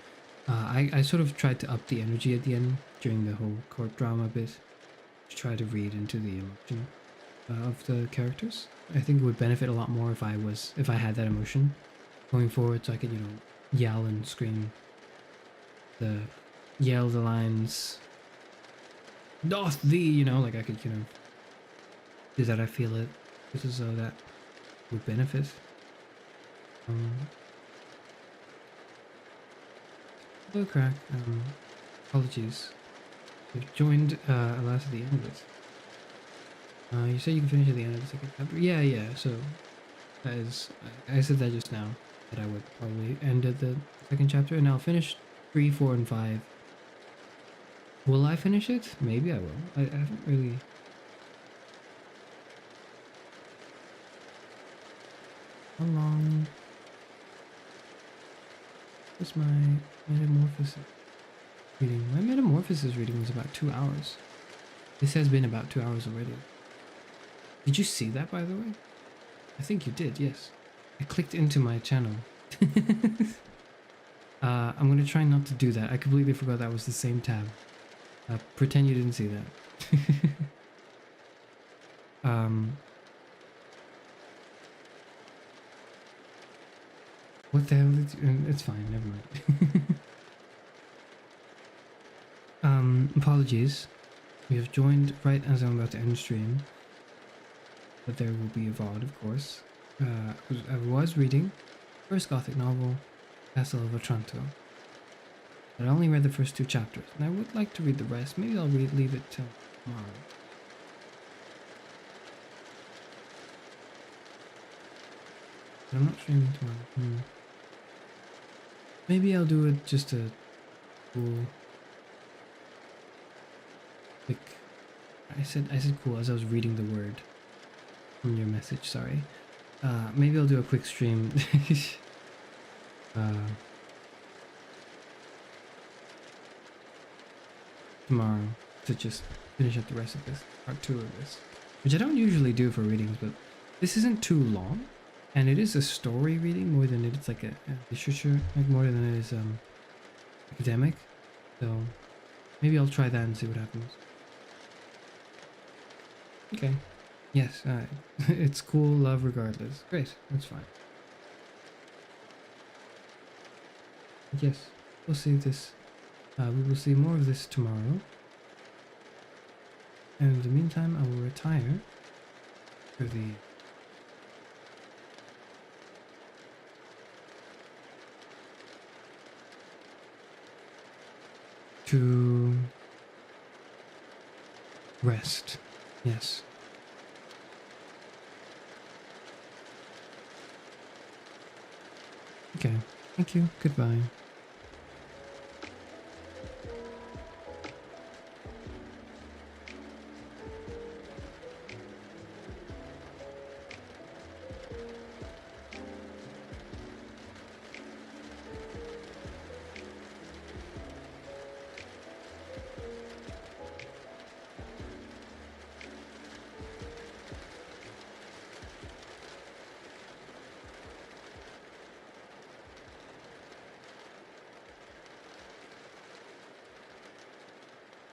I sort of tried to up the energy at the end during the whole court drama bit to try to read into the emotion of the characters. I think it would benefit a lot more if I had that emotion going forward, so I could, yell and scream yell the lines, doth thee, like I could, do that. I feel it, just as though that would benefit. Hello, Crack. Apologies. You've joined, alas, at the end of it. You said you can finish at the end of the second chapter? Yeah, so that is, I said that just now, that I would probably end at the second chapter, and I'll finish 3, 4, and 5. Will I finish it? Maybe I will. I haven't really... How long was my Metamorphosis reading? My Metamorphosis reading was about 2 hours. This has been about 2 hours already. Did you see that, by the way? I think you did, yes. I clicked into my channel. I'm going to try not to do that. I completely forgot that was the same tab. Pretend you didn't see that. What the hell did you... It's fine, never mind. Apologies. We have joined right as I'm about to end stream. But there will be a VOD, of course. I was reading first Gothic novel, Castle of Otranto. But I only read the first 2 chapters, and I would like to read the rest. Maybe I'll leave it till tomorrow. But I'm not streaming tomorrow. Maybe I'll do it just a cool, quick. I said cool as I was reading the word from your message. Sorry. Maybe I'll do a quick stream. Tomorrow to just finish up the rest of this, part 2 of this, which I don't usually do for readings, but this isn't too long, and it is a story reading more than it's like a literature, like more than it is academic. So maybe I'll try that and see what happens. Okay. Yes. It's cool. Love regardless. Great. That's fine. Yes, we'll save this. We will see more of this tomorrow. And in the meantime, I will retire for the to rest. Yes. Okay. Thank you. Goodbye.